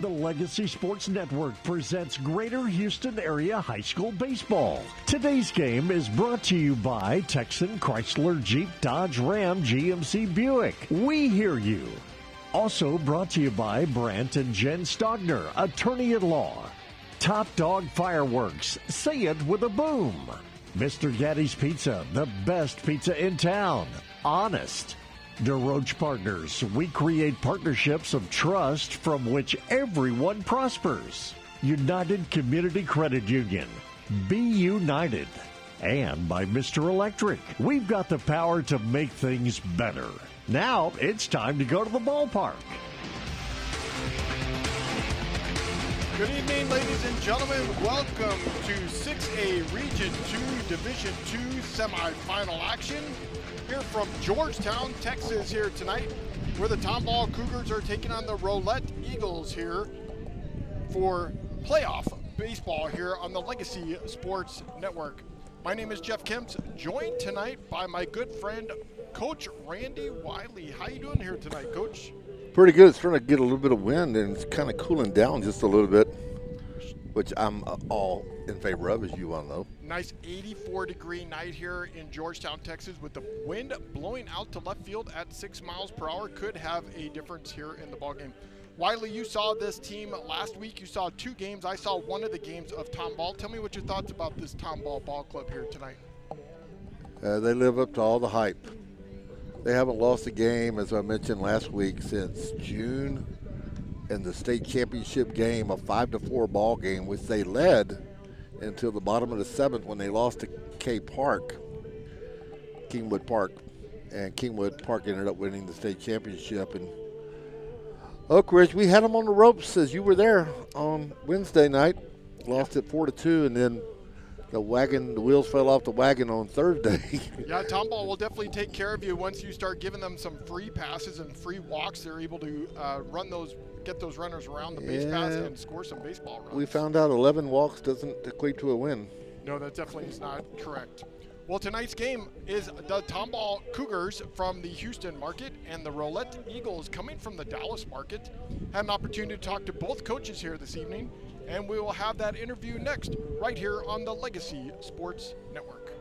The Legacy Sports Network presents Greater Houston Area High School Baseball. Today's game is brought to you by Texan Chrysler Jeep Dodge Ram GMC Buick. We hear you. Also brought to you by Brant and Jen Stogner, attorney-at-law. Top Dog Fireworks, say it with a boom. Mr. Gaddy's Pizza, the best pizza in town. Honest. DeRoche Partners, we create partnerships of trust from which everyone prospers. United Community Credit Union, be united. And by Mr. Electric, we've got the power to make things better. Now it's time to go to the ballpark. Good evening, ladies and gentlemen. Welcome to 6A Region 2 Division 2 semifinal action here from Georgetown, Texas here tonight, where the Tomball Cougars are taking on the Rowlett Eagles here for playoff baseball here on the Legacy Sports Network. My name is Jeff Kemps, joined tonight by my good friend, Coach Randy Wylie. How you doing here tonight, Coach? Pretty good. It's starting to get a little bit of wind, and it's kind of cooling down just a little bit, which I'm all in favor of, as you all know. Nice 84-degree night here in Georgetown, Texas, with the wind blowing out to left field at 6 miles per hour. Could have a difference here in the ballgame. Wylie, you saw this team last week. You saw 2 games. I saw one of the games of Tomball. Tell me what your thoughts about this Tomball ball club here tonight. They live up to all the hype. They haven't lost a game, as I mentioned last week, since June in the state championship game, a 5-4 ball game, which they led until the bottom of the 7th when they lost to Kingwood Park. And Kingwood Park ended up winning the state championship. And Oak Ridge, we had them on the ropes as you were there on Wednesday night. Lost it 4-2, and then the wheels fell off the wagon on Thursday. Yeah, Tomball will definitely take care of you once you start giving them some free passes and free walks. They're able to get those runners around the base paths and score some baseball runs. We found out 11 walks doesn't equate to a win. No, that definitely is not correct. Well, tonight's game is the Tomball Cougars from the Houston market and the Rowlett Eagles coming from the Dallas market. Had an opportunity to talk to both coaches here this evening, and we will have that interview next right here on the Legacy Sports Network.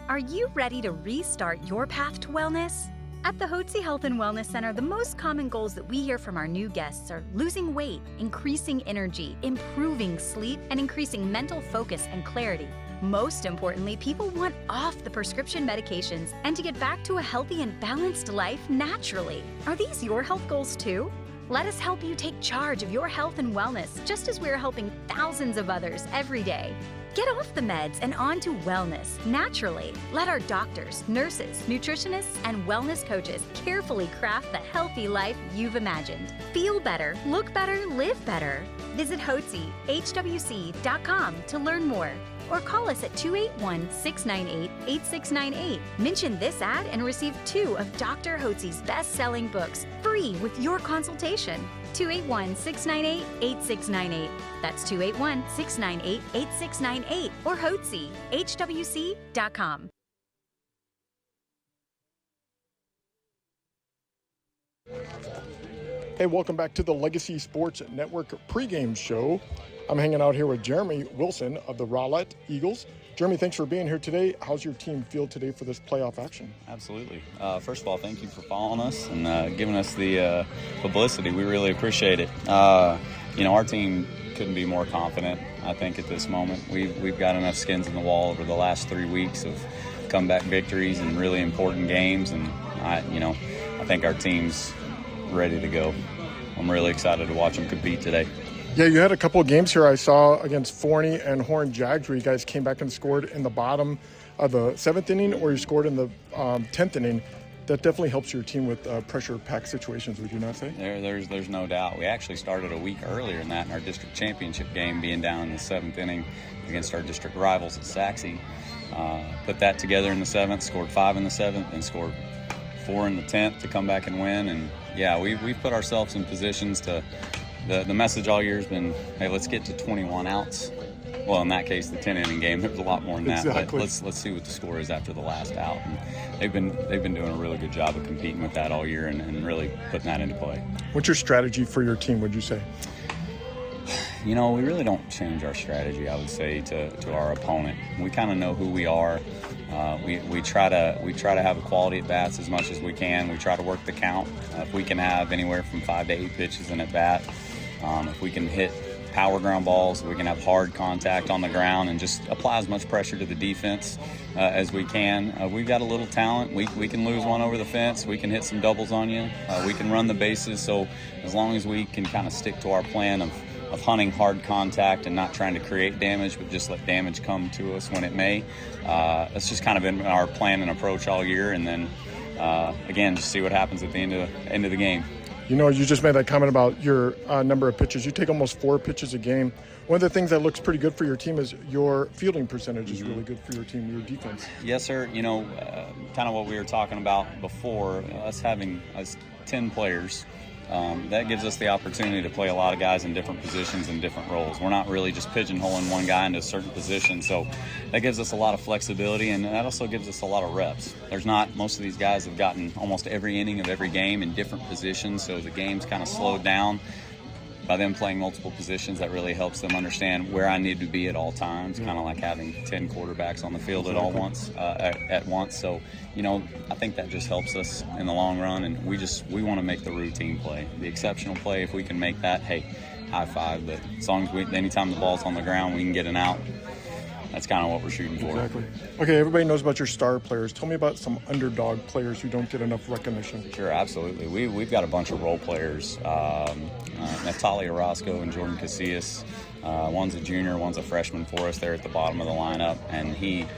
Are you ready to restart your path to wellness? At the Hotze Health and Wellness Center, the most common goals that we hear from our new guests are losing weight, increasing energy, improving sleep, and increasing mental focus and clarity. Most importantly, people want off the prescription medications and to get back to a healthy and balanced life naturally. Are these your health goals too? Let us help you take charge of your health and wellness, just as we're helping thousands of others every day. Get off the meds and on to wellness naturally. Let our doctors, nurses, nutritionists, and wellness coaches carefully craft the healthy life you've imagined. Feel better, look better, live better. Visit HWC.com to learn more, or call us at 281-698-8698. Mention this ad and receive 2 of Dr. Hotze's best-selling books free with your consultation. 281-698-8698. That's 281-698-8698 or Hotze, HWC.com. Hey, welcome back to the Legacy Sports Network pregame show. I'm hanging out here with Jeremy Wilson of the Rowlett Eagles. Jeremy, thanks for being here today. How's your team feel today for this playoff action? Absolutely. First of all, thank you for following us and giving us the publicity. We really appreciate it. Our team couldn't be more confident, I think, at this moment. We've got enough skins in the wall over the last 3 weeks of comeback victories and really important games, and I think our team's ready to go. I'm really excited to watch them compete today. Yeah, you had a couple of games here I saw against Forney and Horn Jags where you guys came back and scored in the bottom of the 7th inning, or you scored in the 10th inning. That definitely helps your team with pressure-packed situations, would you not say? There's no doubt. We actually started a week earlier than that in our district championship game, being down in the 7th inning against our district rivals at Saxe. Put that together in the 7th, scored 5 in the 7th, and scored 4 in the 10th to come back and win. And, yeah, we've put ourselves in positions to – the message all year has been, hey, let's get to 21 outs well, in that case, the 10-inning game, there was a lot more than that. Exactly. But let's see what the score is after the last out. And they've been doing a really good job of competing with that all year and really putting that into play. What's your strategy for your team, would you say? We really don't change our strategy, I would say, to our opponent. We kind of know who we are. We try to have a quality at bats as much as we can. We try to work the count. If we can have anywhere from 5 to 8 pitches in at bat, if we can hit power ground balls, we can have hard contact on the ground and just apply as much pressure to the defense as we can. We've got a little talent. We can lose one over the fence. We can hit some doubles on you. We can run the bases. So as long as we can kind of stick to our plan of hunting hard contact and not trying to create damage, but just let damage come to us when it may. That's just kind of been our plan and approach all year. And then, again, just see what happens at the end of the game. You just made that comment about your number of pitches. You take almost 4 pitches a game. One of the things that looks pretty good for your team is your fielding percentage is really good for your team, your defense. Yes, sir. Kind of what we were talking about before, us having 10 players, that gives us the opportunity to play a lot of guys in different positions and different roles. We're not really just pigeonholing one guy into a certain position, so that gives us a lot of flexibility, and that also gives us a lot of reps. Most of these guys have gotten almost every inning of every game in different positions, so the game's kind of slowed down. By them playing multiple positions, that really helps them understand where I need to be at all times, kind of like having 10 quarterbacks on the field at once. So, I think that just helps us in the long run, and we want to make the routine play, the exceptional play. If we can make that, hey, high five. But as long as anytime the ball's on the ground, we can get an out. That's kind of what we're shooting for. Exactly. Okay, everybody knows about your star players. Tell me about some underdog players who don't get enough recognition. Sure, absolutely. We've got a bunch of role players. Natalia Orozco and Jordan Casillas. One's a junior, one's a freshman for us there at the bottom of the lineup. And he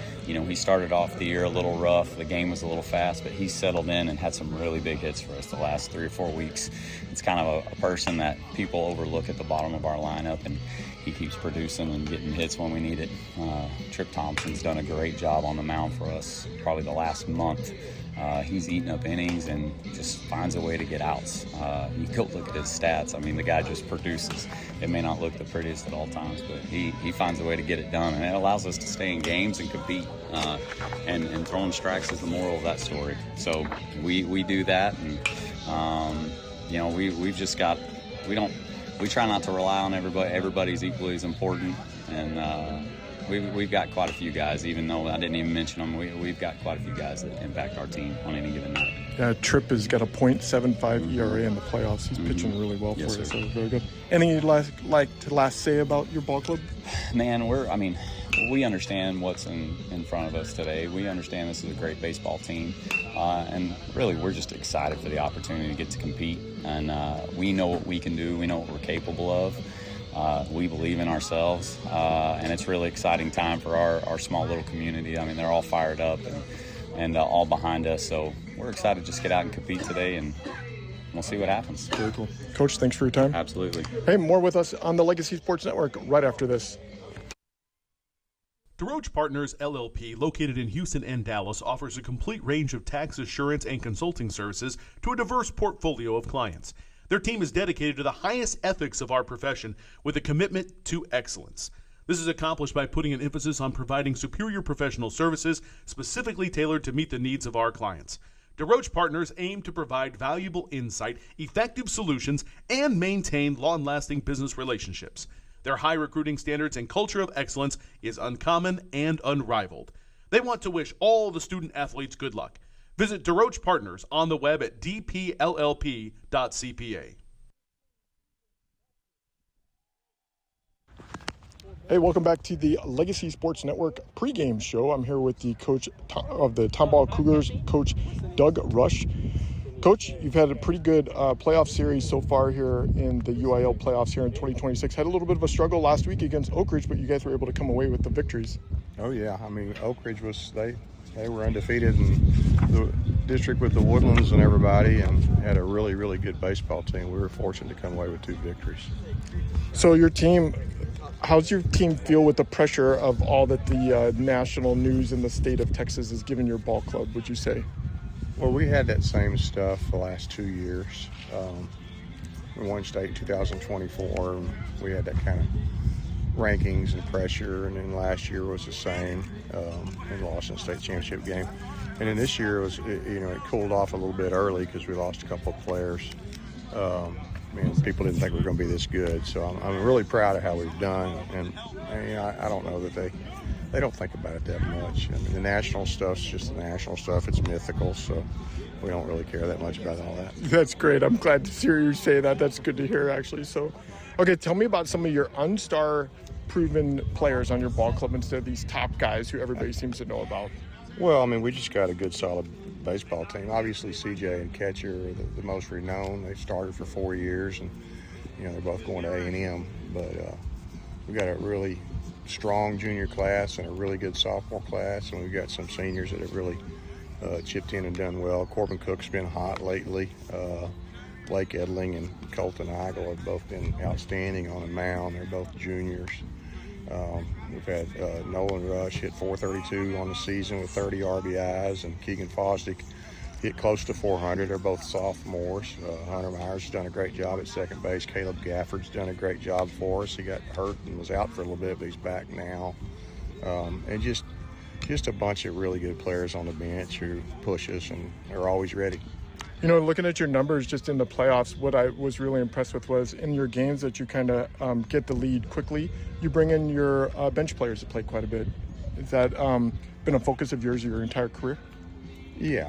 started off the year a little rough. The game was a little fast, but he settled in and had some really big hits for us the last 3 or 4 weeks. It's kind of a person that people overlook at the bottom of our lineup, and he keeps producing and getting hits when we need it. Trip Thompson's done a great job on the mound for us probably the last month. He's eating up innings and just finds a way to get outs. You go look at his stats. I mean, the guy just produces. It may not look the prettiest at all times, but he finds a way to get it done, and it allows us to stay in games and compete. And throwing strikes is the moral of that story. So we do that, and we've just got we try not to rely on everybody. Everybody's equally as important, and we've got quite a few guys. Even though I didn't even mention them, we've got quite a few guys that impact our team on any given night. Yeah, Tripp has got a .75 ERA in the playoffs. He's pitching really well for you, so very good. Anything you'd like to say about your ball club? Man, we understand what's in front of us today. We understand this is a great baseball team, and really we're just excited for the opportunity to get to compete. And we know what we can do. We know what we're capable of. We believe in ourselves, and it's a really exciting time for our small little community. I mean, they're all fired up and all behind us. So we're excited to just get out and compete today, and we'll see what happens. Very cool. Coach, thanks for your time. Absolutely. Hey, more with us on the Legacy Sports Network right after this. DeRoche Partners, LLP, located in Houston and Dallas, offers a complete range of tax assurance and consulting services to a diverse portfolio of clients. Their team is dedicated to the highest ethics of our profession with a commitment to excellence. This is accomplished by putting an emphasis on providing superior professional services specifically tailored to meet the needs of our clients. DeRoche Partners aim to provide valuable insight, effective solutions, and maintain long-lasting business relationships. Their high recruiting standards and culture of excellence is uncommon and unrivaled. They want to wish all the student athletes good luck. Visit DeRoche Partners on the web at dpllp.cpa. Hey, welcome back to the Legacy Sports Network pregame show. I'm here with the coach of the Tomball Cougars, Coach Doug Rush. Coach, you've had a pretty good playoff series so far here in the UIL playoffs here in 2026. Had a little bit of a struggle last week against Oak Ridge, but you guys were able to come away with the victories. Oh, yeah. I mean, Oak Ridge they were undefeated in the district with the Woodlands and everybody, and had a really, really good baseball team. We were fortunate to come away with 2 victories. So how's your team feel with the pressure of all that the national news in the state of Texas has given your ball club, would you say? Well, we had that same stuff the last 2 years. We won state in 2024, and we had that kind of rankings and pressure, and then last year was the same, and lost in the state championship game. And then this year it cooled off a little bit early because we lost a couple of players. People didn't think we were going to be this good, so I'm really proud of how we've done. And I don't know that they don't think about it that much. I mean, the national stuff's just the national stuff. It's mythical, so we don't really care that much about all that. That's great. I'm glad to hear you say that. That's good to hear, actually. So, okay, tell me about some of your unstar proven players on your ball club instead of these top guys who everybody seems to know about. Well, I mean, we just got a good, solid baseball team. Obviously, CJ and Catcher are the most renowned. They've started for 4 years, and they're both going to A&M. But we got a really strong junior class and a really good sophomore class, and we've got some seniors that have really chipped in and done well. Corbin Cook's been hot lately. Blake Edling and Colton Eigel have both been outstanding on the mound. They're both juniors. We've had Nolan Rush hit .432 on the season with 30 RBIs, and Keegan Fosdick hit close to .400. They're both sophomores. Hunter Myers has done a great job at second base. Caleb Gafford's done a great job for us. He got hurt and was out for a little bit, but he's back now. And just a bunch of really good players on the bench who push us and are always ready. Looking at your numbers just in the playoffs, what I was really impressed with was in your games that you kind of get the lead quickly, you bring in your bench players to play quite a bit. Has that been a focus of yours your entire career? Yeah,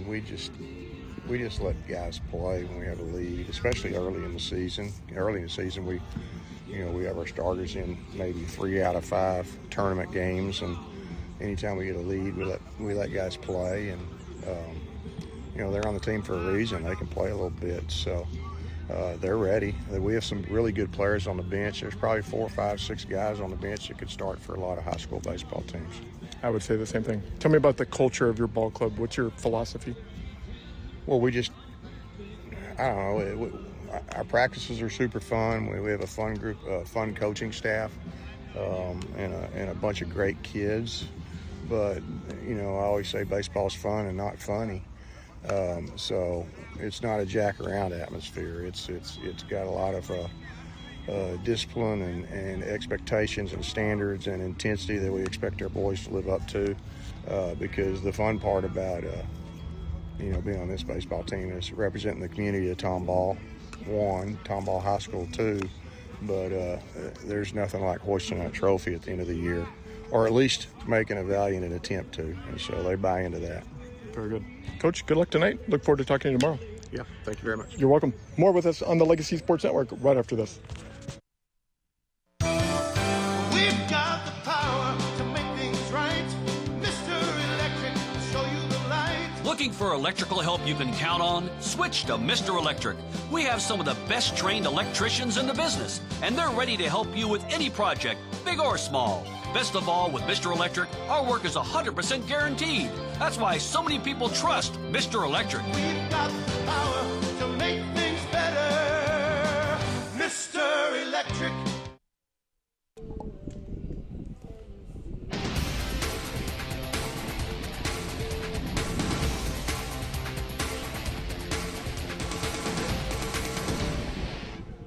we just let guys play when we have a lead, especially early in the season. Early in the season, we have our starters in maybe 3 out of 5 tournament games, and anytime we get a lead, we let guys play, and they're on the team for a reason. They can play a little bit, so they're ready. We have some really good players on the bench. There's probably 4, 5, 6 guys on the bench that could start for a lot of high school baseball teams. I would say the same thing. Tell me about the culture of your ball club. What's your philosophy? Well, our practices are super fun. We have a fun group, fun coaching staff, and a bunch of great kids. But, I always say baseball's fun and not funny. So it's not a jack around atmosphere. It's got a lot of discipline and expectations and standards and intensity that we expect our boys to live up to. Because the fun part about being on this baseball team is representing the community of Tomball, Tomball High School 2. But there's nothing like hoisting a trophy at the end of the year, or at least making a valiant attempt to. And so they buy into that. Very good. Coach, good luck tonight. Look forward to talking to you tomorrow. Yeah, thank you very much. You're welcome. More with us on the Legacy Sports Network right after this. We've got the power to make things right. Mr. Electric will show you the light. Looking for electrical help you can count on? Switch to Mr. Electric. We have some of the best trained electricians in the business, and they're ready to help you with any project, big or small. Best of all, with Mr. Electric, our work is 100% guaranteed. That's why so many people trust Mr. Electric. We've got the power to make things better. Mr. Electric.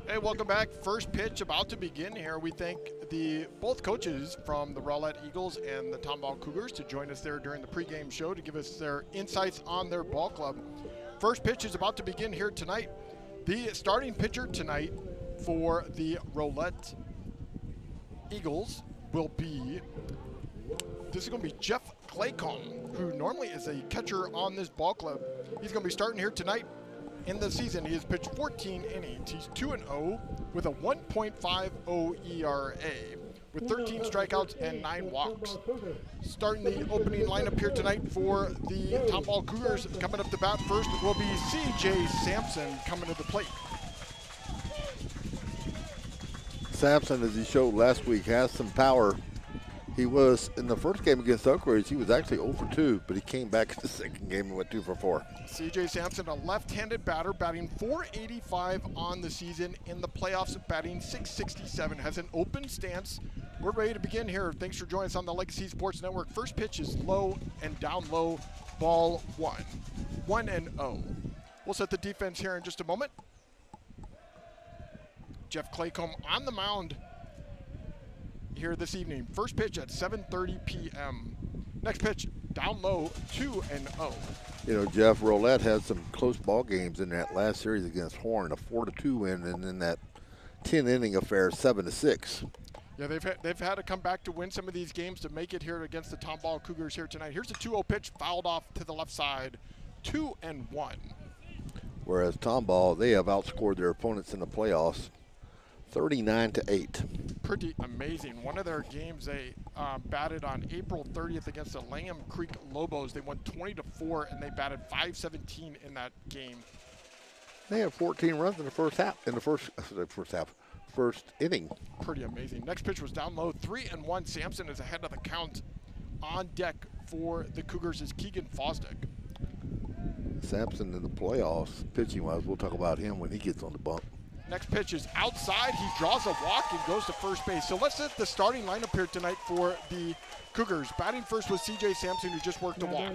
Hey, welcome back. First pitch about to begin here. We thank both coaches from the Rowlett Eagles and the Tomball Cougars to join us there during the pregame show to give us their insights on their ball club. First pitch is about to begin here tonight. The starting pitcher tonight for the Rowlett Eagles will be, this is going to be Jeff Claycomb, who normally is a catcher on this ball club. He's going to be starting here tonight. In the season, he has pitched 14 innings. He's 2-0 with a 1.50 ERA, with 13 strikeouts and 9 walks. Starting the opening lineup here tonight for the Tomball Cougars, coming up to bat first will be C.J. Sampson coming to the plate. Sampson, as he showed last week, has some power. He was, in the first game against Oak Ridge, he was actually 0 for 2, but he came back in the second game and went 2 for 4. C.J. Sampson, a left-handed batter, batting .485 on the season. In the playoffs, batting .667, has an open stance. We're ready to begin here. Thanks for joining us on the Legacy Sports Network. First pitch is low and down low, ball 1. 1-0. We'll set the defense here in just a moment. Jeff Claycomb on the mound here this evening. First pitch at 7:30 p.m. Next pitch, down low, 2-0. You know, Jeff, Rowlett had some close ball games in that last series against Horn, a 4-2 win, and then that 10-inning affair, 7-6. Yeah, they've had to come back to win some of these games to make it here against the Tomball Cougars here tonight. Here's a 2-0 pitch, fouled off to the left side, 2-1. Whereas Tomball, they have outscored their opponents in the playoffs 39-8. Pretty amazing. One of their games they batted on April 30th against the Langham Creek Lobos. They won 20-4, and they batted .517 in that game. They had 14 runs in the first inning. Pretty amazing. Next pitch was down low, 3-1. Sampson is ahead of the count. On deck for the Cougars is Keegan Fosdick. Sampson in the playoffs, pitching-wise, we'll talk about him when he gets on the bump. Next pitch is outside. He draws a walk and goes to first base. So let's hit the starting lineup here tonight for the Cougars. Batting first was C.J. Sampson, who just worked a walk.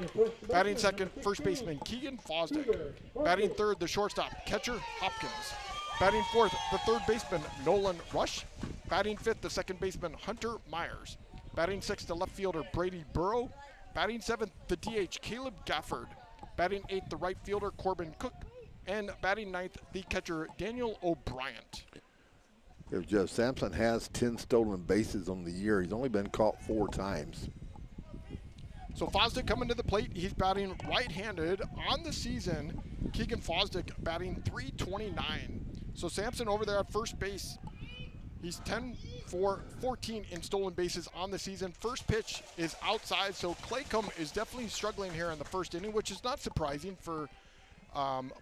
Batting second, first baseman Keegan Fosdick. Batting third, the shortstop, catcher Hopkins. Batting fourth, the third baseman Nolan Rush. Batting fifth, the second baseman Hunter Myers. Batting sixth, the left fielder Brady Burrow. Batting seventh, the DH Caleb Gafford. Batting eighth, the right fielder Corbin Cook. And batting ninth, the catcher Daniel O'Brien. If Jeff Sampson has 10 stolen bases on the year, he's only been caught 4 times. So Fosdick coming to the plate. He's batting right-handed on the season. Keegan Fosdick batting .329. So Sampson over there at first base. He's 10 for 14 in stolen bases on the season. First pitch is outside, so Claycomb is definitely struggling here in the first inning, which is not surprising for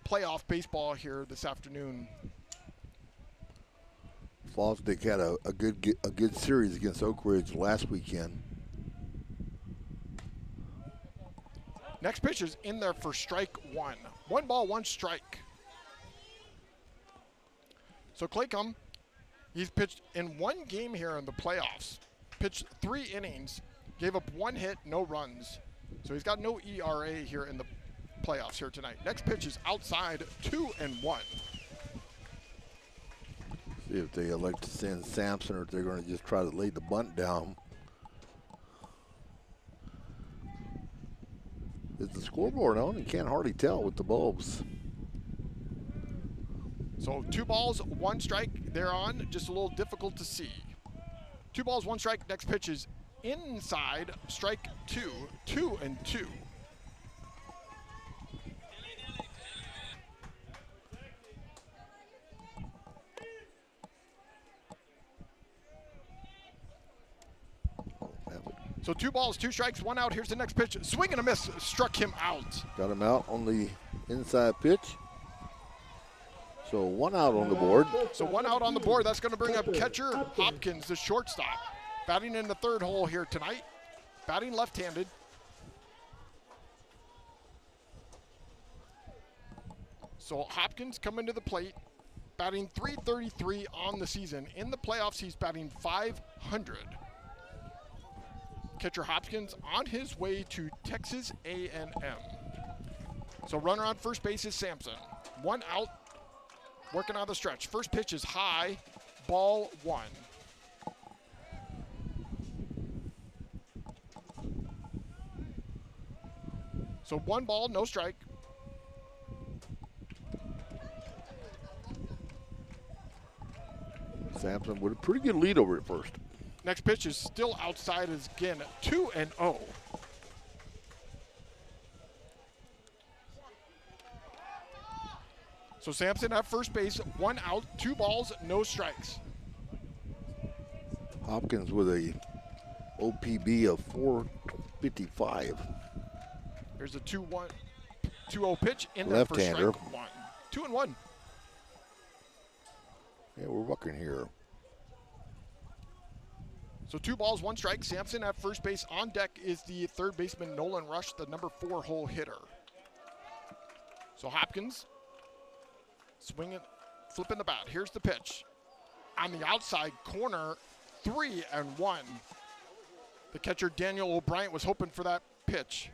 playoff baseball here this afternoon. Fosdick had a good series against Oak Ridge last weekend. Next pitch is in there for strike one. 1 ball, 1 strike. So Claycomb, he's pitched in 1 game here in the playoffs. Pitched 3 innings, gave up 1 hit, no runs. So he's got no ERA here in the playoffs here tonight. Next pitch is outside, 2-1. See if they elect to send Sampson or if they're going to just try to lay the bunt down. Is the scoreboard on? You can't hardly tell with the bulbs. So 2 balls, 1 strike. They're on. Just a little difficult to see. 2 balls, 1 strike. Next pitch is inside. Strike 2. 2-2. So 2 balls, 2 strikes, 1 out. Here's the next pitch. Swing and a miss. Struck him out. Got him out on the inside pitch. So 1 out on the board. So 1 out on the board. That's going to bring up catcher Hopkins, the shortstop. Batting in the 3rd hole here tonight. Batting left-handed. So Hopkins coming to the plate. Batting .333 on the season. In the playoffs, he's batting .500. Catcher Hopkins on his way to Texas A&M. So runner on first base is Sampson. 1 out, working on the stretch. First pitch is high, ball 1. So 1 ball, no strike. Sampson with a pretty good lead over at first. Next pitch is still outside is again 2-0. So Sampson at first base, 1 out, 2 balls, no strikes. Hopkins with a OPB of .455. Here's a 2-0 pitch in there for Left-hander. strike 1. 2-1. Yeah, we're working here. So 2 balls, 1 strike. Sampson at first base. On deck is the 3rd baseman Nolan Rush, the number 4 hole hitter. So Hopkins swinging, flipping the bat. Here's the pitch. On the outside corner, 3-1. The catcher Daniel O'Brien was hoping for that pitch.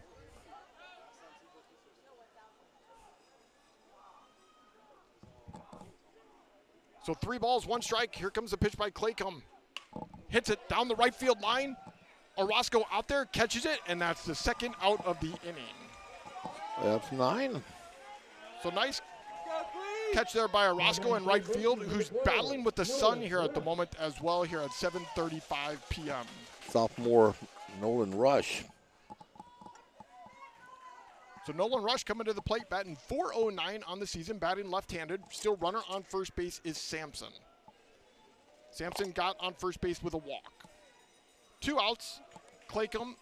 So 3 balls, 1 strike. Here comes the pitch by Claycomb. hits it down the right field line. Orozco out there, catches it, and that's the second out of the inning. That's 9. So nice catch there by Orozco in right field, who's battling with the sun here at the moment as well here at 7:35 p.m. Sophomore Nolan Rush. So Nolan Rush coming to the plate, batting .409 on the season, batting left-handed. Still runner on first base is Sampson. Sampson got on first base with a walk. 2 outs. Claycomb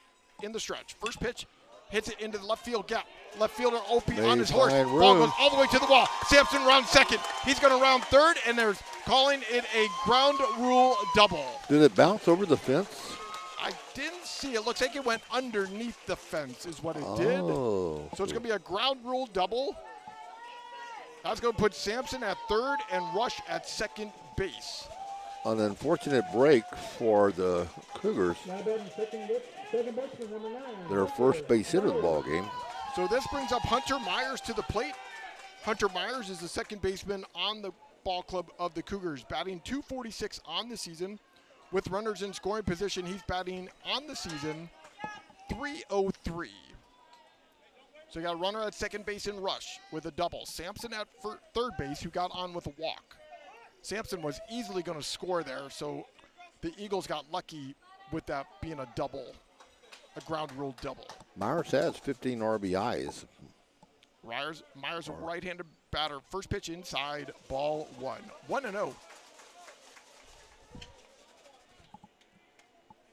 in the stretch. First pitch, hits it into the left field gap. Left fielder Opie on his horse. Ball goes all the way to the wall. Sampson rounds second. He's going to round third, and they're calling it a ground rule double. Did it bounce over the fence? I didn't see. It looks like it went underneath the fence is what it did. So it's going to be a ground rule double. That's going to put Sampson at third and Rush at second base. An unfortunate break for the Cougars. Their first base hit of the ball game. So this brings up Hunter Myers to the plate. Hunter Myers is the second baseman on the ball club of the Cougars, batting .246 on the season. With runners in scoring position, he's batting on the season .303. So you got a runner at second base in Rush with a double. Sampson at third base, who got on with a walk. Sampson was easily going to score there, so the Eagles got lucky with that being a double, a ground rule double. Myers has 15 RBIs. Myers, a right-handed batter. First pitch inside, ball 1. 1-0.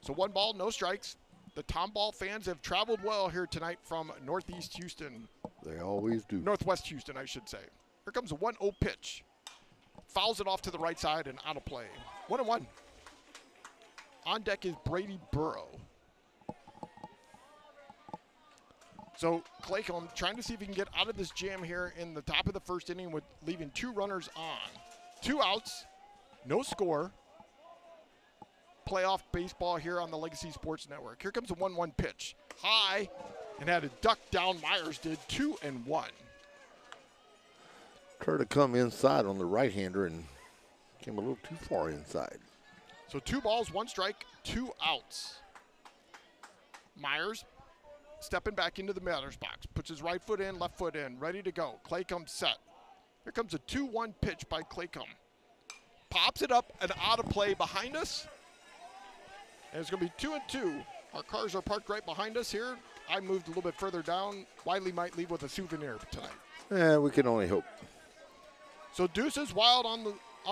So 1 ball, no strikes. The Tomball fans have traveled well here tonight from Northeast Houston. They always do. Northwest Houston, I should say. Here comes a 1-0 pitch. Fouls it off to the right side and out of play. 1-1. On deck is Brady Burrow. So Claycomb trying to see if he can get out of this jam here in the top of the first inning with leaving 2 runners on. 2 outs, no score. Playoff baseball here on the Legacy Sports Network. Here comes a 1-1 pitch. High, and had a duck down. Myers did 2-1. Tried to come inside on the right-hander and came a little too far inside. So 2 balls, 1 strike, 2 outs. Myers stepping back into the batter's box. Puts his right foot in, left foot in, ready to go. Claycomb set. Here comes a 2-1 pitch by Claycomb. Pops it up and out of play behind us. And it's going to be 2-2. Our cars are parked right behind us here. I moved a little bit further down. Wylie might leave with a souvenir tonight. Yeah, we can only hope. So Deuces Wild on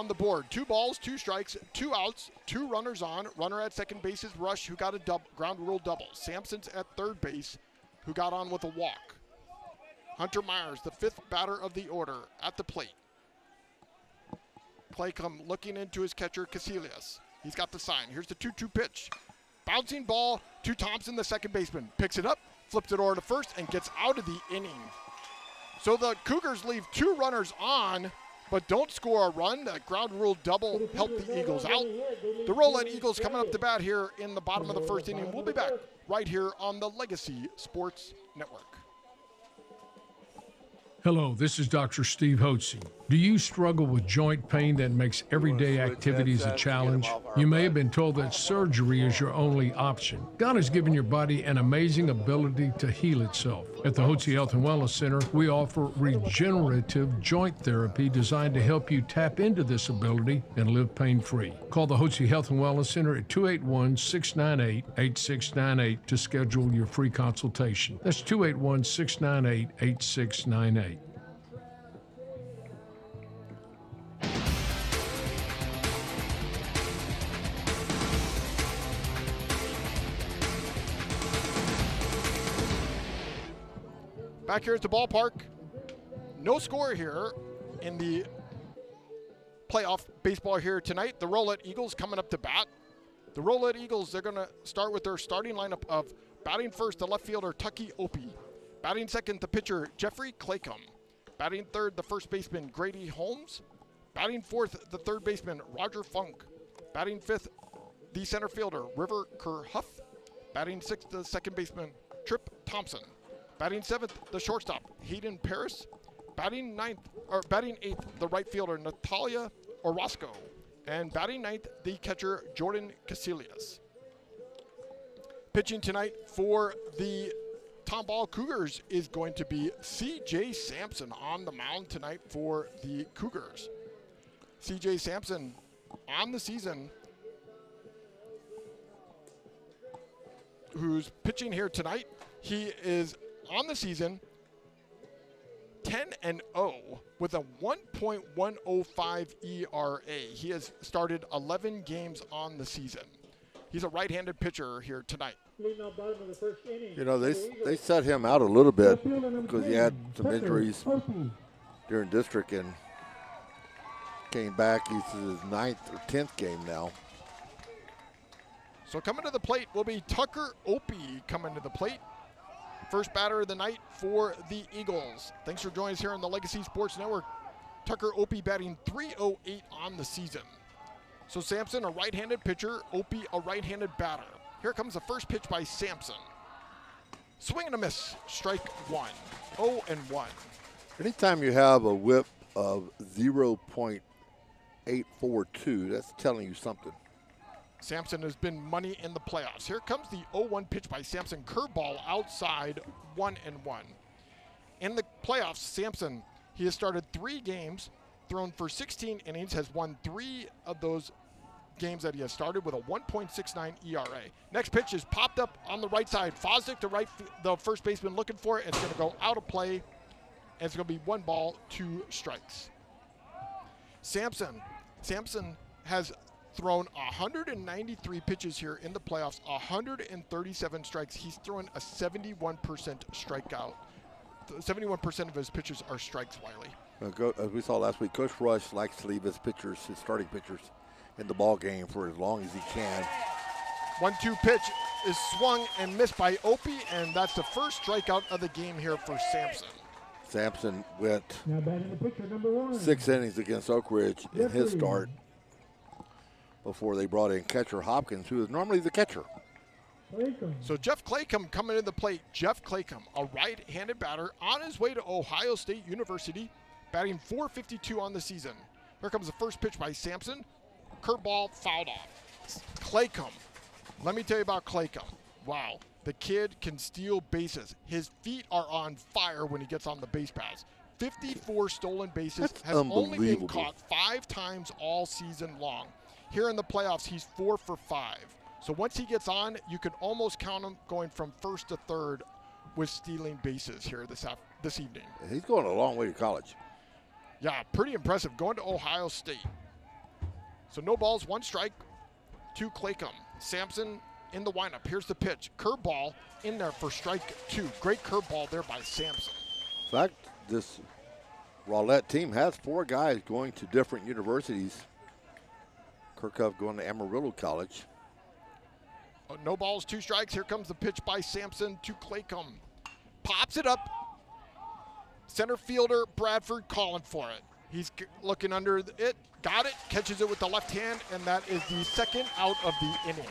the board. 2 balls, 2 strikes, 2 outs, 2 runners on. Runner at second base is Rush, who got a ground rule double. Sampson's at third base, who got on with a walk. Hunter Myers, the 5th batter of the order, at the plate. Claycomb looking into his catcher, Casillas. He's got the sign. Here's the 2-2 pitch. Bouncing ball to Thompson, the second baseman. Picks it up, flips it over to first, and gets out of the inning. So the Cougars leave 2 runners on, but don't score a run. That ground rule double helped the Eagles out. The Rowlett Eagles coming up to bat here in the bottom of the first inning. We'll be back right here on the Legacy Sports Network. Hello, this is Dr. Steve Hotze. Do you struggle with joint pain that makes everyday activities a challenge? You may have been told that surgery is your only option. God has given your body an amazing ability to heal itself. At the Hotze Health and Wellness Center, we offer regenerative joint therapy designed to help you tap into this ability and live pain-free. Call the Hotze Health and Wellness Center at 281-698-8698 to schedule your free consultation. That's 281-698-8698. Back here at the ballpark, no score here in the playoff baseball here tonight. The Rowlett Eagles coming up to bat. The Rowlett Eagles, they're going to start with their starting lineup of batting first, the left fielder, Tucky Opie. Batting second, the pitcher, Jeffrey Claycomb. Batting third, the first baseman, Grady Holmes. Batting fourth, the third baseman, Roger Funk. Batting fifth, the center fielder, River Kerhuff. Batting sixth, the second baseman, Trip Thompson. Batting seventh, the shortstop, Hayden Paris. Batting eighth, the right fielder, Natalia Orozco. And batting ninth, the catcher, Jordan Casillas. Pitching tonight for the Tomball Cougars is going to be C.J. Sampson on the mound tonight for the Cougars. C.J. Sampson on the season, who's pitching here tonight. He is on the season 10-0 with a 1.105 ERA. He has started 11 games on the season. He's a right-handed pitcher here tonight. You know, they set him out a little bit because he had some injuries during district and came back. He's his 9th or 10th game now. So coming to the plate will be Tucker Opie coming to the plate. First batter of the night for the Eagles. Thanks for joining us here on the Legacy Sports Network. Tucker Opie batting .308 on the season. So Sampson, a right-handed pitcher, Opie, a right-handed batter. Here comes the first pitch by Sampson. Swing and a miss, strike one. 0-1. Anytime you have a whip of 0.842, that's telling you something. Sampson has been money in the playoffs. Here comes the 0-1 pitch by Sampson. Curveball outside, 1-1. In the playoffs, Sampson, he has started 3 games, thrown for 16 innings, has won 3 of those games that he has started with a 1.69 ERA. Next pitch is popped up on the right side. Fosdick to right, the first baseman looking for it. It's going to go out of play, and it's going to be 1 ball, 2 strikes. Sampson has thrown 193 pitches here in the playoffs, 137 strikes. He's throwing a 71% strikeout. 71% of his pitches are strikes, Wylie. As we saw last week, Coach Rush likes to leave his pitchers, his starting pitchers, in the ball game for as long as he can. 1-2 pitch is swung and missed by Opie, and that's the first strikeout of the game here for Sampson. Sampson went 6 innings against Oak Ridge in his start before they brought in catcher Hopkins, who is normally the catcher. So Jeff Claycomb coming to the plate. Jeff Claycomb, a right-handed batter on his way to Ohio State University, batting .452 on the season. Here comes the first pitch by Sampson. Curveball fouled off. Claycomb, let me tell you about Claycomb. Wow, the kid can steal bases. His feet are on fire when he gets on the base paths. 54 stolen bases, has only been caught 5 times all season long. Here in the playoffs, he's 4 for 5. So once he gets on, you can almost count him going from first to third with stealing bases here this evening. He's going a long way to college. Yeah, pretty impressive. Going to Ohio State. So no balls, 1 strike to Claycomb. Sampson in the windup. Here's the pitch. Curveball in there for strike 2. Great curveball there by Sampson. In fact, this Rowlett team has 4 guys going to different universities. Kirkhoff going to Amarillo College. No balls, 2 strikes. Here comes the pitch by Sampson to Claycomb. Pops it up. Center fielder Bradford calling for it. He's looking under it. Got it. Catches it with the left hand, and that is the 2nd out of the inning.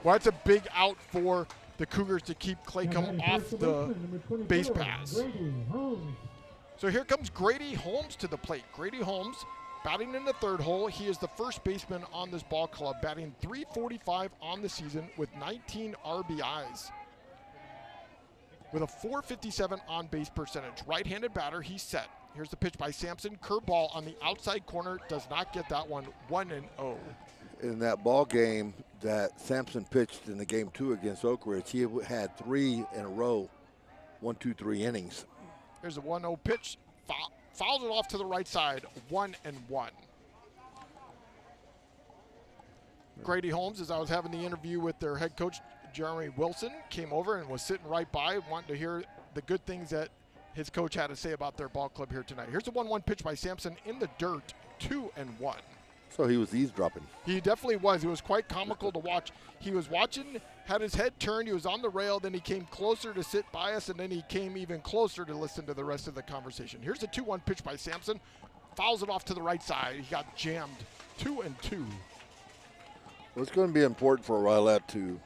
Well, that's a big out for the Cougars to keep Claycomb off the base paths. So here comes Grady Holmes to the plate. Grady Holmes batting in the 3rd hole. He is the first baseman on this ball club, batting .345 on the season with 19 RBIs. With a .457 on-base percentage. Right-handed batter, he's set. Here's the pitch by Sampson. Curveball on the outside corner. Does not get that one. 1-0. In that ball game that Sampson pitched in the game 2 against Oak Ridge, he had 3 in a row, 1, 2, 3 innings. Here's a 1-0 pitch. Fouls it off to the right side. 1-1. Grady Holmes, as I was having the interview with their head coach, Jeremy Wilson, came over and was sitting right by, wanting to hear the good things that his coach had to say about their ball club here tonight. Here's a 1-1 pitch by Sampson in the dirt, 2-1. So he was eavesdropping. He definitely was. It was quite comical to watch. He was watching, had his head turned, he was on the rail, then he came closer to sit by us, and then he came even closer to listen to the rest of the conversation. Here's a 2-1 pitch by Sampson. Fouls it off to the right side. He got jammed. 2-2. Well, it's going to be important for Rowlett to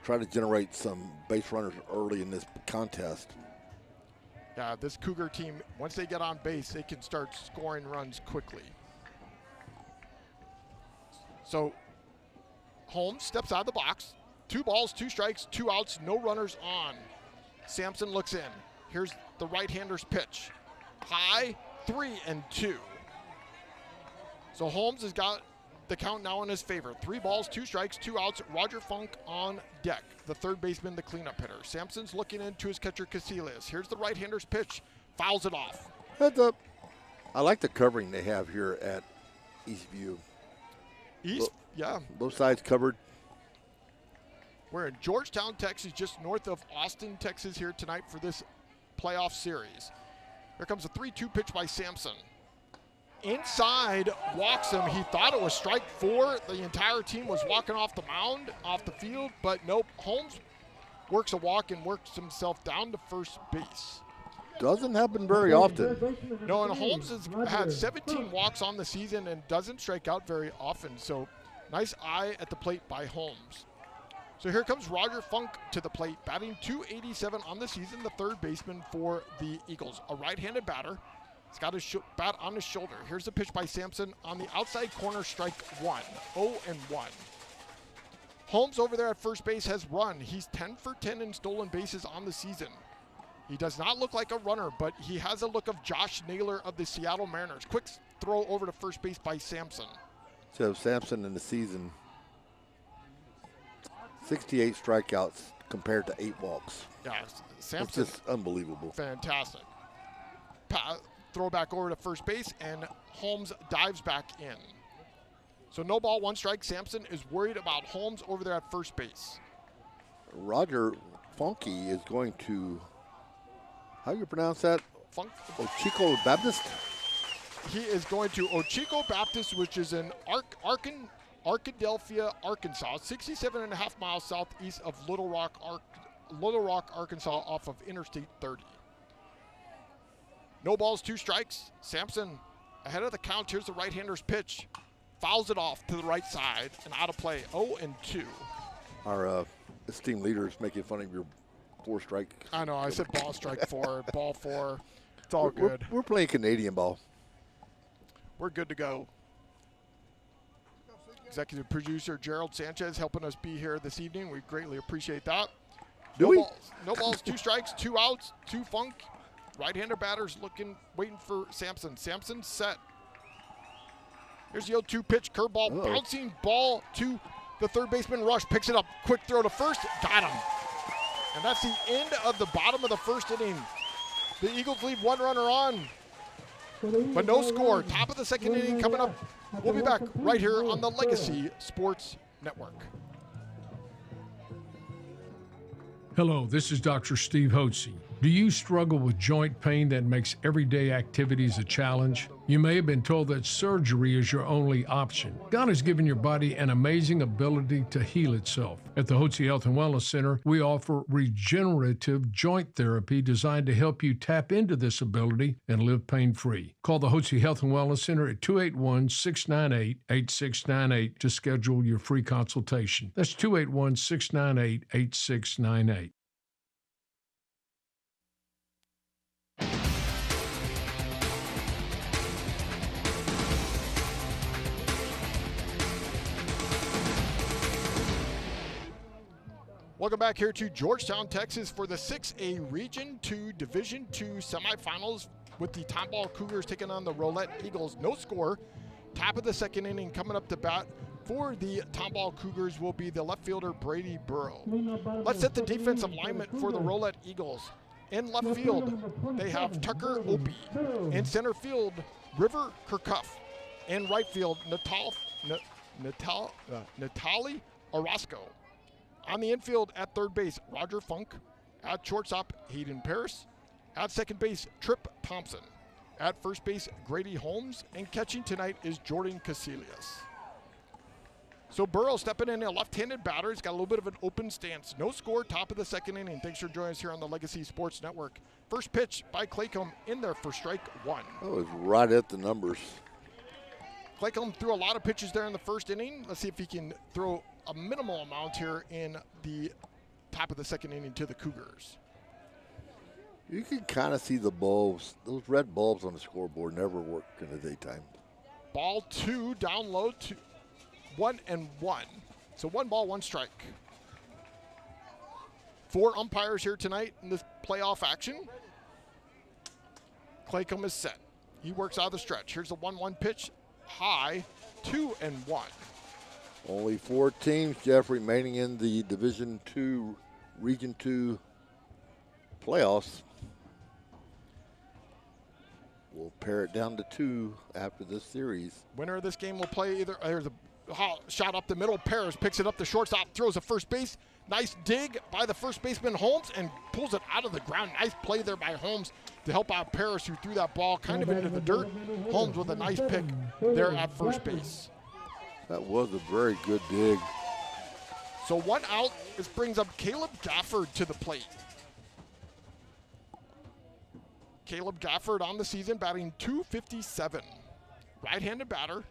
try to generate some base runners early in this contest. Yeah, this Cougar team, once they get on base, they can start scoring runs quickly. So Holmes steps out of the box. 2 balls, 2 strikes, 2 outs, no runners on. Sampson looks in. Here's the right-hander's pitch. High, 3-2. So Holmes has got the count now in his favor. 3 balls, 2 strikes, 2 outs. Roger Funk on deck. The third baseman, the cleanup hitter. Sampson's looking into his catcher, Casillas. Here's the right-hander's pitch. Fouls it off. Heads up. I like the covering they have here at Eastview. Yeah. Both sides covered. We're in Georgetown, Texas, just north of Austin, Texas here tonight for this playoff series. Here comes a 3-2 pitch by Sampson. Inside, walks him. He thought it was strike 4. The entire team was walking off the mound, off the field, but nope. Holmes works a walk and works himself down to first base. Doesn't happen very often. No, and Holmes has had 17 walks on the season and doesn't strike out very often. So nice eye at the plate by Holmes. So here comes Roger Funk to the plate, batting .287 on the season, the third baseman for the Eagles. A right-handed batter. He's got his bat on his shoulder. Here's the pitch by Sampson on the outside corner, strike 1. 0-1. Holmes over there at first base has run. He's 10 for 10 in stolen bases on the season. He does not look like a runner, but he has a look of Josh Naylor of the Seattle Mariners. Quick throw over to first base by Sampson. So Sampson in the season, 68 strikeouts compared to 8 walks. Yeah, Sampson. It's just unbelievable. Fantastic. Throw back over to first base, and Holmes dives back in. So no ball, 1 strike. Sampson is worried about Holmes over there at first base. Roger Funky is going to, how do you pronounce that? Ochico Baptist? He is going to Ochico Baptist, which is in Arkadelphia, Arkansas, 67.5 miles southeast of Little Rock, Arkansas, off of Interstate 30. No balls, 2 strikes. Sampson ahead of the count. Here's the right-hander's pitch. Fouls it off to the right side and out of play. 0-2. Our esteemed leader is making fun of your 4-strike. I know. I said ball strike 4, ball 4. It's all good. We're playing Canadian ball. We're good to go. Executive producer Gerald Sanchez helping us be here this evening. We greatly appreciate that. No balls, 2 strikes, 2 outs, 2 Funk. Right-hander batters waiting for Sampson. Sampson set. Here's the 0-2 pitch, curveball, bouncing ball to the third baseman. Rush picks it up, quick throw to first, got him. And that's the end of the bottom of the first inning. The Eagles leave 1 runner on, but no score. Top of the second inning coming up. We'll be back right here on the Legacy Sports Network. Hello, this is Dr. Steve Hotze. Do you struggle with joint pain that makes everyday activities a challenge? You may have been told that surgery is your only option. God has given your body an amazing ability to heal itself. At the Hotze Health and Wellness Center, we offer regenerative joint therapy designed to help you tap into this ability and live pain-free. Call the Hotze Health and Wellness Center at 281-698-8698 to schedule your free consultation. That's 281-698-8698. Welcome back here to Georgetown, Texas for the 6A Region 2 Division 2 semifinals with the Tomball Cougars taking on the Rowlett Eagles. No score. Top of the second inning coming up to bat for the Tomball Cougars will be the left fielder Brady Burrow. Let's set the defensive alignment for the Rowlett Eagles. In left field, they have Tucker Opie. In center field, River Kirkuff. In right field, Natalie Orozco. On the infield at third base, Roger Funk. At shortstop, Hayden Paris. At second base, Tripp Thompson. At first base, Grady Holmes. And catching tonight is Jordan Casillas. So Burrow stepping in, a left-handed batter. He's got a little bit of an open stance. No score, top of the second inning. Thanks for joining us here on the Legacy Sports Network. First pitch by Claycomb in there for strike 1. That was right at the numbers. Claycomb threw a lot of pitches there in the first inning. Let's see if he can throw a minimal amount here in the top of the second inning to the Cougars. You can kind of see the bulbs. Those red bulbs on the scoreboard never work in the daytime. Ball 2 down low to 1-1. So 1 ball, 1 strike. 4 umpires here tonight in this playoff action. Claycomb is set. He works out of the stretch. Here's the 1-1 pitch. High, 2-1. Only 4 teams, Jeff, remaining in the Division II, Region 2 playoffs. We'll pare it down to 2 after this series. Winner of this game will play either. There's a shot up the middle. Paris picks it up the shortstop, throws a first base. Nice dig by the first baseman Holmes and pulls it out of the ground. Nice play there by Holmes to help out Paris, who threw that ball kind of into the dirt. Holmes with a nice pick there at first base. That was a very good dig. So 1 out. This brings up Caleb Gafford to the plate. Caleb Gafford on the season, batting .257. Right-handed batter.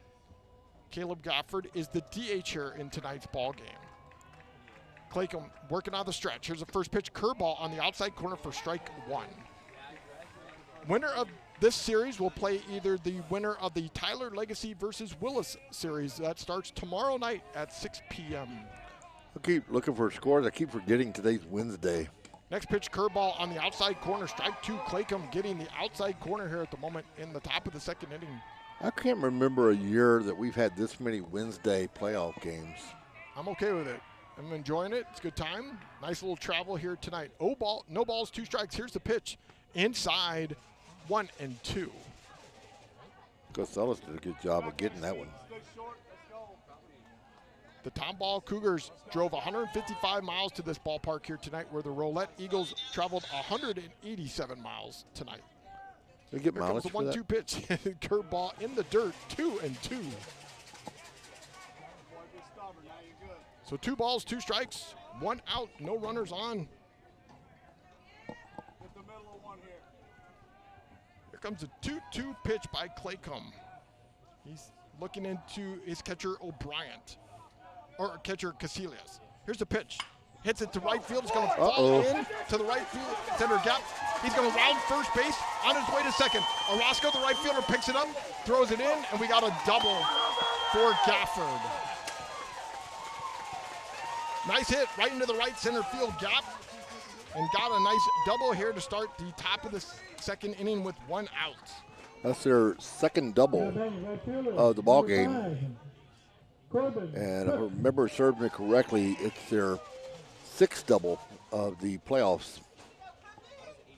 Caleb Gafford is the DH here in tonight's ball game. Claycomb working on the stretch. Here's the first pitch, curveball on the outside corner for strike 1. Winner of this series will play either the winner of the Tyler Legacy versus Willis series. That starts tomorrow night at 6 p.m. I keep looking for scores. I keep forgetting today's Wednesday. Next pitch, curveball on the outside corner, strike 2. Claycomb getting the outside corner here at the moment in the top of the second inning. I can't remember a year that we've had this many Wednesday playoff games. I'm okay with it. I'm enjoying it. It's a good time. Nice little travel here tonight. No balls, 2 strikes. Here's the pitch. Inside, 1-2. Gonzalez did a good job of getting that one. The Tomball Cougars drove 155 miles to this ballpark here tonight, where the Rowlett Eagles traveled 187 miles tonight. They get Here comes mileage the for that? 1-2 pitch. Curveball in the dirt, 2-2. So 2 balls, 2 strikes, 1 out, no runners on. Here comes a 2-2 pitch by Claycomb. He's looking into his catcher O'Brien, or catcher Casillas. Here's the pitch. Hits it to right field. It's going to fall in to the right field center gap. He's going to round first base on his way to second. Orozco, the right fielder, picks it up, throws it in, and we got a double for Gafford. Nice hit right into the right center field gap, and got a nice double here to start the top of the second inning with 1 out. That's their second double of the ball game. And if I remember serving it correctly, it's their 6th double of the playoffs.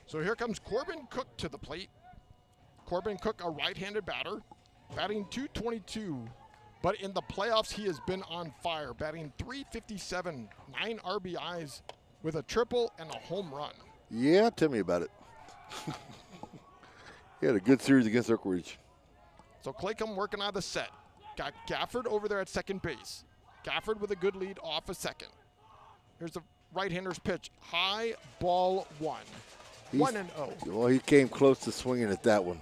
So here comes Corbin Cook to the plate. Corbin Cook, a right-handed batter, batting .222. But in the playoffs, he has been on fire, batting .357, 9 RBIs with a triple and a home run. Yeah, tell me about it. He had a good series against Oak Ridge. So Claycomb working on the set. Got Gafford over there at second base. Gafford with a good lead off a second. Here's the right-hander's pitch. High, ball 1. 1-0. Well, he came close to swinging at that one.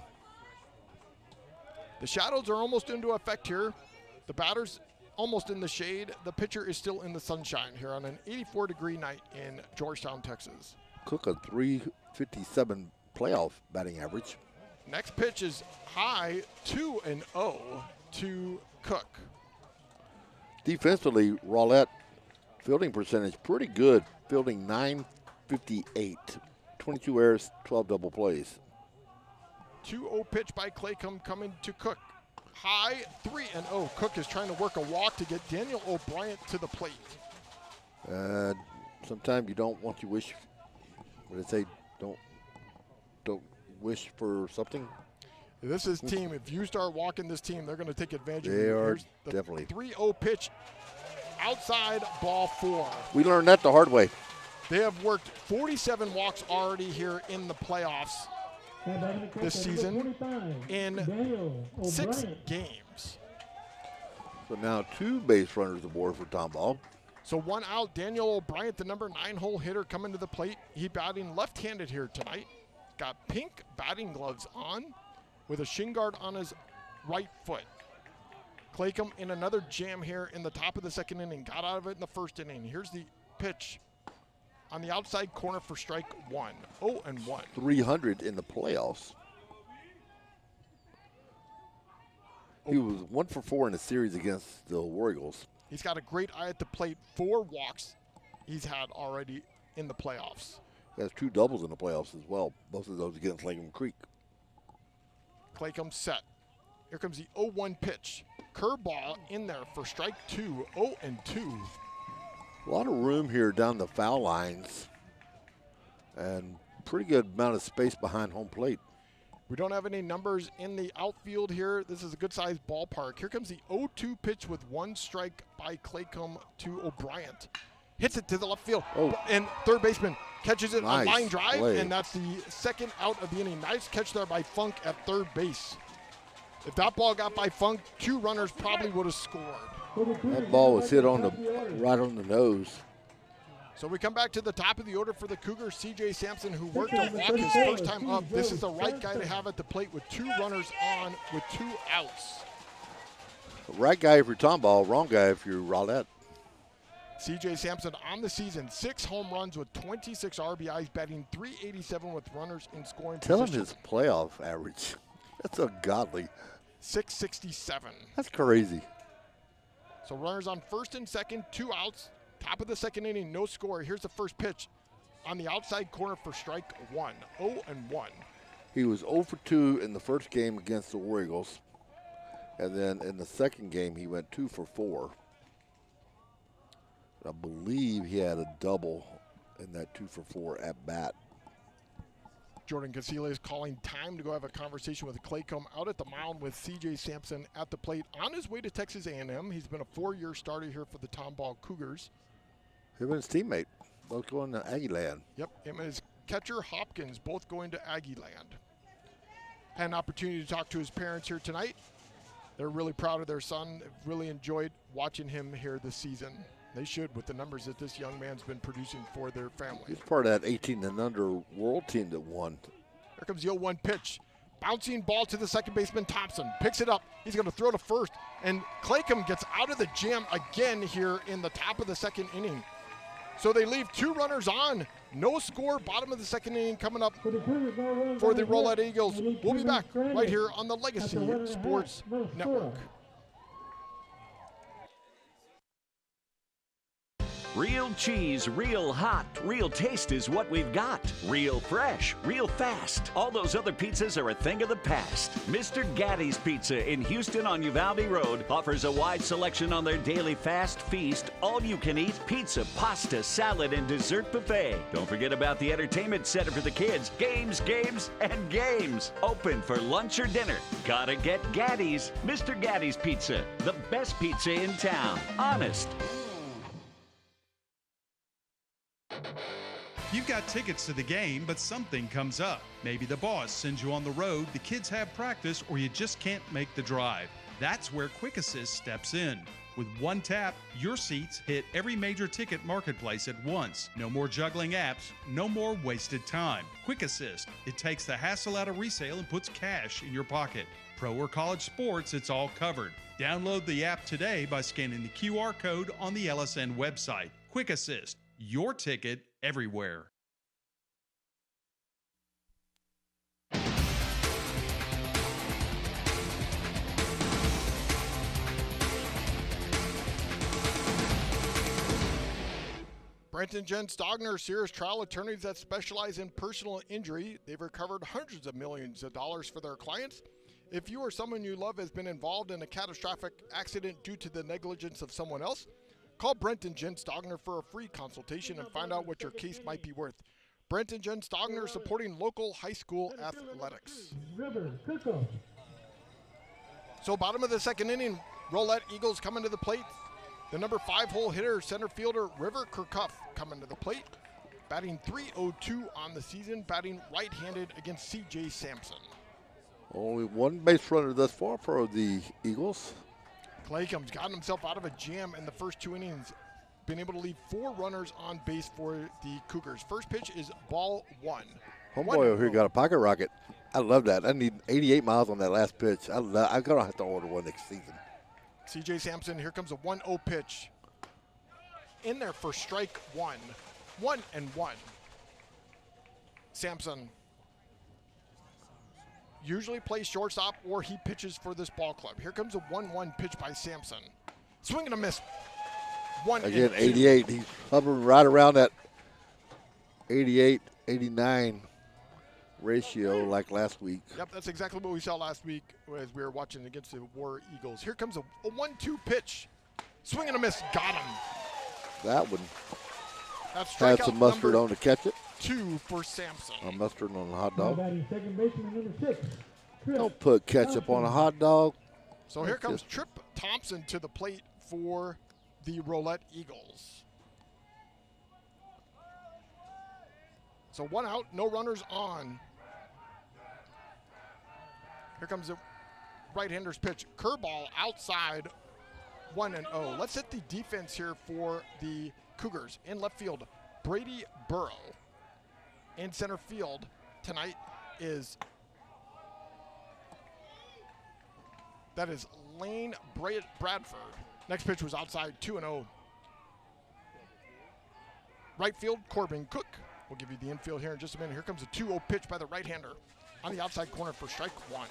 The shadows are almost into effect here. The batter's almost in the shade. The pitcher is still in the sunshine here on an 84-degree night in Georgetown, Texas. Cook a .357 playoff batting average. Next pitch is high, 2-0 to Cook. Defensively, Rowlett fielding percentage pretty good, fielding .958, 22 errors, 12 double plays. 2-0 pitch by Claycomb coming to Cook. High, 3-0. Cook is trying to work a walk to get Daniel O'Brien to the plate. Sometimes you don't want to wish. What did they say? Don't wish for something. This is team. If you start walking this team, they're going to take advantage of you. They are Here's the definitely. 3-0 pitch. Outside, ball 4. We learned that the hard way. They have worked 47 walks already here in the playoffs this season in 6 games. So now 2 base runners aboard for Tomball. So 1 out. Daniel O'Brien, the number 9 hole hitter, coming to the plate. He batting left-handed here tonight. Got pink batting gloves on with a shin guard on his right foot. Claycomb in another jam here in the top of the second inning. Got out of it in the first inning. Here's the pitch on the outside corner for strike 1. 0-1. 300 in the playoffs. He was 1 for 4 in the series against the Warriors. He's got a great eye at the plate. 4 walks he's had already in the playoffs. He has 2 doubles in the playoffs as well. Both of those against Lincoln Creek. Claycomb set. Here comes the 0-1 pitch. Curveball in there for strike 2. 0-2. A lot of room here down the foul lines. And pretty good amount of space behind home plate. We don't have any numbers in the outfield here. This is a good-sized ballpark. Here comes the 0-2 pitch with 1 strike by Claycomb to O'Brien. Hits it to the left field. And third baseman catches it on line drive, and that's the second out of the inning. Nice catch there by Funk at third base. If that ball got by Funk, 2 runners probably would have scored. That ball was hit on right on the nose. So we come back to the top of the order for the Cougars. C.J. Sampson, who worked to walk his first time up. This is the right guy to have at the plate with 2 runners on with 2 outs. Right guy if you're Tomball, wrong guy if you're Rowlett. C.J. Sampson on the season, 6 home runs with 26 RBIs, batting .387 with runners in scoring Tell position. him his playoff average. That's ungodly. .667. That's crazy. So runners on first and second, 2 outs. Top of the second inning, no score. Here's the first pitch on the outside corner for strike 1. 0-1. He was 0 for 2 in the first game against the Warriors. And then in the second game, he went 2 for 4. I believe he had a double in that 2 for 4 at bat. Jordan Casilla is calling time to go have a conversation with Claycomb out at the mound with C.J. Sampson at the plate on his way to Texas A&M. He's been a 4-year starter here for the Tomball Cougars. Him and his teammate both going to Aggie Land. Yep, him and his catcher Hopkins both going to Aggie Land. Had an opportunity to talk to his parents here tonight. They're really proud of their son. They've really enjoyed watching him here this season. They should, with the numbers that this young man's been producing for their family. He's part of that 18 and under world team that won. Here comes the 0-1 pitch. Bouncing ball to the second baseman, Thompson. Picks it up. He's going to throw to first. And Claycomb gets out of the jam again here in the top of the second inning. So they leave 2 runners on. No score, bottom of the second inning coming up for the Rowlett Eagles. We'll be back right here on the Legacy Sports Network. Real cheese, real hot, real taste is what we've got. Real fresh, real fast. All those other pizzas are a thing of the past. Mr. Gatti's Pizza in Houston on Uvalde Road offers a wide selection on their daily fast feast, all-you-can-eat pizza, pasta, salad, and dessert buffet. Don't forget about the entertainment center for the kids. Games, games, and games. Open for lunch or dinner. Gotta get Gatti's. Mr. Gatti's Pizza, the best pizza in town. Honest. You've got tickets to the game, but something comes up. Maybe the boss sends you on the road, the kids have practice, or you just can't make the drive. That's where Quick Assist steps in. With one tap, your seats hit every major ticket marketplace at once. No more juggling apps, no more wasted time. Quick Assist, it takes the hassle out of resale and puts cash in your pocket. Pro or college sports, it's all covered. Download the app today by scanning the QR code on the LSN website. Quick Assist, your ticket everywhere. Brent and Jen Stogner, serious trial attorneys that specialize in personal injury. They've recovered hundreds of millions of dollars for their clients. If you or someone you love has been involved in a catastrophic accident due to the negligence of someone else, call Brent and Jen Stogner for a free consultation and find out what your case might be worth. Brent and Jen Stogner supporting local high school athletics. So bottom of the second inning, Rowlett Eagles coming to the plate. The number 5-hole hitter, center fielder River Kirkuff coming to the plate. Batting .302 on the season, batting right-handed against C.J. Sampson. Only one base runner thus far for the Eagles. Claycomb's gotten himself out of a jam in the first 2 innings. Been able to leave 4 runners on base for the Cougars. First pitch is ball 1. Homeboy over here got a pocket rocket. I love that. I need 88 miles on that last pitch. I'm going to have to order one next season. C.J. Sampson, here comes a 1-0 pitch. In there for strike 1. 1-1. Sampson usually plays shortstop or he pitches for this ball club. Here comes a 1-1 pitch by Sampson. Swing and a miss. Again, 88. He's hovering right around that 88, 89 ratio like last week. Yep, that's exactly what we saw last week as we were watching against the War Eagles. Here comes a 1-2 pitch. Swing and a miss. Got him. That one That's had some mustard on to catch it. 2 for Sampson. Mustard on a hot dog. Second baseman number 6. Don't put ketchup on a hot dog. So here comes Trip Thompson to the plate for the Rowlett Eagles. So 1 out, no runners on. Here comes the right-hander's pitch. Curveball outside, 1-0. Let's hit the defense here for the Cougars. In left field, Brady Burrow. In center field tonight is Lane Bradford. Next pitch was outside, 2-0. Right field, Corbin Cook. We'll give you the infield here in just a minute. Here comes a 2-0 pitch by the right-hander on the outside corner for strike 1.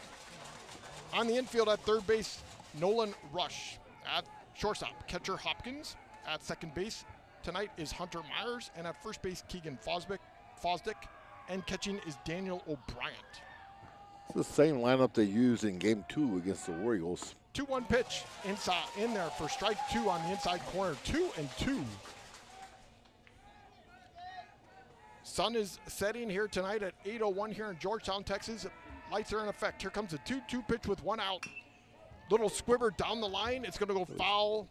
On the infield at third base, Nolan Rush. At shortstop, catcher Hopkins. At second base tonight is Hunter Myers. And at first base, Keegan Fosdick. And catching is Daniel O'Brien. It's the same lineup they used in Game 2 against the War Eagles. 2-1 pitch inside in there for strike 2 on the inside corner. 2-2. Sun is setting here tonight at 8:01 here in Georgetown, Texas. Lights are in effect. Here comes a 2-2 pitch with 1 out. Little squibber down the line. It's going to go foul.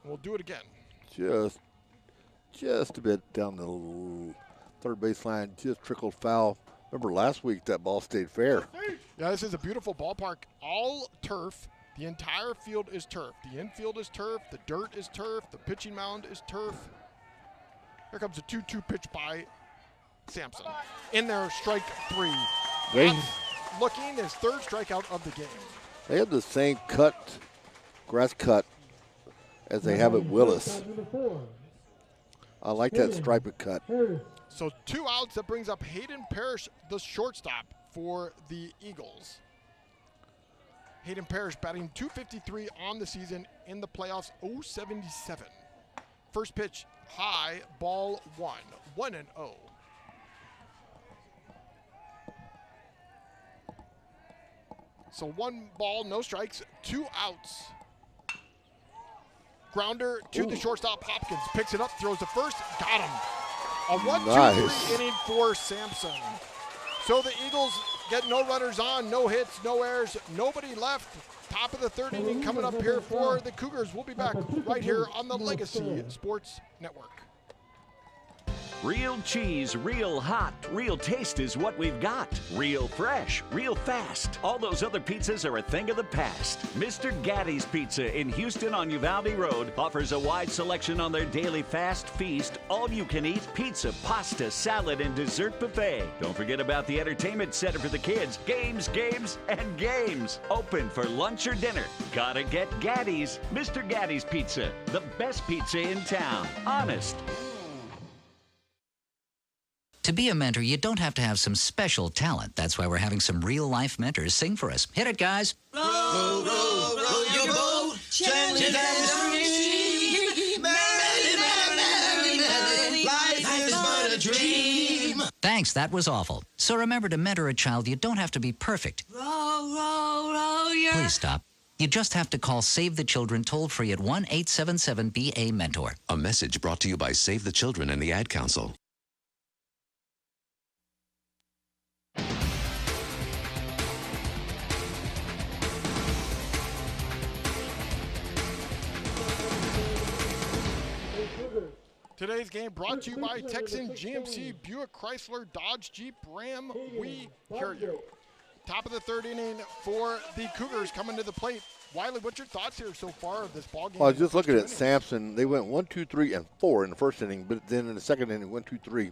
We'll do it again. Just a bit down the third base line. Just trickled foul. Remember last week that ball stayed fair. Yeah, this is a beautiful ballpark. All turf. The entire field is turf. The infield is turf. The dirt is turf. The pitching mound is turf. Here comes a 2-2 pitch by Sampson. In there, strike 3. Looking his third strikeout of the game. They have the same grass cut, as they have at Willis. I like that striped cut. So 2 outs. That brings up Hayden Parrish, the shortstop for the Eagles. Hayden Parrish batting .253 on the season in the playoffs, .077. First pitch, high, ball 1, 1-0. So 1 ball, no strikes, 2 outs. Grounder to the shortstop, Hopkins picks it up, throws to first, got him. A 1-2-3 inning for Sampson. So the Eagles get no runners on, no hits, no errors, nobody left. Top of the 3rd inning coming up here for the Cougars. We'll be back right here on the Legacy Sports Network. Real cheese, real hot, real taste is what we've got. Real fresh, real fast. All those other pizzas are a thing of the past. Mr. Gatti's Pizza in Houston on Uvalde Road offers a wide selection on their daily fast feast, all-you-can-eat pizza, pasta, salad, and dessert buffet. Don't forget about the entertainment center for the kids. Games, games, and games. Open for lunch or dinner. Gotta get Gatti's. Mr. Gatti's Pizza, the best pizza in town. Honest. To be a mentor, you don't have to have some special talent. That's why we're having some real-life mentors sing for us. Hit it, guys. Row, row, row your boat, gently down the stream. Merrily, merrily, merrily, life is but a dream. Thanks, that was awful. So remember, to mentor a child, you don't have to be perfect. Row, row, row your... Please stop. You just have to call Save the Children toll-free at 1-877-BA-MENTOR. A message brought to you by Save the Children and the Ad Council. Today's game brought to you by Texan GMC, Buick Chrysler, Dodge, Jeep, Ram. We hear you. Top of the 3rd inning for the Cougars coming to the plate. Wylie, what's your thoughts here so far of this ball game? Well, just looking at Sampson, they went 1, 2, 3, and 4 in the first inning, but then in the second inning, 1, 2, 3,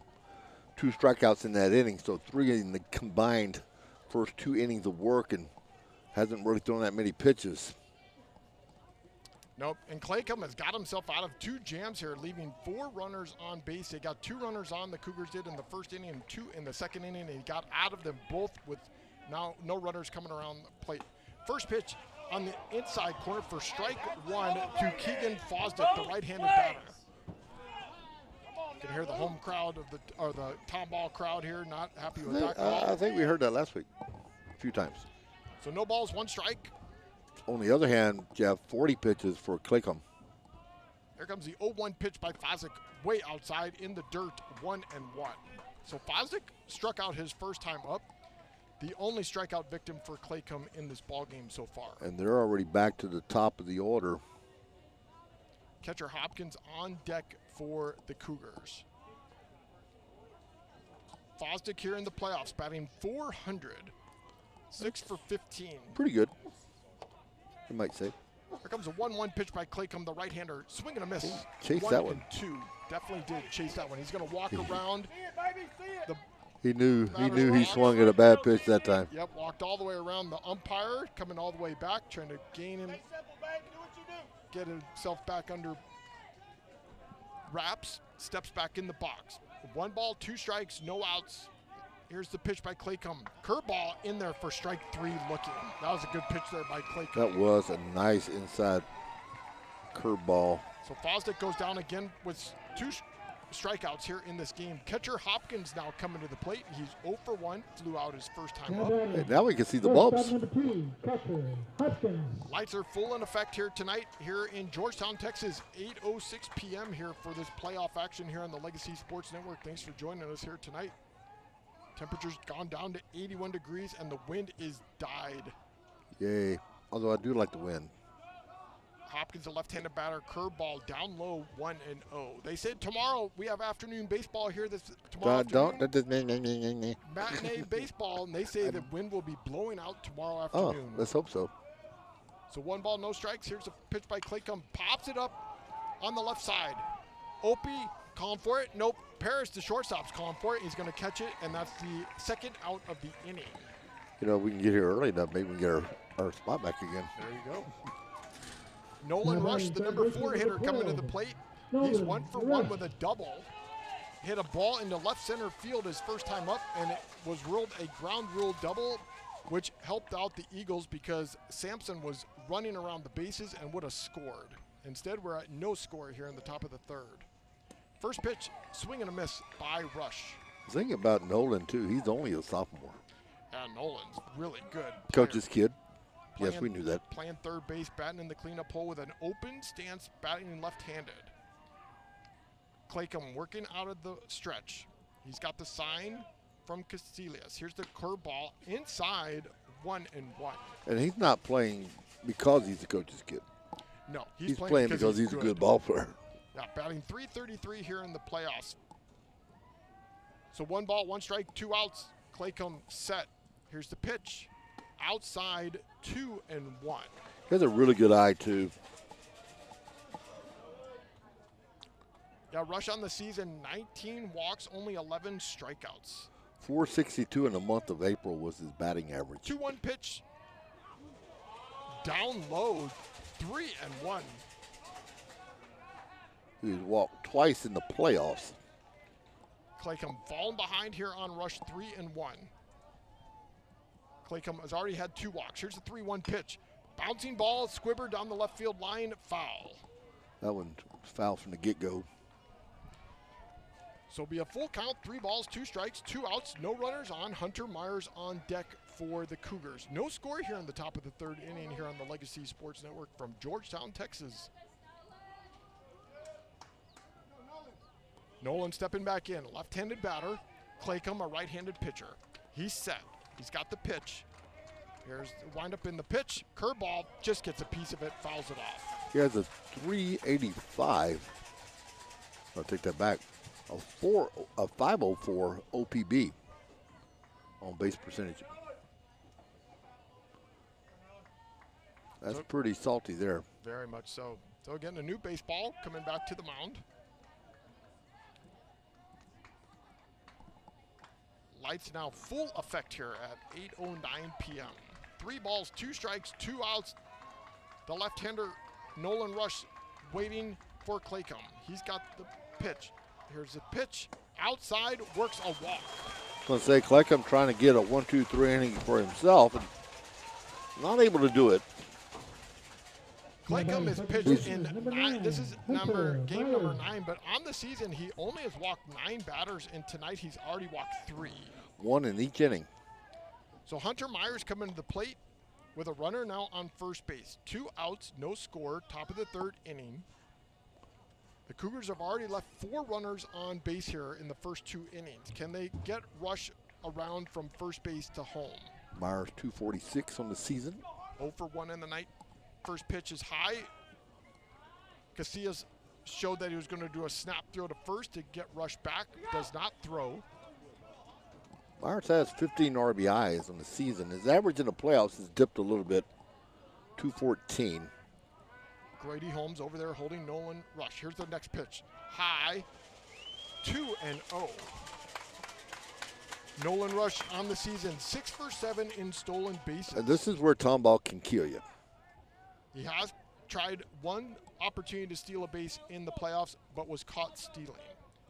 2 strikeouts in that inning. So 3 in the combined first 2 innings of work, and hasn't really thrown that many pitches. Nope, and Claycomb has got himself out of 2 jams here, leaving 4 runners on base. They got 2 runners on, the Cougars did in the first inning, and 2 in the second inning, and he got out of them both with Now no runners coming around the plate. First pitch on the inside corner for strike one to Keegan Fosdick, the right-handed batter. You can hear the home crowd of the Tomball crowd here, not happy with that call. I think we heard that last week a few times. So no balls, one strike. On the other hand, Jeff, 40 pitches for Claycomb. Here comes the 0-1 pitch by Fosdick, way outside in the dirt, 1-1. So Fosdick struck out his first time up. The only strikeout victim for Claycomb in this ball game so far. And they're already back to the top of the order. Catcher Hopkins on deck for the Cougars. Fosdick here in the playoffs, batting .400, 6 for 15. Pretty good, you might say. Here comes a 1-1 pitch by Claycomb, the right-hander. Swing and a miss. Chased that one. 1-2. Definitely did chase that one. He's going to walk around. He knew he swung at a bad pitch that time. Yep, walked all the way around the umpire, coming all the way back, trying to gain him, get himself back under wraps, steps back in the box. 1 ball, 2 strikes, no outs. Here's the pitch by Claycomb. Curveball in there for strike 3 looking. That was a good pitch there by Claycomb. That was a nice inside curveball. So Fosdick goes down again with 2 strikeouts here in this game. Catcher Hopkins now coming to the plate. He's 0 for 1, flew out his first time up. Hey, now we can see the bulbs. Lights are full in effect here tonight here in Georgetown, Texas. 8:06 p.m. here for this playoff action here on the Legacy Sports Network. Thanks for joining us here tonight. Temperature's gone down to 81 degrees and the wind is died. Yay. Although I do like the wind. Hopkins, a left-handed batter, curveball down low, 1-0. They said tomorrow we have afternoon baseball here. Matinee baseball, and they say the wind will be blowing out tomorrow afternoon. Oh, let's hope so. So 1 ball, no strikes. Here's a pitch by Claycomb. Pops it up on the left side. Opie calling for it. Nope. Paris, the shortstop's calling for it. He's going to catch it, and that's the second out of the inning. You know, we can get here early enough. Maybe we can get our spot back again. There you go. Nolan Rush, the number 4 hitter, coming to the plate. He's 1 for 1 with a double. Hit a ball into left center field his first time up, and it was ruled a ground rule double, which helped out the Eagles because Sampson was running around the bases and would have scored. Instead, we're at no score here in the top of the 3rd. First pitch, swing and a miss by Rush. The thing about Nolan, too, he's only a sophomore. Yeah, Nolan's really good. Coach's kid. Yes, we knew that. Playing third base, batting in the cleanup hole with an open stance, batting left-handed. Claycomb working out of the stretch. He's got the sign from Casillas. Here's the curveball inside, 1-1. And he's not playing because he's a coach's kid. No, he's playing because he's a good ball player. Yeah, batting .333 here in the playoffs. So 1 ball, 1 strike, 2 outs. Claycomb set. Here's the pitch. Outside, 2-1. He has a really good eye, too. Yeah, Rush on the season, 19 walks, only 11 strikeouts. .462 in the month of April was his batting average. 2-1 pitch. Down low, 3-1. He was walked twice in the playoffs. Claycomb falling behind here on Rush, 3-1. Claycomb has already had 2 walks. Here's the 3-1 pitch. Bouncing ball, squibber down the left field line, foul. That one was foul from the get-go. So it'll be a full count, 3 balls, 2 strikes, 2 outs, no runners on. Hunter Myers on deck for the Cougars. No score here in the top of the 3rd inning here on the Legacy Sports Network from Georgetown, Texas. Nolan stepping back in, left-handed batter. Claycomb, a right-handed pitcher. He's set. He's got the pitch. Here's the windup in the pitch. Curveball just gets a piece of it, fouls it off. He has a .385. I'll take that back. A 504 OPB on base percentage. That's pretty salty there. Very much so. So again, a new baseball coming back to the mound. Lights now full effect here at 8:09 p.m. 3 balls, 2 strikes, 2 outs. The left-hander, Nolan Rush, waiting for Claycomb. He's got the pitch. Here's the pitch. Outside, works a walk. going to say Cleckham trying to get a 1-2-3 inning for himself and not able to do it. Cleckham has pitched in 9. This is game number 9, but on the season he only has walked 9 batters, and tonight he's already walked 3. 1 in each inning. So Hunter Myers coming to the plate with a runner now on first base. 2 outs, no score, top of the 3rd inning. The Cougars have already left 4 runners on base here in the first 2 innings. Can they get Rush around from first base to home? Myers 246 on the season. 0 for 1 in the night. First pitch is high. Casillas showed that he was going to do a snap throw to first to get Rush back. Does not throw. Myers has 15 RBIs on the season. His average in the playoffs has dipped a little bit, 214. Grady Holmes over there holding Nolan Rush. Here's the next pitch. High, 2-0. Nolan Rush on the season, 6 for 7 in stolen bases. And this is where Tomball can kill you. He has tried one opportunity to steal a base in the playoffs, but was caught stealing.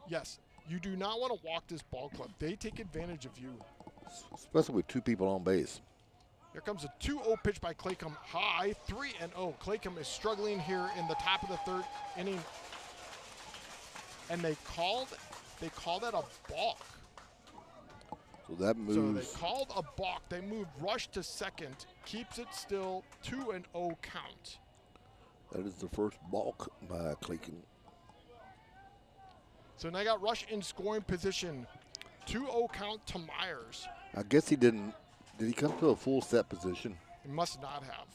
Yes, you do not want to walk this ball club. They take advantage of you. Especially with 2 people on base. Here comes a 2-0 pitch by Cleckham. High, 3-0. Cleckham is struggling here in the top of the 3rd inning. And they called that a balk. So that moves. So they called a balk. They moved Rush to second. Keeps it still 2-0 count. That is the first balk by Clayton. So now I got Rush in scoring position. 2-0 count to Myers. I guess he didn't. Did he come to a full set position? He must not have.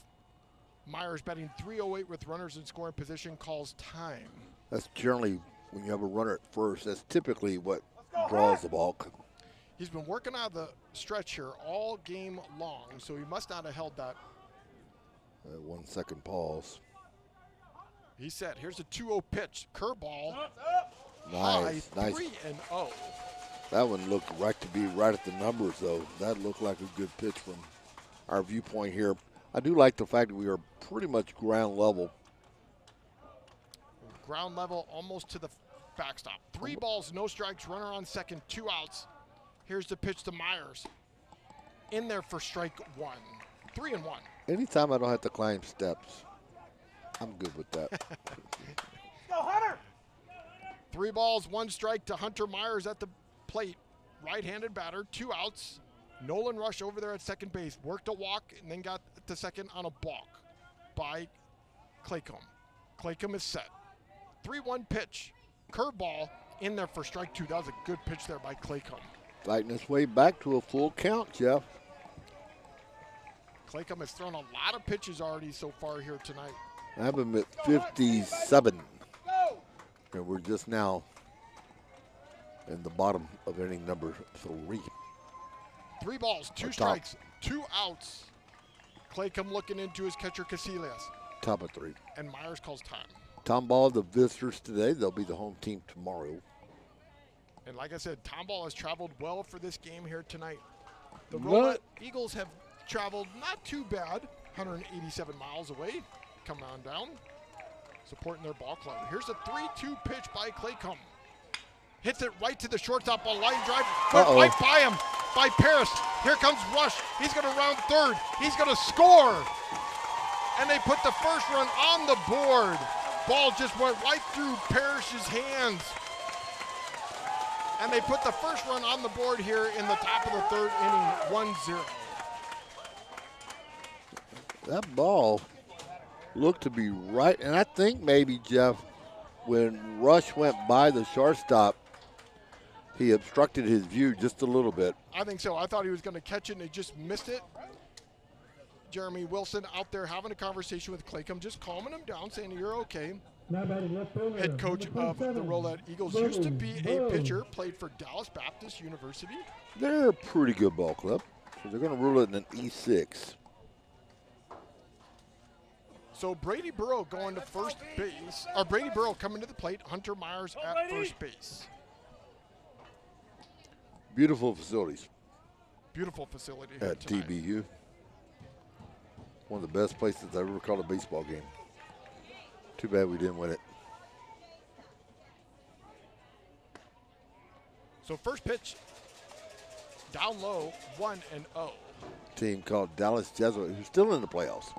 Myers batting .308 with runners in scoring position, calls time. That's generally when you have a runner at first. That's typically what draws the balk. He's been working out of the stretch here all game long, so he must not have held that. 1 second pause. He said, here's a 2-0 pitch. Curveball. Nice, high, nice. 3-0. That one looked right to be right at the numbers, though. That looked like a good pitch from our viewpoint here. I do like the fact that we are pretty much ground level. Ground level almost to the backstop. 3 balls, no strikes, runner on second, 2 outs. Here's the pitch to Myers. In there for strike 1. 3-1. Anytime I don't have to climb steps, I'm good with that. Go, Hunter! 3 balls, 1 strike to Hunter Myers at the plate. Right-handed batter, 2 outs. Nolan Rush over there at second base. Worked a walk and then got to second on a balk by Cleckham. Cleckham is set. 3-1 pitch. Curveball in there for strike 2. That was a good pitch there by Cleckham. Fighting his way back to a full count, Jeff. Cleckham has thrown a lot of pitches already so far here tonight. I have him at 57. And we're just now in the bottom of inning number 3. 3 balls, 2 strikes, 2 outs. Cleckham looking into his catcher Casillas. Top of 3. And Myers calls time. Tomball, the visitors today. They'll be the home team tomorrow. And like I said, Tomball has traveled well for this game here tonight. The Rowlett Eagles have traveled not too bad, 187 miles away. Coming on down, supporting their ball club. Here's a 3-2 pitch by Cleckham. Hits it right to the shortstop, a line drive, went right by him, by Paris. Here comes Rush. He's going to round third. He's going to score. And they put the first run on the board. Ball just went right through Parrish's hands. And they put the first run on the board here in the top of the 3rd inning, 1-0. That ball looked to be right. And I think maybe, Jeff, when Rush went by the shortstop, he obstructed his view just a little bit. I think so. I thought he was going to catch it, and he just missed it. Jeremy Wilson out there having a conversation with Cleckham, just calming him down, saying you're okay. Head coach of the Rowlett Eagles used to be a pitcher, played for Dallas Baptist University. They're a pretty good ball club, so they're going to rule it in an E6. So Brady Burrow going to first base, or Brady Burrow coming to the plate, Hunter Myers at first base. Beautiful facilities. Beautiful facility at tonight. TBU. One of the best places I've ever called a baseball game. Too bad we didn't win it. So first pitch down low, 1-0. Team called Dallas Jesuit, who's still in the playoffs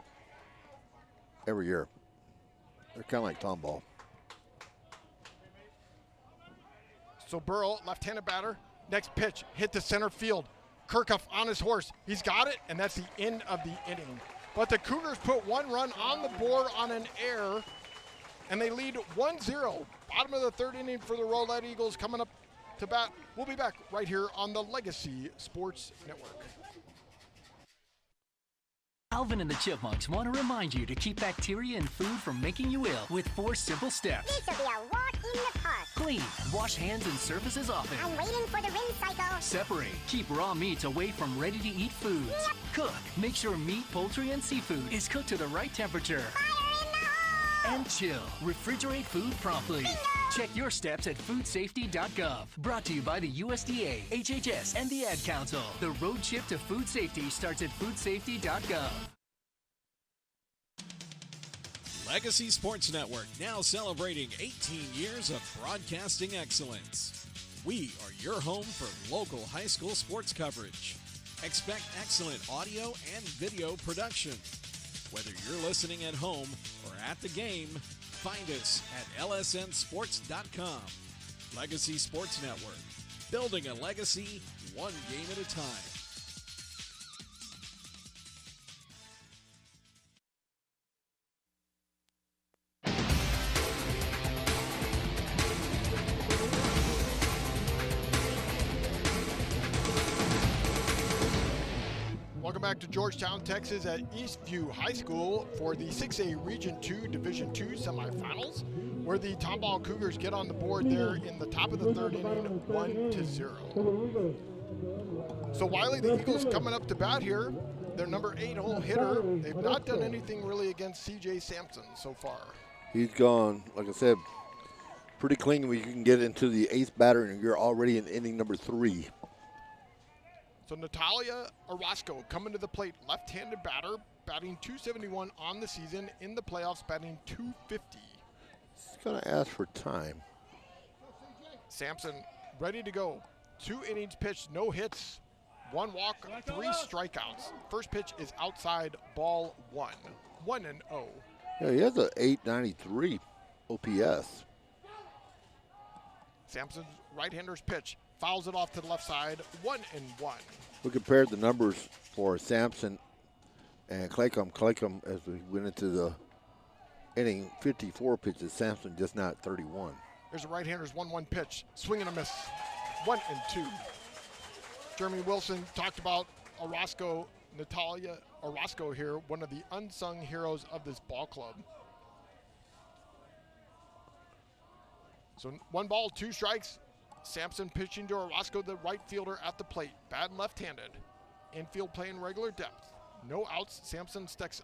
every year. They're kind of like Tomball. So Burrow, left-handed batter. Next pitch, hit to center field. Kirchhoff on his horse. He's got it, and that's the end of the inning. But the Cougars put one run on the board on an error, and they lead 1-0. Bottom of the third inning for the Rowlett Eagles coming up to bat. We'll be back right here on the Legacy Sports Network. Alvin and the Chipmunks want to remind you to keep bacteria in food from making you ill with 4 simple steps. This will be a walk in the park. Clean. Wash hands and surfaces often. I'm waiting for the rinse cycle. Separate. Keep raw meats away from ready-to-eat foods. Yep. Cook. Make sure meat, poultry, and seafood is cooked to the right temperature. Fire in the hole! And chill. Refrigerate food promptly. Bingo! Check your steps at foodsafety.gov. Brought to you by the USDA, HHS, and the Ad Council. The road trip to food safety starts at foodsafety.gov. Legacy Sports Network, now celebrating 18 years of broadcasting excellence. We are your home for local high school sports coverage. Expect excellent audio and video production. Whether you're listening at home or at the game, find us at lsnsports.com. Legacy Sports Network, building a legacy one game at a time. Welcome back to Georgetown, Texas at Eastview High School for the 6A Region 2 Division 2 semifinals, where the Tomball Cougars get on the board there in the top of the third inning, 1-0. So Wylie, the Eagles coming up to bat here. Their number 8 hole hitter. They've not done anything really against C.J. Sampson so far. He's gone, like I said, pretty clean when you can get into the 8th batter and you're already in inning number 3. So Natalia Orozco coming to the plate, left-handed batter, batting .271 on the season, in the playoffs batting .250. He's going to ask for time. Sampson ready to go. 2 innings pitched, no hits, 1 walk, 3 strikeouts. First pitch is outside, ball 1. 1-0. Yeah, he has an .893 OPS. Sampson's right-hander's pitch. Fouls it off to the left side, 1-1. We compared the numbers for Sampson and Claycomb. Claycomb, as we went into the inning, 54 pitches. Sampson just not 31. Here's a right-hander's 1-1 pitch. Swing and a miss, 1-2. Jeremy Wilson talked about Orozco, Natalia Orozco here, one of the unsung heroes of this ball club. So 1 ball, 2 strikes. Sampson pitching to Orozco, the right fielder at the plate. Bad left-handed. Infield playing regular depth. No outs. Sampson steps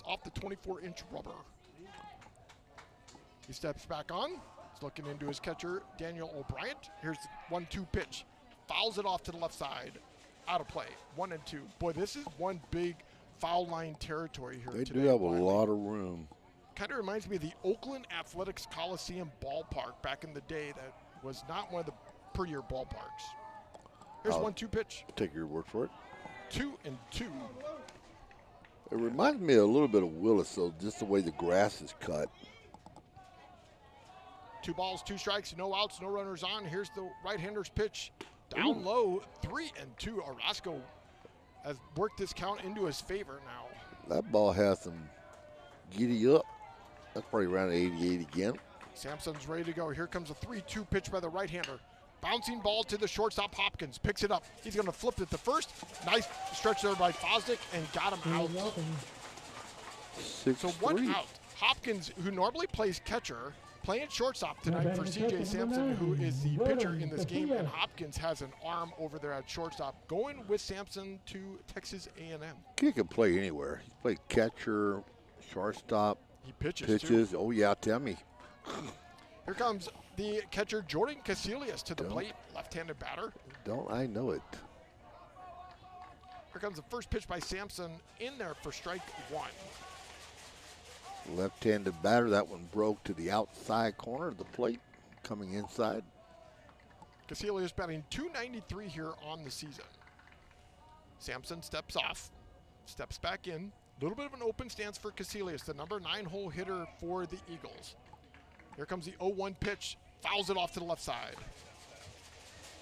off the 24-inch rubber. He steps back on. He's looking into his catcher, Daniel O'Brien. Here's the 1-2 pitch. Fouls it off to the left side. Out of play. 1-2. Boy, this is one big foul line territory here They today. do have a lot of room. Kind of reminds me of the Oakland Athletics Coliseum ballpark back in the day that was not one of the prettier ballparks. Here's 1-2 pitch. Take your word for it. 2-2. It reminds me a little bit of Willis, though, just the way the grass is cut. 2 balls, 2 strikes, no outs, no runners on. Here's the right-hander's pitch. Down low, 3-2. Orozco has worked this count into his favor now. That ball has some giddy up. That's probably around 88 again. Sampson's ready to go. Here comes a 3-2 pitch by the right-hander. Bouncing ball to the shortstop, Hopkins. Picks it up. He's going to flip it to first. Nice stretch there by Fosdick and got him out. 6-3. So 1 out. Hopkins, who normally plays catcher, playing shortstop tonight for C.J. Sampson, who is the pitcher in this game, and Hopkins has an arm over there at shortstop. Going with Sampson to Texas A&M. He can play anywhere. He's played catcher, shortstop. He pitches too. Oh, yeah, tell me. Here comes the catcher, Jordan Casillas, to the plate, left-handed batter. Don't I know it? Here comes the first pitch by Sampson, in there for strike 1. Left-handed batter. That one broke to the outside corner of the plate, coming inside. Casillas batting .293 here on the season. Sampson steps off, steps back in. A little bit of an open stance for Casilius, the number 9 hole hitter for the Eagles. Here comes the 0-1 pitch, fouls it off to the left side.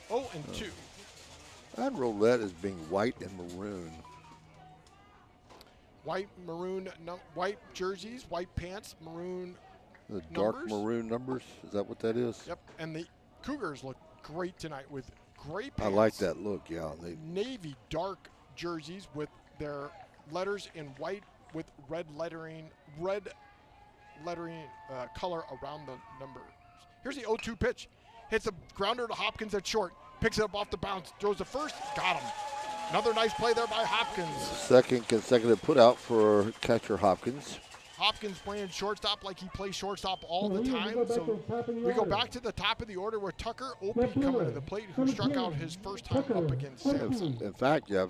0-2. I had Rowlett as being white and maroon. White, maroon, white jerseys, white pants, maroon The dark numbers. maroon numbers, is that what that is? Yep, and the Cougars look great tonight with gray pants. I like that look, yeah. Navy dark jerseys with their letters in white with red lettering color around the numbers. Here's the 0-2 pitch. Hits a grounder to Hopkins at short. Picks it up off the bounce. Throws the first. Got him. Another nice play there by Hopkins. Second consecutive put out for catcher Hopkins. Hopkins playing shortstop like he plays shortstop all the time. So we go back to the top of the order where Tucker Opie coming to the plate, who struck out his first time up against Sampson. In fact, Jeff,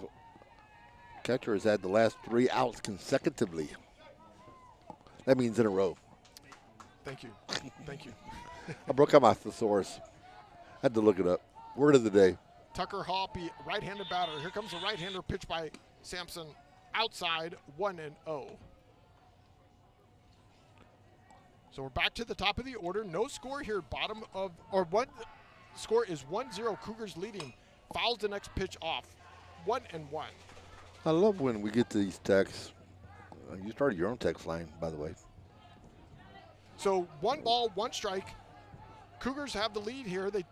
catcher has had the last 3 outs consecutively. That means in a row. Thank you. Thank you. I broke out my thesaurus. Had to look it up. Word of the day. Tucker Hoppy, right-handed batter. Here comes a right-hander pitch by Sampson. Outside, 1-0. So we're back to the top of the order. No score here. Bottom of, or one score is 1-0. Cougars leading. Fouls the next pitch off. 1-1. I love when we get to these texts. You started your own text line, by the way. So 1 ball, 1 strike. Cougars have the lead here. They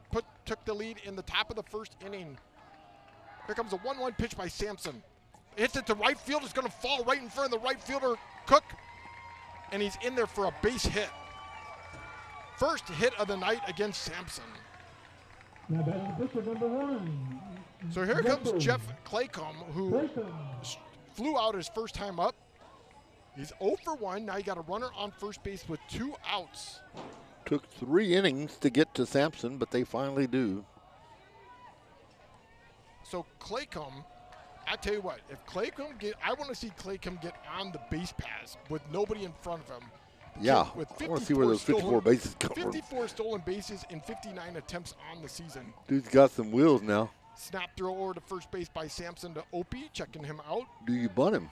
took the lead in the top of the first inning. Here comes a 1-1 pitch by Sampson. Hits it to right field. It's going to fall right in front of the right fielder, Cook. And he's in there for a base hit. First hit of the night against Sampson. Now batting pitcher number 1. So here comes Jeff Claycomb, who flew out his first time up. He's 0 for 1. Now you got a runner on first base with 2 outs. Took 3 innings to get to Sampson, but they finally do. So Claycomb, I tell you what, if Claycomb I want to see Claycomb get on the base paths with nobody in front of him. Yeah, with I want to see where those 54 bases come from. 54 stolen bases in 59 attempts on the season. Dude's got some wheels now. Snap throw over to first base by Sampson to Opie, checking him out. Do you bunt him?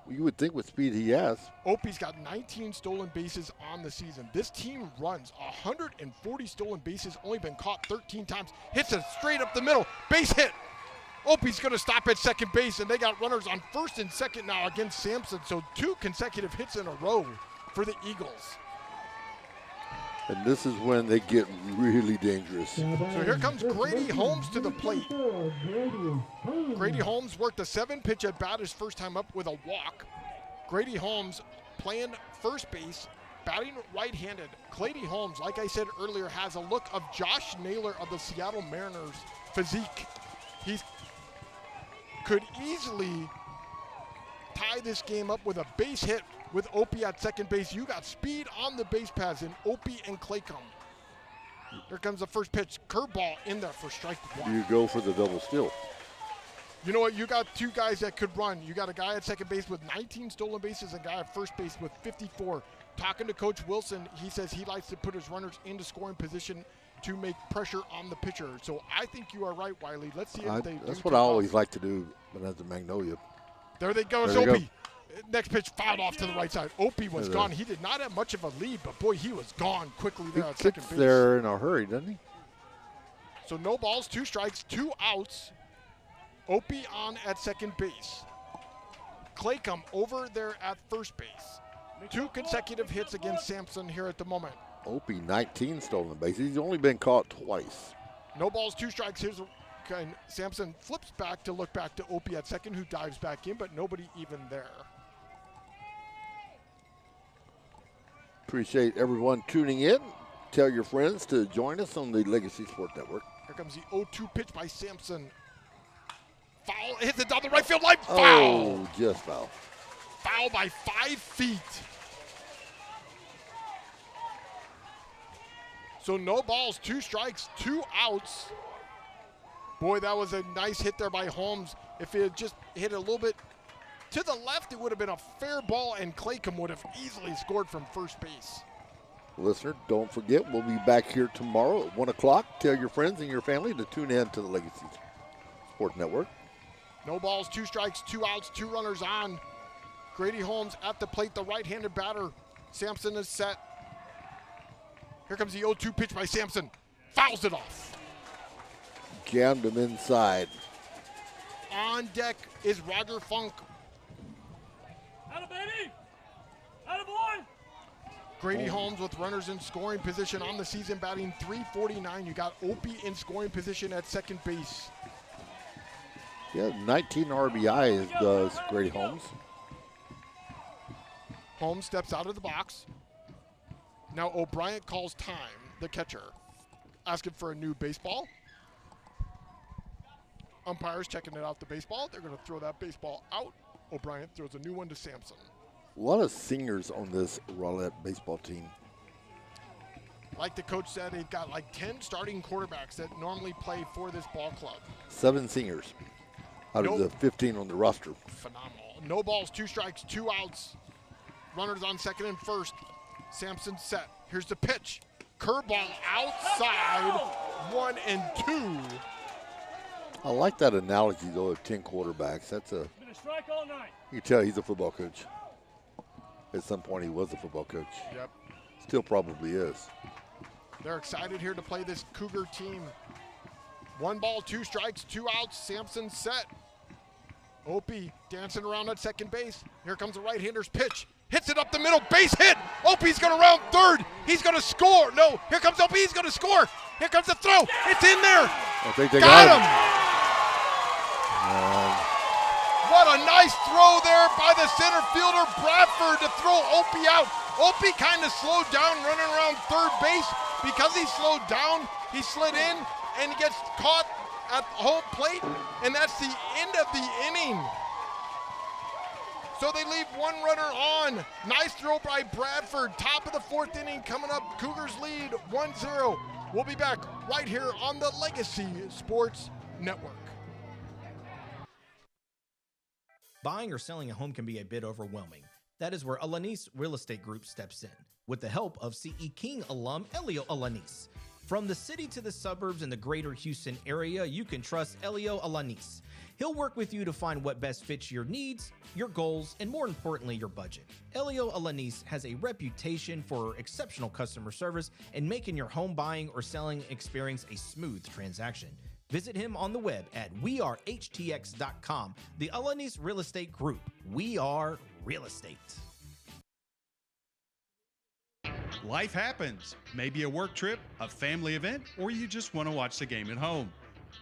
Well, you would think with speed he has. Opie's got 19 stolen bases on the season. This team runs 140 stolen bases, only been caught 13 times. Hits it straight up the middle. Base hit. Opie's going to stop at second base, and they got runners on first and second now against Sampson. So 2 consecutive hits in a row for the Eagles. And this is when they get really dangerous. So here comes Grady Holmes to the plate. Grady Holmes worked a 7-pitch at bat his first time up with a walk. Grady Holmes playing first base, batting right-handed. Grady Holmes, like I said earlier, has a look of Josh Naylor of the Seattle Mariners physique. He could easily tie this game up with a base hit with Opie at second base. You got speed on the base paths in Opie and Claycomb. Here comes the first pitch. Curveball in there for strike 1. You go for the double steal. You know what? You got 2 guys that could run. You got a guy at second base with 19 stolen bases and a guy at first base with 54. Talking to Coach Wilson, he says he likes to put his runners into scoring position to make pressure on the pitcher. So I think you are right, Wylie. Let's see if they do. That's what I always like to do when I was at Magnolia. There they go. It's Opie. Next pitch fouled off to the right side. Opie was gone. He did not have much of a lead, but boy, he was gone quickly there at second base. There in a hurry, doesn't he? So no balls, 2 strikes, 2 outs. Opie on at second base. Claycomb over there at first base. 2 consecutive hits against Sampson here at the moment. Opie, 19 stolen bases. He's only been caught twice. No balls, 2 strikes. Here's Sampson flips back to look back to Opie at second, who dives back in, but nobody even there. Appreciate everyone tuning in. Tell your friends to join us on the Legacy Sport Network. Here comes the 0-2 pitch by Sampson. Foul, hits it down the right field line. Foul. Oh, just foul. Foul by 5 feet. So no balls, 2 strikes, 2 outs. Boy, that was a nice hit there by Holmes. If it had just hit a little bit to the left, it would have been a fair ball, and Claycomb would have easily scored from first base. Listener, don't forget, we'll be back here tomorrow at 1 o'clock. Tell your friends and your family to tune in to the Legacy Sport Network. No balls, 2 strikes, 2 outs, 2 runners on. Grady Holmes at the plate, the right-handed batter. Sampson is set. Here comes the 0-2 pitch by Sampson. Fouls it off. Jammed him inside. On deck is Roger Funk. Atta baby! Atta boy! Grady Holmes with runners in scoring position on the season, batting .349. You got Opie in scoring position at second base. Yeah, 19 RBIs does Grady Holmes. Holmes steps out of the box. Now O'Brien calls time, the catcher, asking for a new baseball. Umpires checking it out, the baseball. They're going to throw that baseball out. O'Brien throws a new one to Sampson. A lot of singers on this Rowlett baseball team. Like the coach said, they've got like 10 starting quarterbacks that normally play for this ball club. 7 singers out of the 15 on the roster. Phenomenal. No balls, 2 strikes, 2 outs. Runners on second and first. Sampson set. Here's the pitch. Curveball outside. 1-2. I like that analogy, though, of 10 quarterbacks. That's a, Been a strike all night. you can tell he's a football coach. At some point, he was a football coach. Yep. Still probably is. They're excited here to play this Cougar team. 1 ball, 2 strikes, 2 outs. Sampson set. Opie dancing around at second base. Here comes the right-hander's pitch. Hits it up the middle, base hit. Opie's going to round third. He's going to score. No, here comes Opie. He's going to score. Here comes the throw. It's in there. I think they got him. What a nice throw there by the center fielder, Bradford, to throw Opie out. Opie kind of slowed down running around third base. Because he slowed down, he slid in and he gets caught at home plate, and that's the end of the inning. So they leave 1 runner on. Nice throw by Bradford. Top of the 4th inning coming up. Cougars lead 1-0. We'll be back right here on the Legacy Sports Network. Buying or selling a home can be a bit overwhelming. That is where Alanis Real Estate Group steps in, with the help of CE King alum Elio Alanis. From the city to the suburbs and the greater Houston area, you can trust Elio Alanis. He'll work with you to find what best fits your needs, your goals, and more importantly, your budget. Elio Alanis has a reputation for exceptional customer service and making your home buying or selling experience a smooth transaction. Visit him on the web at wearehtx.com. The Alanis Real Estate Group. We are real estate. Life happens. Maybe a work trip, a family event, or you just want to watch the game at home.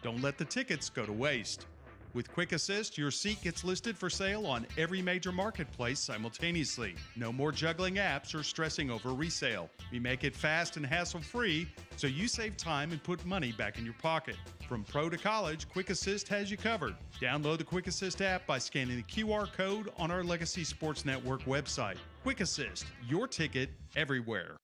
Don't let the tickets go to waste. With Quick Assist, your seat gets listed for sale on every major marketplace simultaneously. No more juggling apps or stressing over resale. We make it fast and hassle-free, so you save time and put money back in your pocket. From pro to college, Quick Assist has you covered. Download the Quick Assist app by scanning the QR code on our Legacy Sports Network website. Quick Assist, your ticket everywhere.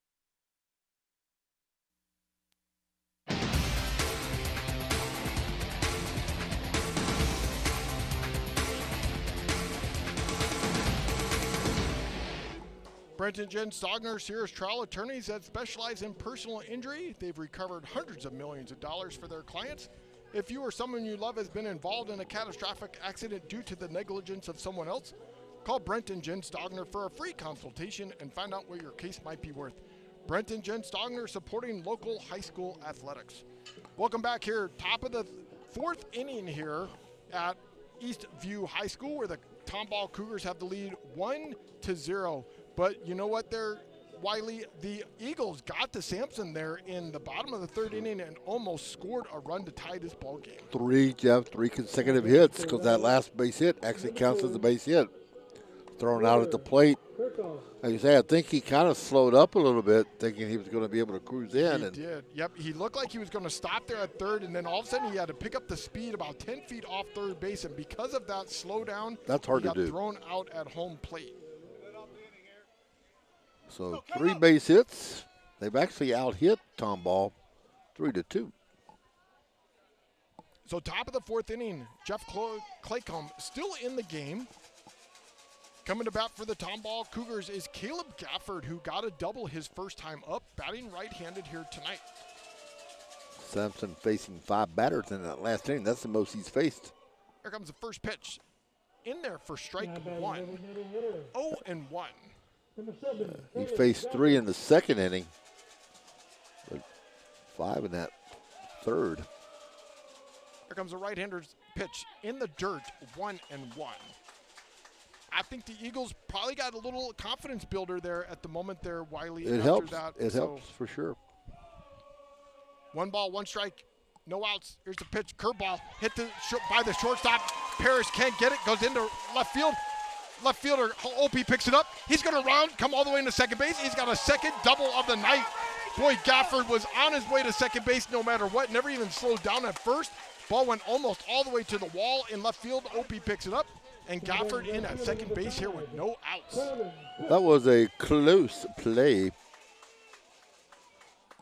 Brent and Jen Stogner, Sears Trial Attorneys that specialize in personal injury. They've recovered hundreds of millions of dollars for their clients. If you or someone you love has been involved in a catastrophic accident due to the negligence of someone else, call Brent and Jen Stogner for a free consultation and find out what your case might be worth. Brent and Jen Stogner supporting local high school athletics. Welcome back here, top of the 4th inning here at Eastview High School, where the Tomball Cougars have the lead 1-0. But you know what, Wylie, the Eagles got to Sampson there in the bottom of the 3rd inning and almost scored a run to tie this ball game. 3 consecutive hits, because that last base hit actually counts as a base hit. Thrown out at the plate. Like you say, I think he kind of slowed up a little bit, thinking he was going to be able to cruise in. He did. Yep, he looked like he was going to stop there at 3rd, and then all of a sudden he had to pick up the speed about 10 feet off 3rd base, and because of that slowdown, that's hard to do. He got thrown out at home plate. So 3 base hits. They've actually out-hit Tomball 3-2. So top of the 4th inning, Jeff Claycomb still in the game. Coming to bat for the Tomball Cougars is Caleb Gafford, who got a double his first time up, batting right-handed here tonight. Sampson facing 5 batters in that last inning. That's the most he's faced Here comes the first pitch. In there for strike one. 0-1. He faced 3 in the second inning, but 5 in that third. Here comes a right-hander's pitch in the dirt, 1-1. I think the Eagles probably got a little confidence builder there at the moment there, Wylie. It helps. It helps for sure. 1 ball, 1 strike, no outs. Here's the pitch, curveball, hit by the shortstop. Parrish can't get it, goes into left field. Left fielder, OP picks it up. He's going to come all the way into second base. He's got a second double of the night. Boy, Gafford was on his way to second base no matter what, never even slowed down at first. Ball went almost all the way to the wall in left field. OP picks it up, and Gafford in at second base here with no outs. That was a close play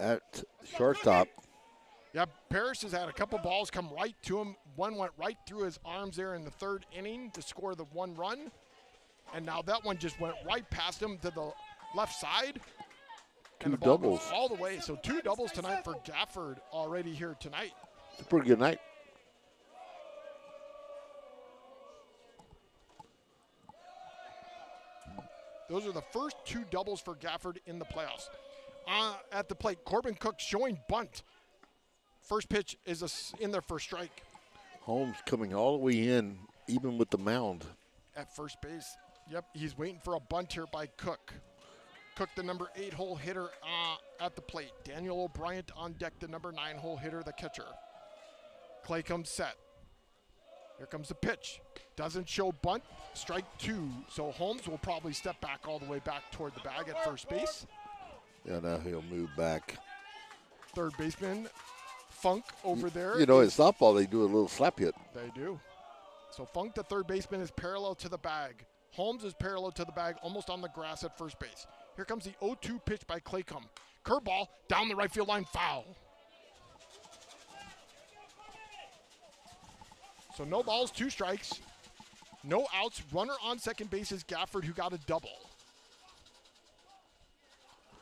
at shortstop. Yeah, Parrish has had a couple balls come right to him. One went right through his arms there in the third inning to score the 1 run. And now that one just went right past him to the left side. Two doubles. All the way. So 2 doubles tonight for Gafford already here tonight. It's a pretty good night. Those are the first 2 doubles for Gafford in the playoffs. At the plate, Corbin Cook showing bunt. First pitch is in there for strike. Holmes coming all the way in, even with the mound. At first base. Yep, he's waiting for a bunt here by Cook. Cook, the number 8-hole hitter at the plate. Daniel O'Brien on deck, the number 9-hole hitter, the catcher. Clay comes set. Here comes the pitch. Doesn't show bunt. Strike 2. So Holmes will probably step back all the way back toward the bag at first base. Yeah, now he'll move back. Third baseman, Funk over there. You know, at softball, they do a little slap hit. They do. So Funk, the third baseman, is parallel to the bag. Holmes is parallel to the bag, almost on the grass at first base. Here comes the 0-2 pitch by Claycomb. Curveball down the right field line, foul. So no balls, 2 strikes. No outs. Runner on second base is Gafford, who got a double.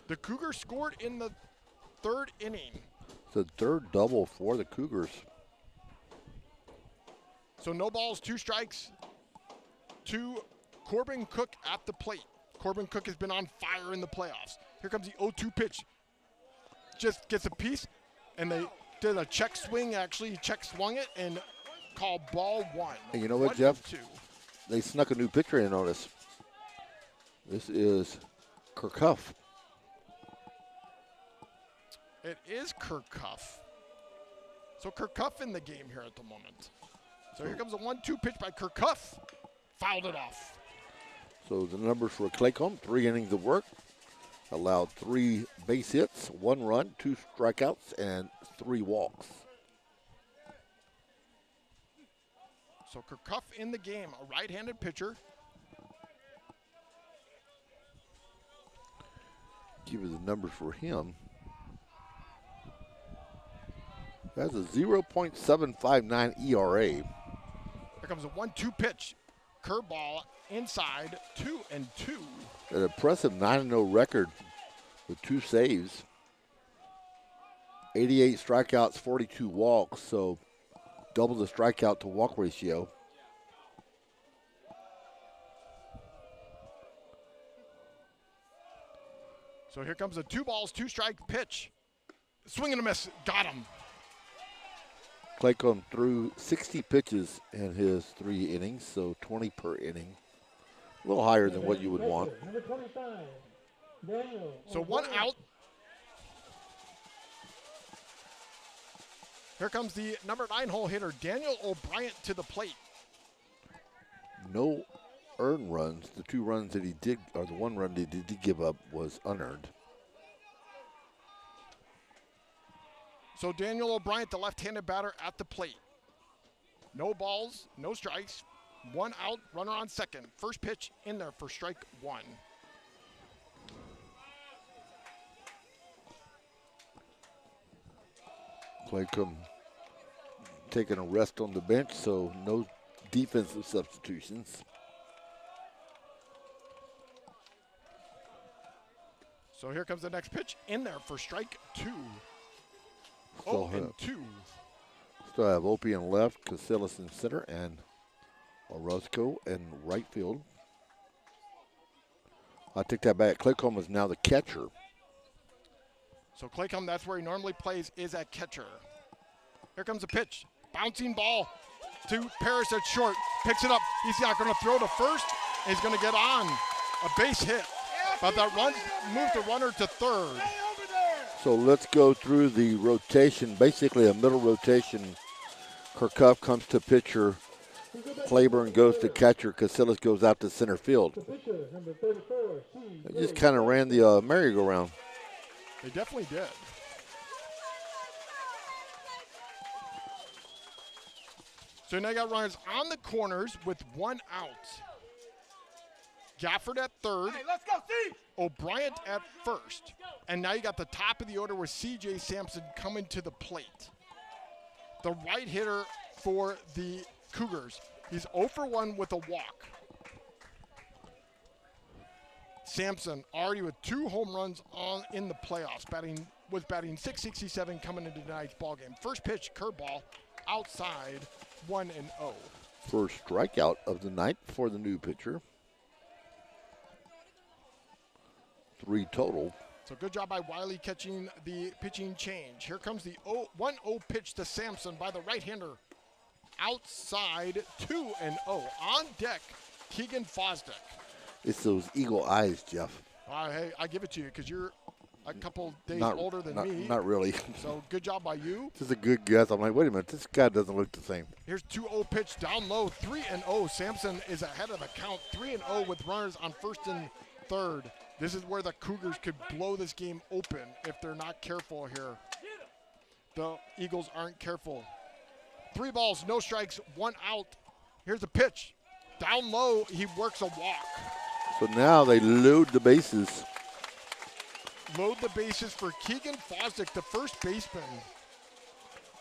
The Cougars scored in the third inning. The third double for the Cougars. So no balls, 2 strikes to Corbin Cook at the plate. Corbin Cook has been on fire in the playoffs. Here comes the 0-2 pitch. Just gets a piece, and they did a check swing, actually. Check swung it and called ball 1. And you know what, Jeff? They snuck a new pitcher in on us. This is Kirkhuff. It is Kirkhuff. So Kirkhuff in the game here at the moment. So here comes a 1-2 pitch by Kirkhuff. Fouled it off. So the numbers for Claycomb, 3 innings of work. Allowed 3 base hits, 1 run, 2 strikeouts, and 3 walks. So Kirkhuff in the game, a right-handed pitcher. Give you the numbers for him. That's a 0.759 ERA. Here comes a 1-2 pitch. Curveball inside, 2-2. An impressive 9-0 record with 2 saves. 88 strikeouts, 42 walks, so double the strikeout to walk ratio. So here comes a 2 balls, 2 strike pitch. Swing and a miss, got him. Claycomb threw 60 pitches in his 3 innings, so 20 per inning. A little higher than what you would want. So 1 out. Here comes the number 9-hole hitter, Daniel O'Brien, to the plate. No earned runs. The 2 runs that he did, or the 1 run that he did give up, was unearned. So Daniel O'Brien, the left-handed batter, at the plate. No balls, no strikes. 1 out, runner on second. First pitch in there for strike 1. Claycomb taking a rest on the bench, so no defensive substitutions. So here comes the next pitch in there for strike 2. Still 0-2. Still have Opie in left, Casillas in center, and Orozco in right field. I take that back. Claycomb is now the catcher. So Claycomb, that's where he normally plays, is at catcher. Here comes a pitch. Bouncing ball to Paris at short. Picks it up. He's not going to throw to first. He's going to get on a base hit. But that run moved the runner to third. So let's go through the rotation. Basically a middle rotation. Kirkhoff comes to pitcher. Claiborne goes to catcher. Casillas goes out to center field. They just kind of ran the merry-go-round. They definitely did. So now you got runners on the corners with one out. Gafford at third. Hey, let's go, Steve! O'Brien at first. And now you got the top of the order with C.J. Sampson coming to the plate. The right hitter for the Cougars. He's 0 for 1 with a walk. Sampson already with 2 home runs in the playoffs. Was batting .667 coming into tonight's ballgame. First pitch, curveball, outside, 1-0. First strikeout of the night for the new pitcher. 3 total. So good job by Wylie catching the pitching change. Here comes the 1-0 pitch to Sampson by the right-hander. Outside, 2-0. On deck, Keegan Fosdick. It's those eagle eyes, Jeff. Hey, I give it to you because you're a couple days older than me. Not really. So good job by you. This is a good guess. I'm like, wait a minute, this guy doesn't look the same. Here's 2-0 pitch down low, 3-0. Sampson is ahead of the count, 3-0 with runners on first and third. This is where the Cougars could blow this game open if they're not careful here. The Eagles aren't careful. 3 balls, no strikes, 1 out. Here's a pitch. Down low, he works a walk. So now they load the bases. Load the bases for Keegan Fosdick, the first baseman.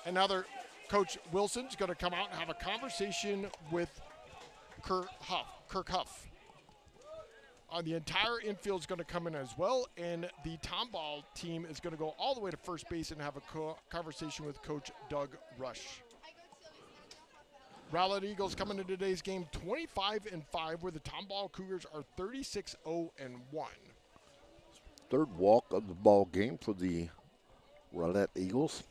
And now Coach Wilson's going to come out and have a conversation with Kirk Huff. The entire infield is going to come in as well, and the Tomball team is going to go all the way to first base and have a conversation with Coach Doug Rush. Rowlett Eagles coming into today's game 25-5, where the Tomball Cougars are 36-0-1. Third walk of the ball game for the Rowlett Eagles.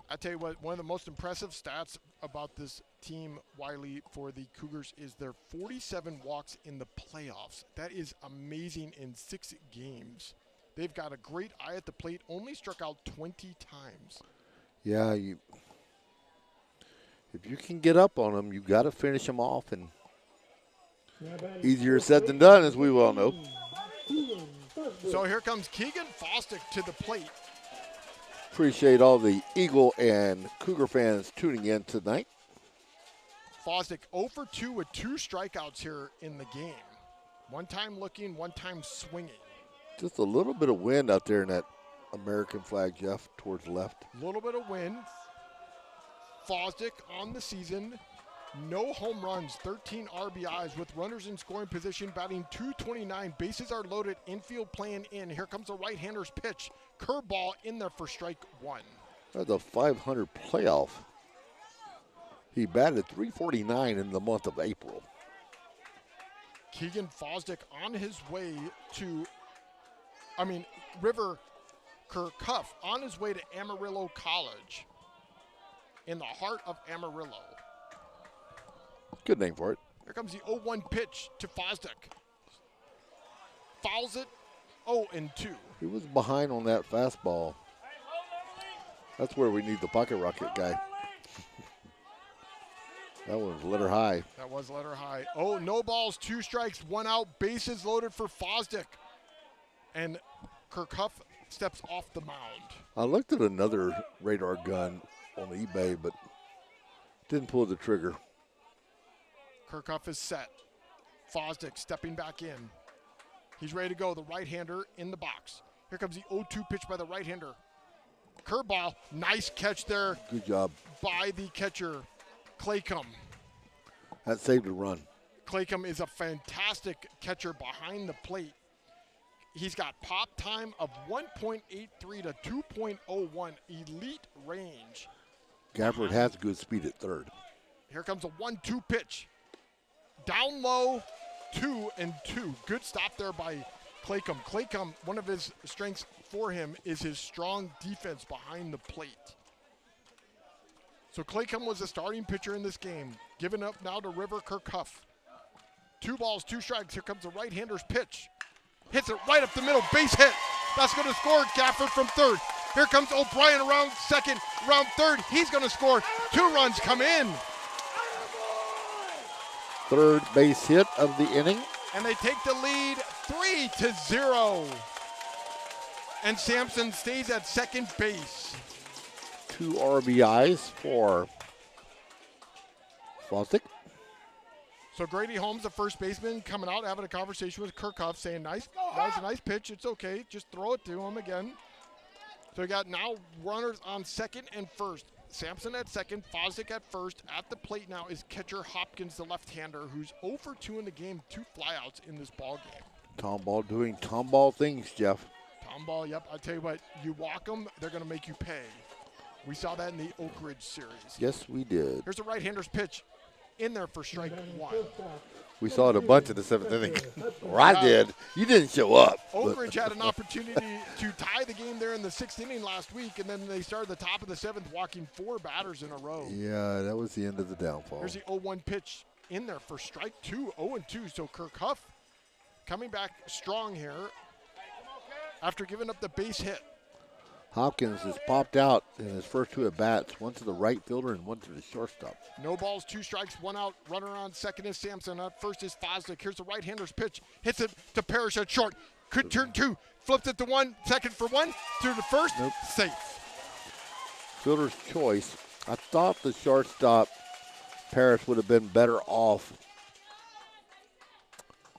I tell you what, one of the most impressive stats about this team, Wylie, for the Cougars is their 47 walks in the playoffs. That is amazing in 6 games. They've got a great eye at the plate, only struck out 20 times. Yeah, if you can get up on them, you got to finish them off. And easier said than done, as we well know. So here comes Keegan Fosdick to the plate. Appreciate all the Eagle and Cougar fans tuning in tonight. Fosdick 0 for 2 with 2 strikeouts here in the game. One time looking, one time swinging. Just a little bit of wind out there in that American flag, Jeff, towards the left. A little bit of wind. Fosdick on the season. No home runs, 13 RBIs with runners in scoring position, batting .229. Bases are loaded, infield playing in. Here comes a right-hander's pitch. Curveball in there for strike 1. That's a 500 playoff. He batted .349 in the month of April. Keegan Fosdick on his way to, River Kirkhoff on his way to Amarillo College in the heart of Amarillo. Good name for it. Here comes the 0-1 pitch to Fosdick. Fouls it, 0-2. He was behind on that fastball. That's where we need the pocket rocket guy. That was letter high. That was letter high. Oh, no balls, 2 strikes, 1 out. Bases loaded for Fosdick. And Kirkhoff steps off the mound. I looked at another radar gun on eBay, but didn't pull the trigger. Kirkhoff is set. Fosdick stepping back in. He's ready to go. The right-hander in the box. Here comes the 0-2 pitch by the right-hander. Curveball. Nice catch there. Good job. By the catcher, Claycomb. That saved a run. Claycomb is a fantastic catcher behind the plate. He's got pop time of 1.83 to 2.01. Elite range. Gafford has good speed at third. Here comes a 1-2 pitch. Down low, 2-2. Good stop there by Claycomb. Claycomb, one of his strengths for him is his strong defense behind the plate. So Claycomb was the starting pitcher in this game. Giving up now to River Kirkhuff. 2 balls, 2 strikes. Here comes a right-hander's pitch. Hits it right up the middle, base hit. That's going to score Gafford from third. Here comes O'Brien around second, around third. He's going to score. 2 runs come in. Third base hit of the inning. And they take the lead 3-0. And Sampson stays at second base. 2 RBIs for Fosdick. So Grady Holmes, the first baseman, coming out having a conversation with Kirkhoff, saying, nice pitch, it's okay, just throw it to him again. So we got now runners on second and first. Sampson at second, Fosdick at first. At the plate now is catcher Hopkins, the left-hander, who's 0 for 2 in the game, 2 flyouts in this ball game. Tomball doing Tomball things, Jeff. Tomball, yep. I tell you what, you walk them, they're going to make you pay. We saw that in the Oak Ridge series. Yes, we did. Here's a right-hander's pitch in there for strike 1. We saw it a bunch in the 7th inning. Or I did. You didn't show up. Oak Ridge had an opportunity to tie the game there in the 6th inning last week, and then they started the top of the 7th walking 4 batters in a row. Yeah, that was the end of the downfall. Here's the 0-1 pitch in there for strike 2, 0-2. So Kirkhuff coming back strong here after giving up the base hit. Hopkins has popped out in his first 2 at-bats, one to the right fielder and one to the shortstop. No balls, 2 strikes, 1 out. Runner on second is Sampson. Up first is Fosdick. Here's the right-hander's pitch. Hits it to Parrish at short. Could turn 2. Flips it to 1. Second for 1. Through the first. Nope. Safe. Fielder's choice. I thought the shortstop, Parrish, would have been better off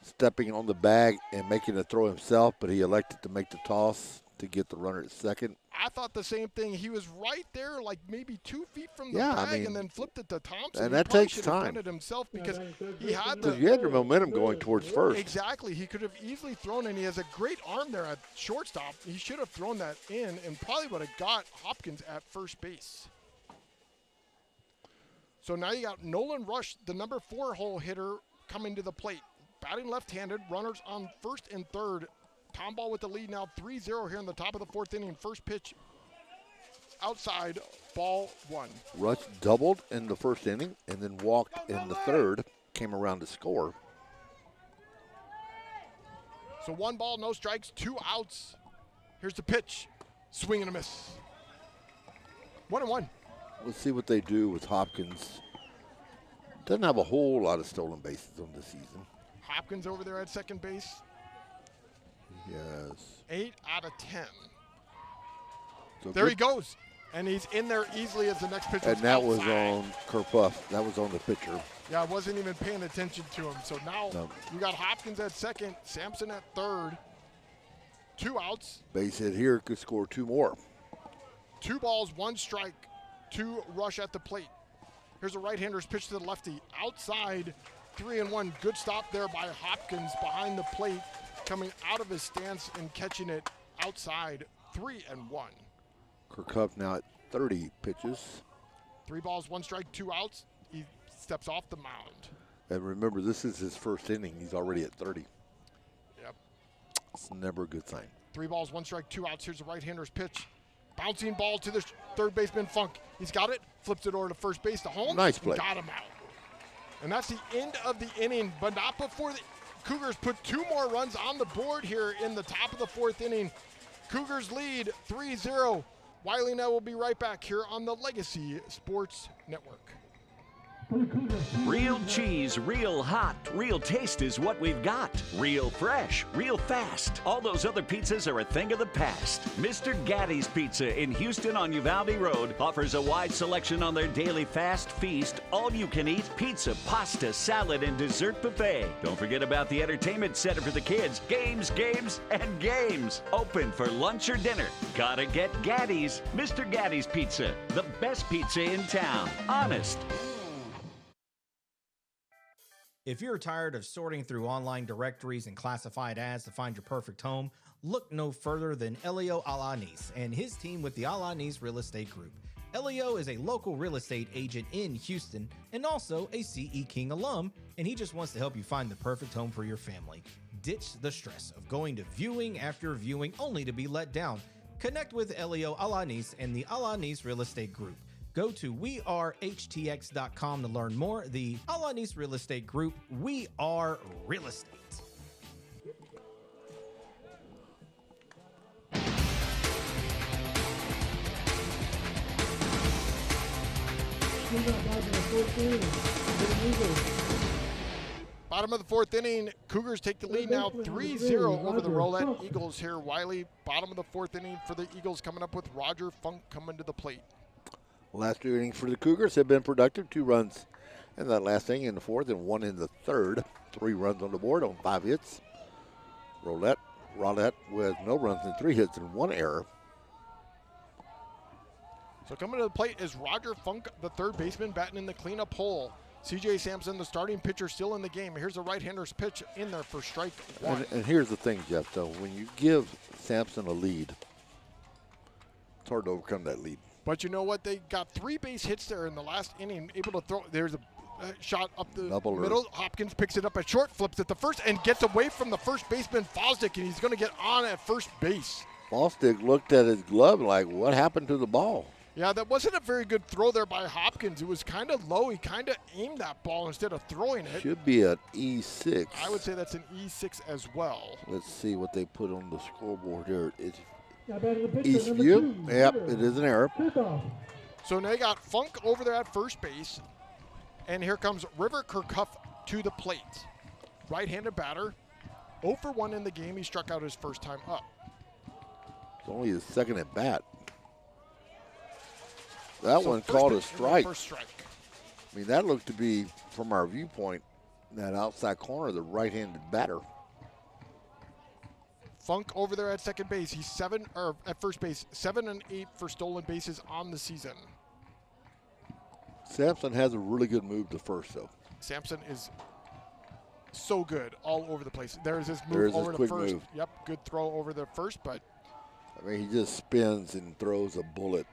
stepping on the bag and making the throw himself, but he elected to make the toss to get the runner at second. I thought the same thing. He was right there, like maybe 2 feet from the bag, and then flipped it to Thompson. And that takes time. Himself because he had because you had your momentum going towards first. Exactly. He could have easily thrown, and he has a great arm there at shortstop. He should have thrown that in, and probably would have got Hopkins at first base. So now you got Nolan Rush, the number 4 hole hitter, coming to the plate. Batting left-handed, runners on first and third. Tomball with the lead now 3-0 here in the top of the 4th inning. First pitch outside, ball 1. Rush doubled in the first inning and then walked in the third, came around to score. So 1 ball, no strikes, 2 outs. Here's the pitch. Swing and a miss. 1-1. Let's see what they do with Hopkins. Doesn't have a whole lot of stolen bases on this season. Hopkins over there at second base. Yes. 8 out of 10. So there he goes. And he's in there easily as the next pitch. And that was on Kirkhuff. That was on the pitcher. Yeah, I wasn't even paying attention to him. So now you got Hopkins at second, Sampson at third. 2 outs. Base hit here could score 2 more. 2 balls, 1 strike, 2 rush at the plate. Here's a right-hander's pitch to the lefty. Outside, 3-1. Good stop there by Hopkins behind the plate, coming out of his stance and catching it outside. 3-1. Kirkhuff now at 30 pitches. 3 balls, 1 strike, 2 outs. He steps off the mound. And remember, this is his first inning. He's already at 30. Yep. It's never a good sign. 3 balls, 1 strike, 2 outs. Here's a right-hander's pitch. Bouncing ball to the third baseman, Funk. He's got it. Flips it over to first base to Holmes. Nice play. Got him out. And that's the end of the inning, but not before the Cougars put 2 more runs on the board here in the top of the 4th inning. Cougars lead 3-0. Wylie and I will be right back here on the Legacy Sports Network. Real cheese, real hot, real taste is what we've got. Real fresh, real fast. All those other pizzas are a thing of the past. Mr. Gatti's Pizza in Houston on Uvalde Road offers a wide selection on their daily fast feast, all-you-can-eat pizza, pasta, salad, and dessert buffet. Don't forget about the entertainment center for the kids. Games, games, and games. Open for lunch or dinner. Gotta get Gatti's. Mr. Gatti's Pizza, the best pizza in town. Honest. If you're tired of sorting through online directories and classified ads to find your perfect home, look no further than Elio Alanis and his team with the Alanis Real Estate Group. Elio is a local real estate agent in Houston and also a CE King alum, and he just wants to help you find the perfect home for your family. Ditch the stress of going to viewing after viewing only to be let down. Connect with Elio Alanis and the Alanis Real Estate Group. Go to wearehtx.com to learn more. The Alanis Real Estate Group, we are real estate. Bottom of the fourth inning, Cougars take the lead now 3-0 over the Rowlett Eagles here. Wylie, bottom of the fourth inning for the Eagles, coming up with Roger Funk coming to the plate. Last two innings for the Cougars have been productive. 2 runs in that last inning in the fourth and 1 in the third. 3 runs on the board on 5 hits. Rowlett with no runs and 3 hits and 1 error. So coming to the plate is Roger Funk, the third baseman, batting in the cleanup hole. C.J. Sampson, the starting pitcher, still in the game. Here's a right-hander's pitch in there for strike 1. And here's the thing, Jeff, though. When you give Sampson a lead, it's hard to overcome that lead. But you know what? They got 3 base hits there in the last inning, able to throw. There's a shot up the middle. Hopkins picks it up at short, flips it to first, and gets away from the first baseman, Fosdick, and he's going to get on at first base. Fosdick looked at his glove like, what happened to the ball? Yeah, that wasn't a very good throw there by Hopkins. It was kind of low. He kind of aimed that ball instead of throwing it. Should be an E6. I would say that's an E6 as well. Let's see what they put on the scoreboard here. It's Eastview. Yep, it is an error. So now you got Funk over there at first base. And here comes River Kirkhuff to the plate. Right-handed batter. 0 for 1 in the game. He struck out his first time up. It's only his second at bat. That one called a strike. First strike. I mean, that looked to be, from our viewpoint, that outside corner, the right-handed batter. Funk over there at second base. He's at first base, 7 and 8 for stolen bases on the season. Sampson has a really good move to first, though. Sampson is so good all over the place. There's his move over to first. Move. Yep, good throw over the first, but I mean, he just spins and throws a bullet.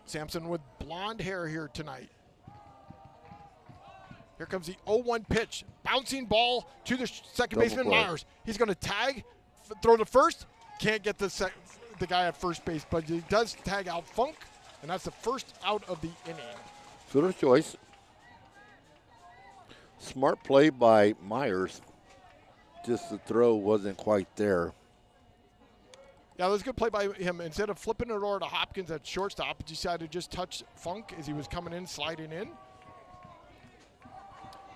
Sampson with blonde hair here tonight. Here comes the 0-1 pitch. Bouncing ball to the second baseman, Myers. He's going to tag, throw to first. Can't get the guy at first base, but he does tag out Funk, and that's the first out of the inning. Fielder's choice. Smart play by Myers. Just the throw wasn't quite there. Yeah, it was a good play by him. Instead of flipping it over to Hopkins at shortstop, he decided to just touch Funk as he was coming in, sliding in.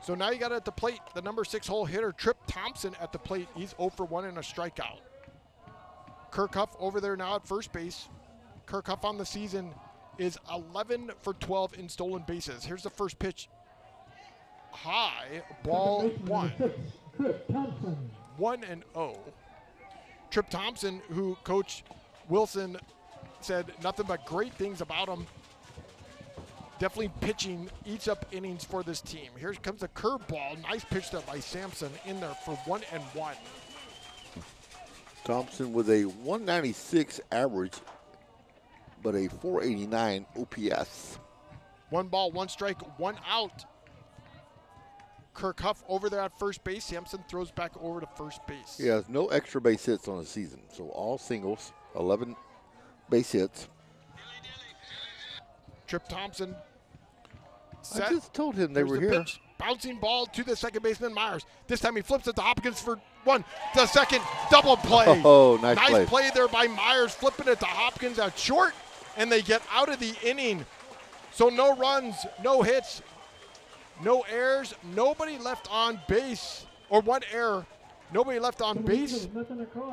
So now you got at the plate, the number 6 hole hitter, Trip Thompson at the plate. He's 0 for 1 and a strikeout. Kirkhuff over there now at first base. Kirkhuff on the season is 11 for 12 in stolen bases. Here's the first pitch. High, ball 1. 1-0. Trip Thompson, who Coach Wilson said nothing but great things about him. Definitely pitching, eats up innings for this team. Here comes a curveball. Nice pitch there by Sampson in there for 1-1. Thompson with a 196 average, but a 489 OPS. 1 ball, 1 strike, 1 out. Kirkhuff over there at first base. Sampson throws back over to first base. He has no extra base hits on the season, so all singles, 11 base hits. Trip Thompson set. I just told him they were here. Pitch. Bouncing ball to the second baseman, Myers. This time he flips it to Hopkins for 1. The second, double play. Oh, nice play. Nice play there by Myers, flipping it to Hopkins at short, and they get out of the inning. So no runs, no hits, no errors, nobody left on base, or 1 error. Nobody left on base.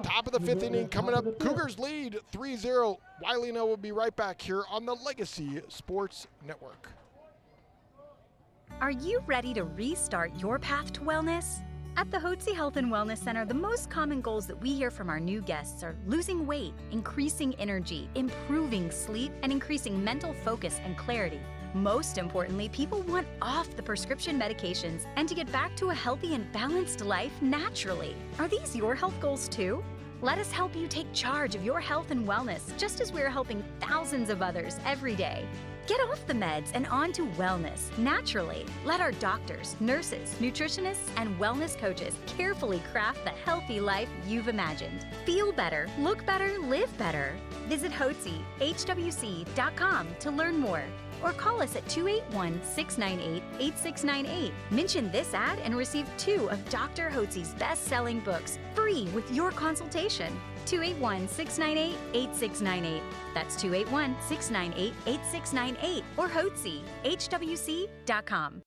Top of the 5th inning coming up. Cougars lead 3-0. Wylie and I will be right back here on the Legacy Sports Network. Are you ready to restart your path to wellness? At the Hotze Health and Wellness Center, the most common goals that we hear from our new guests are losing weight, increasing energy, improving sleep, and increasing mental focus and clarity. Most importantly, people want off the prescription medications and to get back to a healthy and balanced life naturally. Are these your health goals too? Let us help you take charge of your health and wellness, just as we're helping thousands of others every day. Get off the meds and on to wellness naturally. Let our doctors, nurses, nutritionists, and wellness coaches carefully craft the healthy life you've imagined. Feel better, look better, live better. Visit HWC.com to learn more, or call us at 281-698-8698. Mention this ad and receive 2 of Dr. Hotze's best-selling books free with your consultation. 281-698-8698. That's 281-698-8698 or Hotze, HWC.com.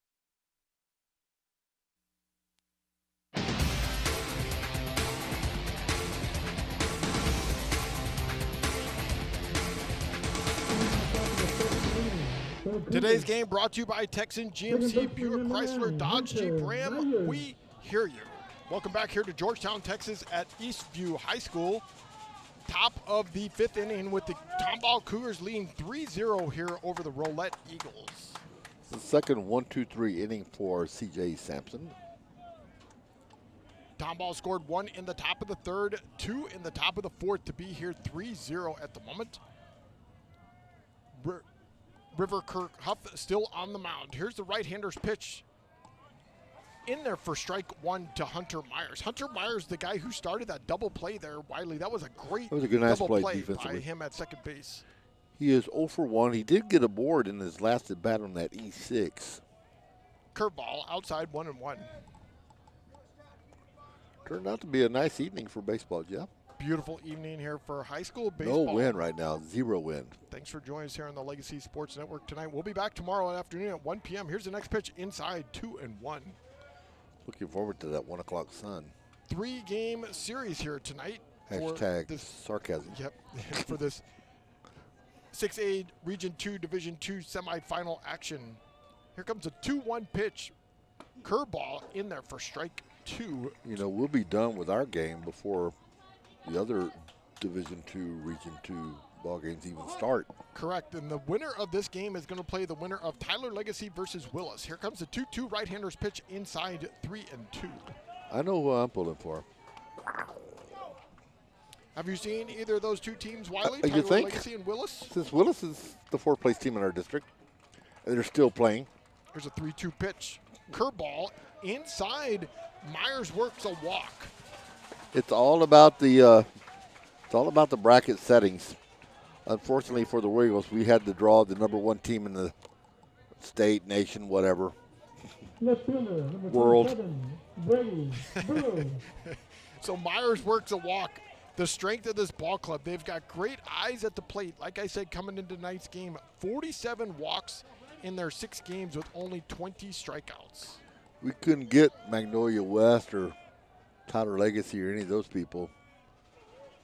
Today's game brought to you by Texan GMC, Buick Chrysler, Dodge, Jeep, Ram. We hear you. Welcome back here to Georgetown, Texas at Eastview High School. Top of the 5th inning with the Tomball Cougars leading 3-0 here over the Rowlett Eagles. The second 1-2-3 inning for C.J. Sampson. Tomball scored 1 in the top of the 3rd, 2 in the top of the 4th to be here 3-0 at the moment. River Kirk Huff still on the mound. Here's the right-hander's pitch. In there for strike 1 to Hunter Myers. Hunter Myers, the guy who started that double play there, Wylie. That was a great nice double play by him at second base. He is 0 for 1. He did get a board in his last at bat on that E6. Curveball outside 1-1. Turned out to be a nice evening for baseball, Jeff. Beautiful evening here for high school baseball. No win right now, 0 win. Thanks for joining us here on the Legacy Sports Network tonight. We'll be back tomorrow afternoon at 1 p.m. Here's the next pitch inside 2-1. Looking forward to that 1 o'clock sun. 3-game series here tonight. Hashtag this, sarcasm. Yep, for this 6A Region 2 Division 2 semifinal action. Here comes a 2-1 pitch. Curveball in there for strike 2. You know, we'll be done with our game before the other Division 2, Region 2 ball games even start. Correct, and the winner of this game is going to play the winner of Tyler Legacy versus Willis. Here comes the 2-2 right-hander's pitch inside 3-2. I know who I'm pulling for. Have you seen either of those two teams, Wylie? You Tyler think? Legacy and Willis? Since Willis is the 4th-place team in our district, and they're still playing. Here's a 3-2 pitch. Curveball inside. Myers works a walk. It's all about the bracket settings. Unfortunately for the Eagles, we had to draw the number 1 team in the state, nation, whatever. World. So Myers works a walk. The strength of this ball club, they've got great eyes at the plate. Like I said, coming into tonight's game, 47 walks in their 6 games with only 20 strikeouts. We couldn't get Magnolia West or Tyler Legacy or any of those people.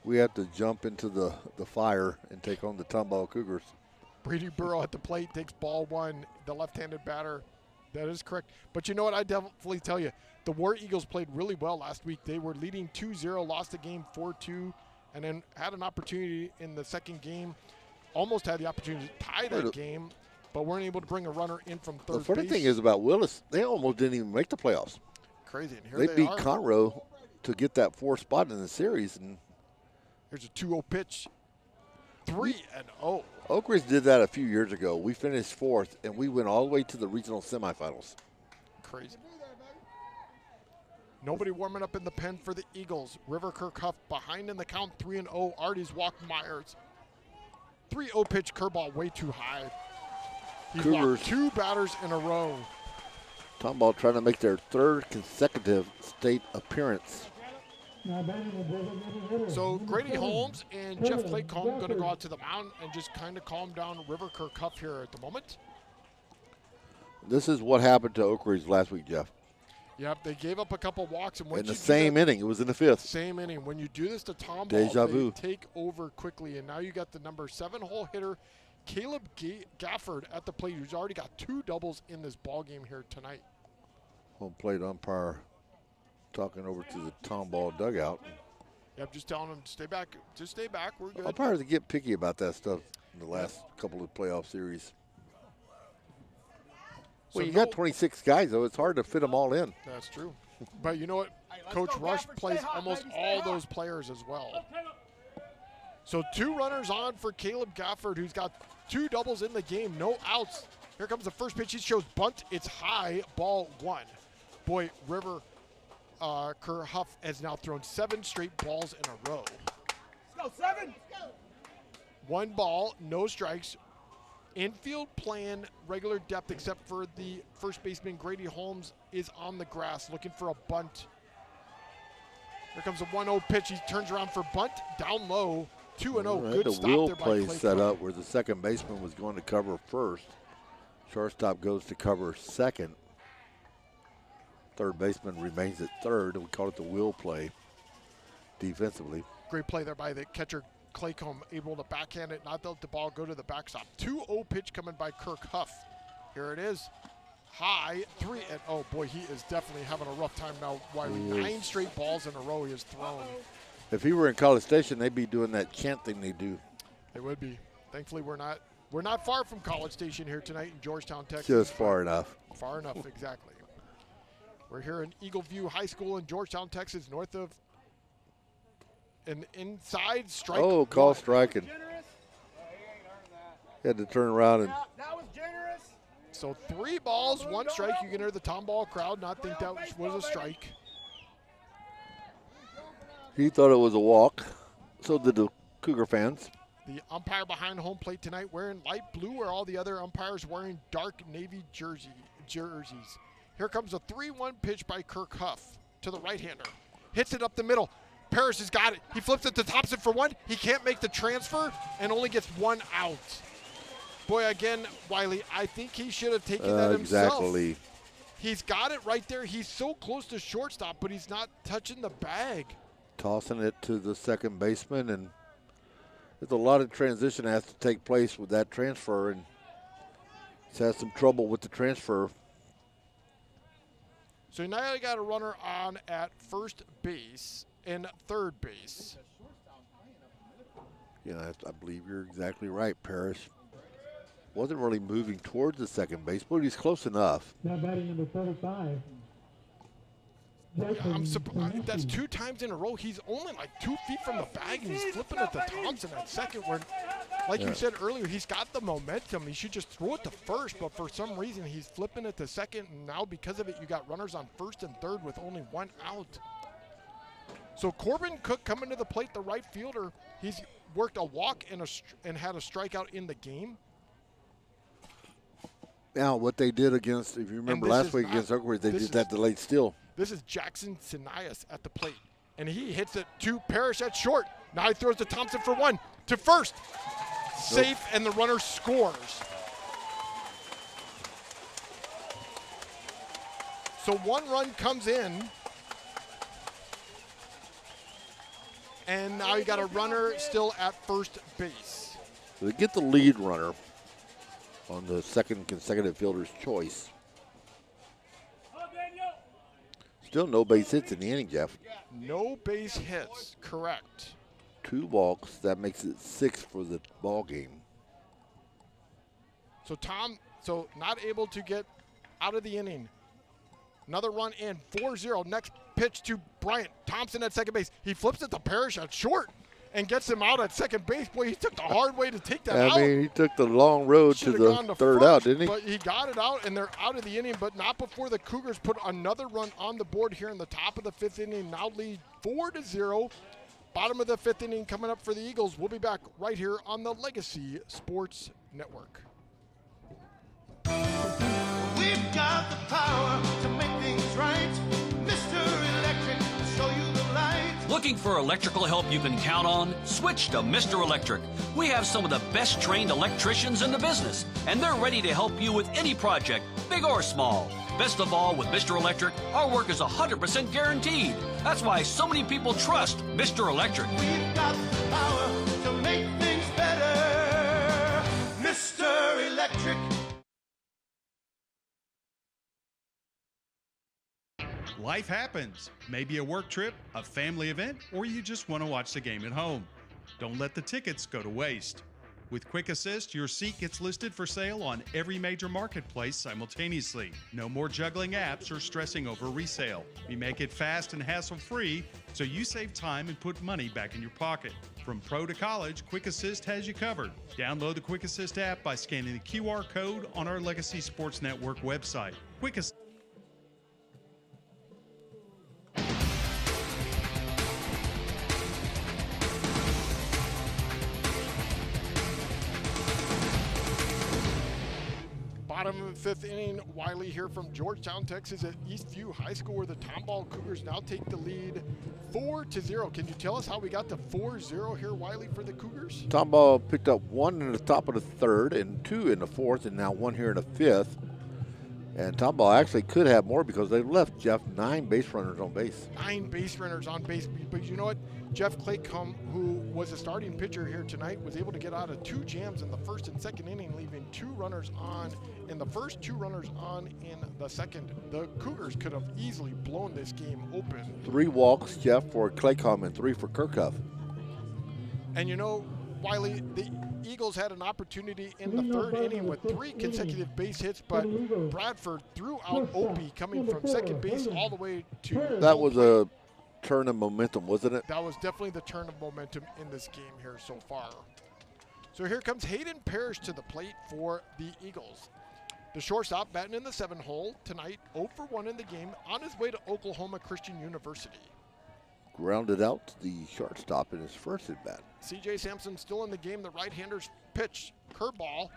We have to jump into the fire and take on the Tomball Cougars. Brady Burrow at the plate takes ball 1, the left-handed batter. That is correct. But you know what? I definitely tell you, the War Eagles played really well last week. They were leading 2-0, lost the game 4-2, and then had an opportunity in the second game. Almost had the opportunity to tie that game, but weren't able to bring a runner in from third base. The funny thing is about Willis, they almost didn't even make the playoffs. Crazy. And here they beat are. Conroe to get that 4th spot in the series. And here's a 2-0 pitch. 3-0. Oak Ridge did that a few years ago. We finished 4th, and we went all the way to the regional semifinals. Crazy. Nobody warming up in the pen for the Eagles. River Kirk Huff behind in the count, 3-0. Artie's walked Myers. 3-0 pitch, curveball way too high. He's walked 2 batters in a row. Tomball trying to make their 3rd consecutive state appearance. So Grady Holmes and Jeff Claycomb going to go out to the mound and just kind of calm down River Kirk Huff here at the moment. This is what happened to Oak Ridge last week, Jeff. Yep, they gave up a couple walks. And in the same inning. It was in the 5th. Same inning. When you do this to Tomball, Deja vu. they take over quickly. And now you got the number 7-hole hitter, Caleb Gafford, at the plate, who's already got 2 doubles in this ball game here tonight. Home plate umpire talking over to the Tomball dugout. Yep, just telling him, stay back. Just stay back. We're good. Umpires get picky about that stuff in the last couple of playoff series. Well, you got 26 guys, though. It's hard to fit them all in. That's true. But you know what? Coach Rush plays almost all those players as well. So 2 runners on for Caleb Gafford, who's got 2 doubles in the game, no outs. Here comes the first pitch. He shows bunt. It's high, ball 1. Boy, River Kerr Huff has now thrown 7 straight balls in a row. Let's go, 7. 1 ball, no strikes. Infield plan, regular depth, except for the first baseman, Grady Holmes, is on the grass looking for a bunt. Here comes a 1-0 pitch. He turns around for bunt, down low, 2-0. Good the stop wheel there by play Clay set Clark. up where the second baseman was going to cover first. Shortstop goes to cover second. Third baseman remains at third. We call it the wheel play defensively. Great play there by the catcher, Claycomb, able to backhand it, not let the ball go to the backstop. 2-0 pitch coming by Kirk Huff. Here it is. High, 3, and oh boy, he is definitely having a rough time now. Wylie, 9 straight balls in a row he has thrown. If he were in College Station, they'd be doing that chant thing they do. They would be. Thankfully, we're not far from College Station here tonight in Georgetown, Texas. Just far enough. Far enough, exactly. We're here in Eagleview High School in Georgetown, Texas, north of an inside strike. Oh, call striking. He had to turn around and. That was generous. So 3 balls, 1 strike. You can hear the Tomball crowd not think that was a strike. He thought it was a walk. So did the Cougar fans. The umpire behind home plate tonight wearing light blue, where all the other umpires wearing dark navy jerseys. Here comes a 3-1 pitch by Kirk Huff to the right-hander. Hits it up the middle. Parrish has got it. He flips it to Thompson for 1. He can't make the transfer and only gets 1 out. Boy, again, Wylie, I think he should have taken that himself. Exactly. He's got it right there. He's so close to shortstop, but he's not touching the bag. Tossing it to the second baseman, and there's a lot of transition that has to take place with that transfer, and he's had some trouble with the transfer. So now you got a runner on at first base and third base. Yeah, I believe you're exactly right. Parrish wasn't really moving towards the second base, but he's close enough. Now batting number 35. I'm surprised. That's 2 times in a row. He's only like 2 feet from the bag, and he's flipping it to Thompson at second. Where, like you said earlier, he's got the momentum. He should just throw it to first, but for some reason, he's flipping it to second, and now because of it, you got runners on first and third with only 1 out. So Corbin Cook coming to the plate, the right fielder. He's worked a walk and had a strikeout in the game. Now, what they did against, if you remember last week against Oak Ridge, they did that delayed steal. This is Jackson Sinaias at the plate, and he hits it to Parrish at short. Now he throws to Thompson for 1, to first. Safe, and the runner scores. So 1 run comes in, and now you got a runner still at first base. So they get the lead runner on the second consecutive fielder's choice. Still no base hits in the inning, Jeff. No base hits, correct. 2 walks, that makes it 6 for the ball game. So not able to get out of the inning. Another run in, 4-0. Next pitch to Bryant. Thompson at second base. He flips it to Parrish at short and gets him out at second base. Boy, he took the hard way to take that out. I mean, he took the long road to the third out, didn't he? But he got it out, and they're out of the inning, but not before the Cougars put another run on the board here in the top of the 5th inning. Now lead 4-0. Bottom of the 5th inning coming up for the Eagles. We'll be back right here on the Legacy Sports Network. We've got the power to make things right. Mr. Electric will show you the light. Looking for electrical help you can count on? Switch to Mr. Electric. We have some of the best trained electricians in the business, and they're ready to help you with any project, big or small. Best of all, with Mr. Electric, our work is 100% guaranteed. That's why so many people trust Mr. Electric. We've got the power to make things better. Mr. Electric. Life happens. Maybe a work trip, a family event, or you just want to watch the game at home. Don't let the tickets go to waste. With Quick Assist, your seat gets listed for sale on every major marketplace simultaneously. No more juggling apps or stressing over resale. We make it fast and hassle-free, so you save time and put money back in your pocket. From pro to college, Quick Assist has you covered. Download the Quick Assist app by scanning the QR code on our Legacy Sports Network website. Quick Assist. Bottom of the fifth inning, Wylie here from Georgetown, Texas at Eastview High School, where the Tomball Cougars now take the lead 4-0. Can you tell us how we got to 4-0 here, Wylie, for the Cougars? Tomball picked up 1 in the top of the third and 2 in the fourth, and now 1 here in the fifth. And Tomball actually could have more because they left, Jeff, 9 base runners on base. 9 base runners on base. But you know what? Jeff Claycomb, who was a starting pitcher here tonight, was able to get out of 2 jams in the first and second inning, leaving 2 runners on in the first, 2 runners on in the second. The Cougars could have easily blown this game open. 3 walks, Jeff, for Claycomb and 3 for Kirkhoff. And you know, Wylie, the Eagles had an opportunity in the third inning with 3 consecutive base hits, but Bradford threw out Opie coming from second base all the way to That was a turn of momentum, wasn't it? That was definitely the turn of momentum in this game here so far. So here comes Hayden Parrish to the plate for the Eagles. The shortstop batting in the 7-hole tonight, 0 for 1 in the game, on his way to Oklahoma Christian University. Grounded out to the shortstop in his first at-bat. C.J. Sampson still in the game. The right-hander's pitch, curveball,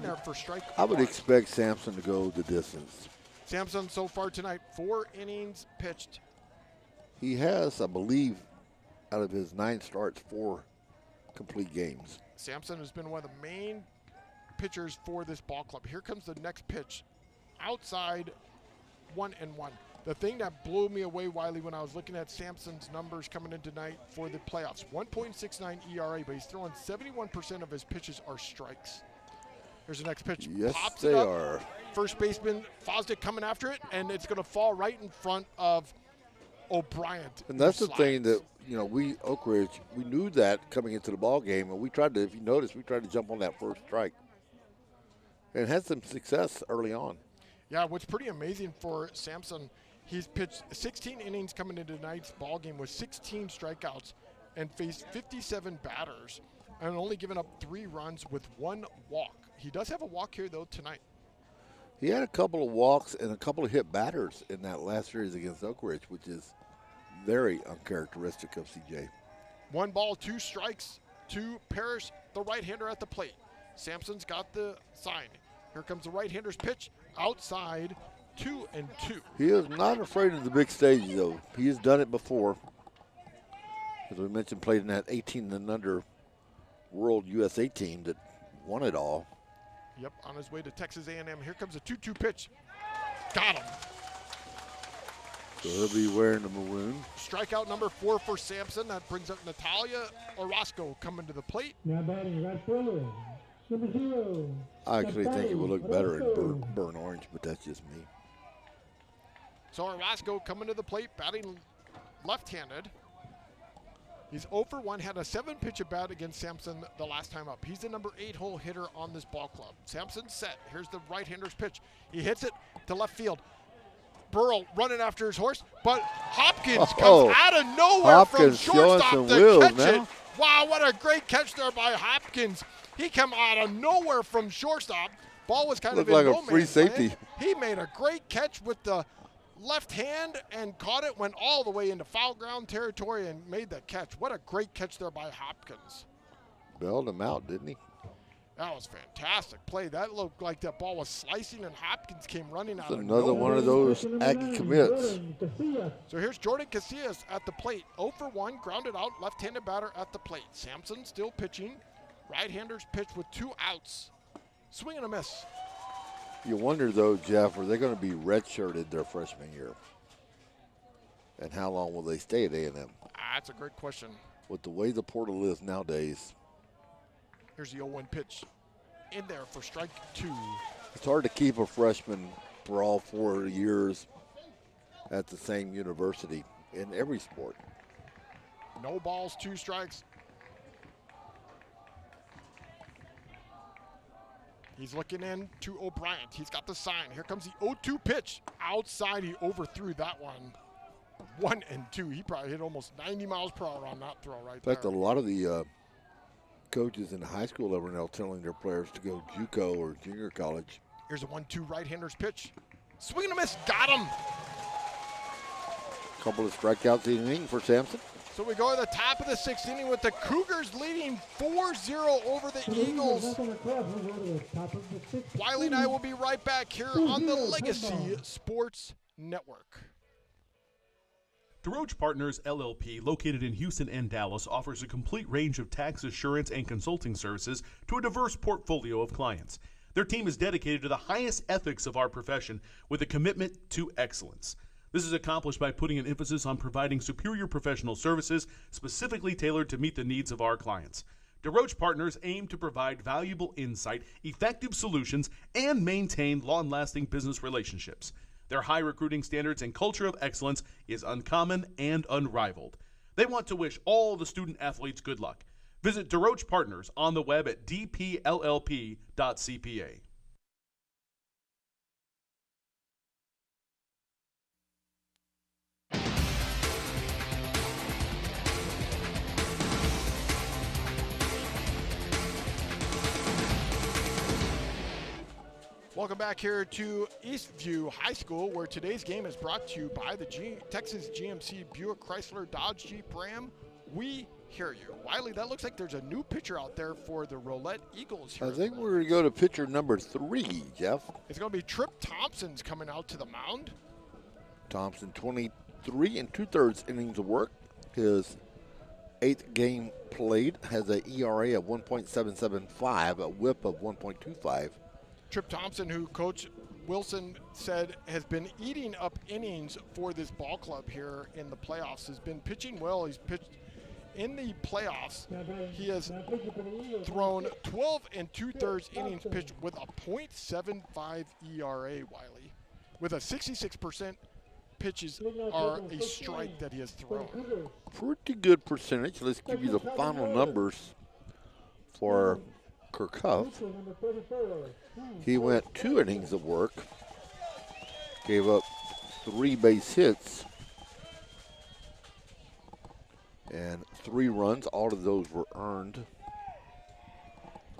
there for strike I would one. expect Sampson to go the distance. Sampson so far tonight, 4 innings pitched. He has, I believe, out of his 9 starts, 4 complete games. Sampson has been one of the main pitchers for this ball club. Here comes the next pitch. Outside, 1-1. The thing that blew me away, Wylie, when I was looking at Sampson's numbers coming in tonight for the playoffs, 1.69 ERA, but he's throwing 71% of his pitches are strikes. Here's the next pitch. Yes, Pops they it up. are. First baseman Fosdick coming after it, and it's going to fall right in front of O'Brien. And that's the thing that, we, Oak Ridge, we knew that coming into the ball game, and we tried to, if you notice, we tried to jump on that first strike. And had some success early on. Yeah, what's pretty amazing for Sampson, he's pitched 16 innings coming into tonight's ball game with 16 strikeouts and faced 57 batters and only given up 3 runs with 1 walk. He does have a walk here, though, tonight. He had a couple of walks and a couple of hit batters in that last series against Oak Ridge, which is very uncharacteristic of CJ. 1 ball, 2 strikes to Parrish, the right-hander at the plate. Sampson's got the sign. Here comes the right-hander's pitch, outside, 2-2. He is not afraid of the big stage, though. He has done it before. As we mentioned, played in that 18 and under World USA team that won it all. Yep, on his way to Texas A&M. Here comes a 2-2 pitch. Got him. So he'll be wearing the maroon. Strikeout number 4 for Sampson. That brings up Natalia Orozco coming to the plate. Now batting right fielder, number 0. I actually think it would look better in burnt orange, but that's just me. So Orozco coming to the plate, batting left-handed. He's 0 for 1, had a 7-pitch at bat against Sampson the last time up. He's the number 8-hole hitter on this ball club. Sampson's set. Here's the right-hander's pitch. He hits it to left field. Burrow running after his horse, but Hopkins comes out of nowhere from shortstop to catch it. Wow, what a great catch there by Hopkins. He came out of nowhere from shortstop. Ball was kind of in like no a free man's safety. land. He made a great catch with the left hand and caught it, went all the way into foul ground territory and made the catch. What a great catch there by Hopkins. Bailed him out, didn't he? That was fantastic play. That looked like that ball was slicing and Hopkins came running out. Another one of those Aggie commits. So here's Jordan Casillas at the plate. 0 for 1, grounded out, left-handed batter at the plate. Sampson still pitching. Right-hander's pitch with 2 outs. Swing and a miss. You wonder, though, Jeff, are they going to be redshirted their freshman year? And how long will they stay at A&M? That's a great question. With the way the portal is nowadays. Here's the 0-1 pitch. In there for strike 2. It's hard to keep a freshman for all 4 years at the same university in every sport. No balls, 2 strikes. He's looking in to O'Brien. He's got the sign. Here comes the 0-2 pitch. Outside, he overthrew that one. 1-2. He probably hit almost 90 miles per hour on that throw right there. In fact, a lot of the coaches in high school are now telling their players to go JUCO or junior college. Here's a 1-2 right-hander's pitch. Swing and a miss. Got him. Couple of strikeouts in the inning for Sampson. So we go to the top of the 6th inning with the Cougars leading 4-0 over the Eagles. Wylie and I will be right back here on the Legacy Sports Network. DeRoche Partners LLP, located in Houston and Dallas, offers a complete range of tax assurance and consulting services to a diverse portfolio of clients. Their team is dedicated to the highest ethics of our profession with a commitment to excellence. This is accomplished by putting an emphasis on providing superior professional services specifically tailored to meet the needs of our clients. DeRoche Partners aim to provide valuable insight, effective solutions, and maintain long-lasting business relationships. Their high recruiting standards and culture of excellence is uncommon and unrivaled. They want to wish all the student athletes good luck. Visit DeRoche Partners on the web at dpllp.cpa. Welcome back here to Eastview High School, where today's game is brought to you by the Texas GMC Buick Chrysler Dodge Jeep Ram. We hear you. Wylie, that looks like there's a new pitcher out there for the Rowlett Eagles here. I think we're going to go to pitcher number 3, Jeff. It's going to be Trip Thompson's coming out to the mound. Thompson, 23 2/3 innings of work. His 8th game played, has an ERA of 1.775, a whip of 1.25. Trip Thompson, who Coach Wilson said has been eating up innings for this ball club here in the playoffs, has been pitching well. He's pitched in the playoffs. He has thrown 12 2/3 innings pitched with a .75 ERA, Wylie. With a 66% pitches are a strike that he has thrown. Pretty good percentage. Let's give you the final numbers for Kirkhuff. He went 2 innings of work, gave up 3 base hits, and 3 runs. All of those were earned.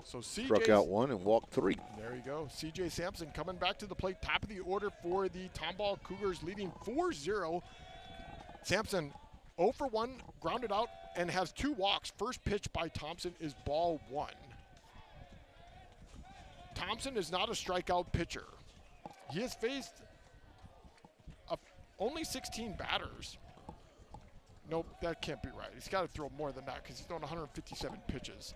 So struck out 1 and walked 3. There you go. C.J. Sampson coming back to the plate, top of the order for the Tomball Cougars, leading 4-0. Sampson 0 for 1, grounded out, and has 2 walks. First pitch by Thompson is ball 1. Thompson is not a strikeout pitcher. He has faced only 16 batters. Nope, that can't be right. He's got to throw more than that because he's thrown 157 pitches.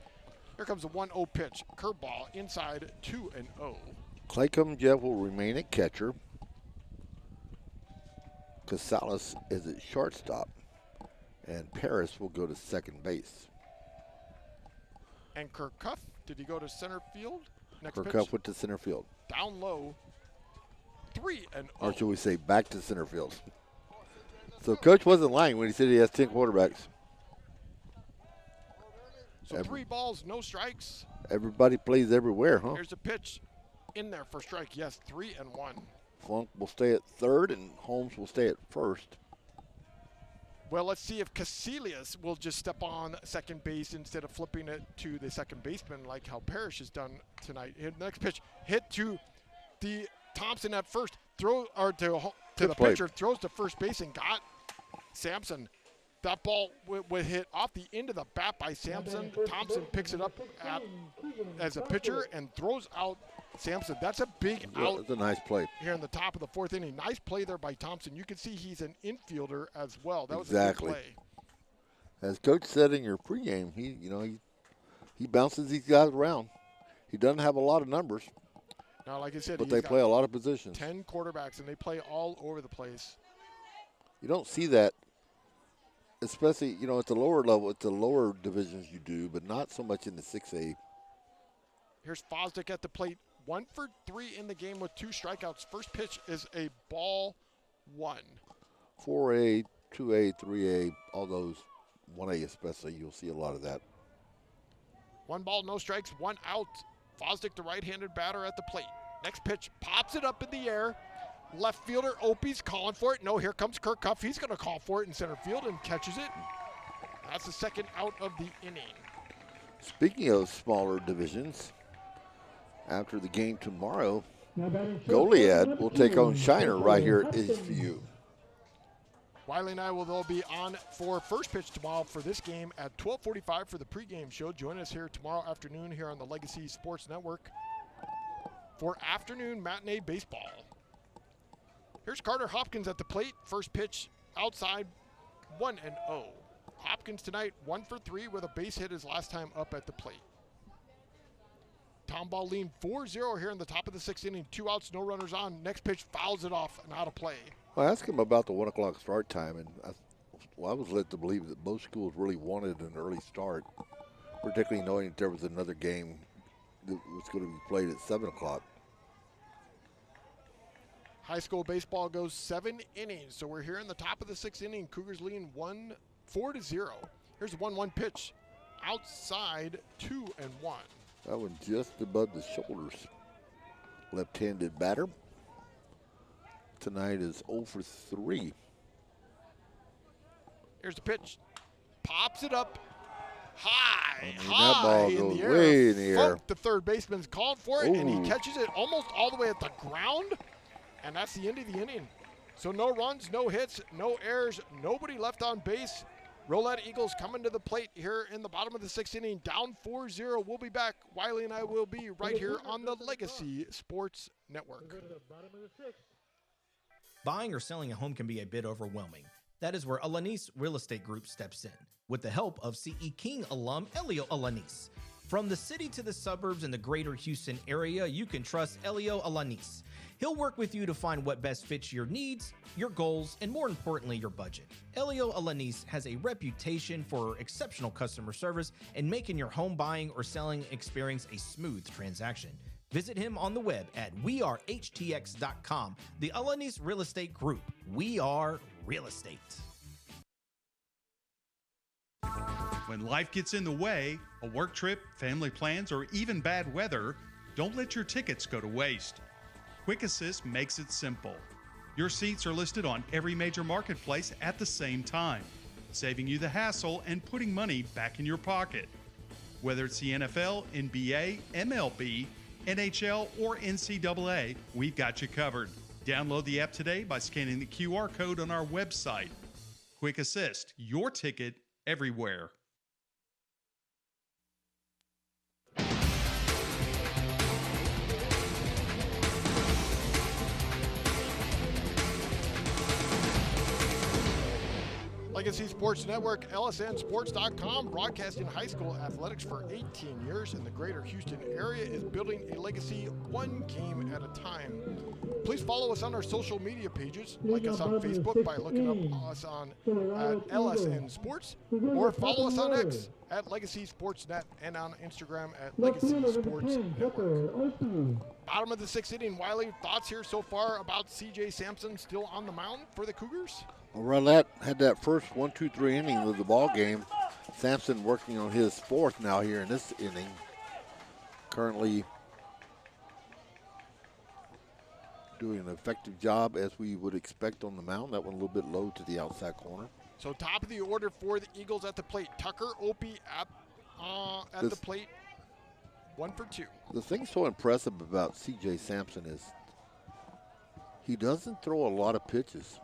Here comes a 1-0 pitch. Curveball inside 2-0. Claycomb Jeff will remain at catcher. Casales is at shortstop. And Paris will go to second base. And Kirkhuff, did he go to center field? Next Kirkhuff pitch. went to center field. Down low. 3-0. Or should we say back to center field? So Coach wasn't lying when he said he has 10 quarterbacks. So 3 balls, no strikes. Everybody plays everywhere, huh? Here's a pitch in there for strike. Yes, 3-1. Flunk will stay at third, and Holmes will stay at first. Well, let's see if Casillas will just step on second base instead of flipping it to the second baseman like how Parrish has done tonight. Next pitch, hit to the Thompson at first. Throw or to the pitcher, throws to first base and got Sampson. That ball would hit off the end of the bat by Sampson. Thompson picks it up as a pitcher and throws out Sampson. That's a big out. That's a nice play. Here in the top of the 4th inning. Nice play there by Thompson. You can see he's an infielder as well. That was a good play. As Coach said in your pregame, he bounces these guys around. He doesn't have a lot of numbers. Now, like I said, but they play a lot of positions. 10 quarterbacks, and they play all over the place. You don't see that, especially, at the lower level, at the lower divisions you do, but not so much in the 6A. Here's Fosdick at the plate. 1 for 3 in the game with 2 strikeouts. First pitch is a ball 1. 4A, 2A, 3A, all those, 1A especially, you'll see a lot of that. 1 ball, no strikes, 1 out. Fosdick, the right-handed batter at the plate. Next pitch, pops it up in the air. Left fielder Opie's calling for it. No, here comes Kirk Cuff. He's going to call for it in center field and catches it. That's the second out of the inning. Speaking of smaller divisions, after the game tomorrow, Goliad will take on Shiner right here at Eastview. Wylie and I will be on for first pitch tomorrow for this game at 12:45 for the pregame show. Join us here tomorrow afternoon here on the Legacy Sports Network for afternoon matinee baseball. Here's Carter Hopkins at the plate. First pitch outside, 1-0. Hopkins tonight 1 for 3 with a base hit his last time up at the plate. Tomball lead 4-0 here in the top of the 6th inning. 2 outs, no runners on. Next pitch fouls it off and out of play. Well, I asked him about the 1 o'clock start time, and I was led to believe that both schools really wanted an early start, particularly knowing that there was another game that was going to be played at 7 o'clock. High school baseball goes 7 innings, so we're here in the top of the 6th inning. Cougars leading 4-0. Here's a 1-1 pitch. Outside, 2-1. That one just above the shoulders. Left-handed batter. Tonight is 0 for 3. Here's the pitch. Pops it up high, that ball in goes the air. way in the air. The third baseman's called for it, and he Ooh. catches it almost all the way at the ground, and that's the end of the inning. So no runs, no hits, no errors, nobody left on base. Rowlett Eagles coming to the plate here in the bottom of the 6th inning, down 4-0. We'll be back. Wylie and I will be right here on the Legacy Sports Network. Buying or selling a home can be a bit overwhelming. That is where Alanis Real Estate Group steps in, with the help of CE King alum Elio Alanis. From the city to the suburbs and the greater Houston area, you can trust Elio Alanis. He'll work with you to find what best fits your needs, your goals, and more importantly, your budget. Elio Alanis has a reputation for exceptional customer service and making your home buying or selling experience a smooth transaction. Visit him on the web at wearehtx.com. The Alanis Real Estate Group. We are real estate. When life gets in the way, a work trip, family plans, or even bad weather, don't let your tickets go to waste. Quick Assist makes it simple. Your seats are listed on every major marketplace at the same time, saving you the hassle and putting money back in your pocket. Whether it's the NFL, NBA, MLB, NHL, or NCAA, we've got you covered. Download the app today by scanning the QR code on our website. Quick Assist, your ticket everywhere. Legacy Sports Network, LSNsports.com, broadcasting high school athletics for 18 years in the greater Houston area, is building a legacy one game at a time. Please follow us on our social media pages. Like us on Facebook by looking up us on at LSN Sports, or follow us on X at Legacy Sports Net and on Instagram at Legacy Sports Network. Bottom of the 6th inning, Wylie, thoughts here so far about C.J. Sampson still on the mound for the Cougars? Well, Rowlett had that first 1-2-3 inning of the ball game. Sampson working on his 4th now here in this inning. Currently doing an effective job as we would expect on the mound. That one a little bit low to the outside corner. So top of the order for the Eagles at the plate. Tucker Opie at the plate. 1 for 2. The thing so impressive about C.J. Sampson is he doesn't throw a lot of pitches.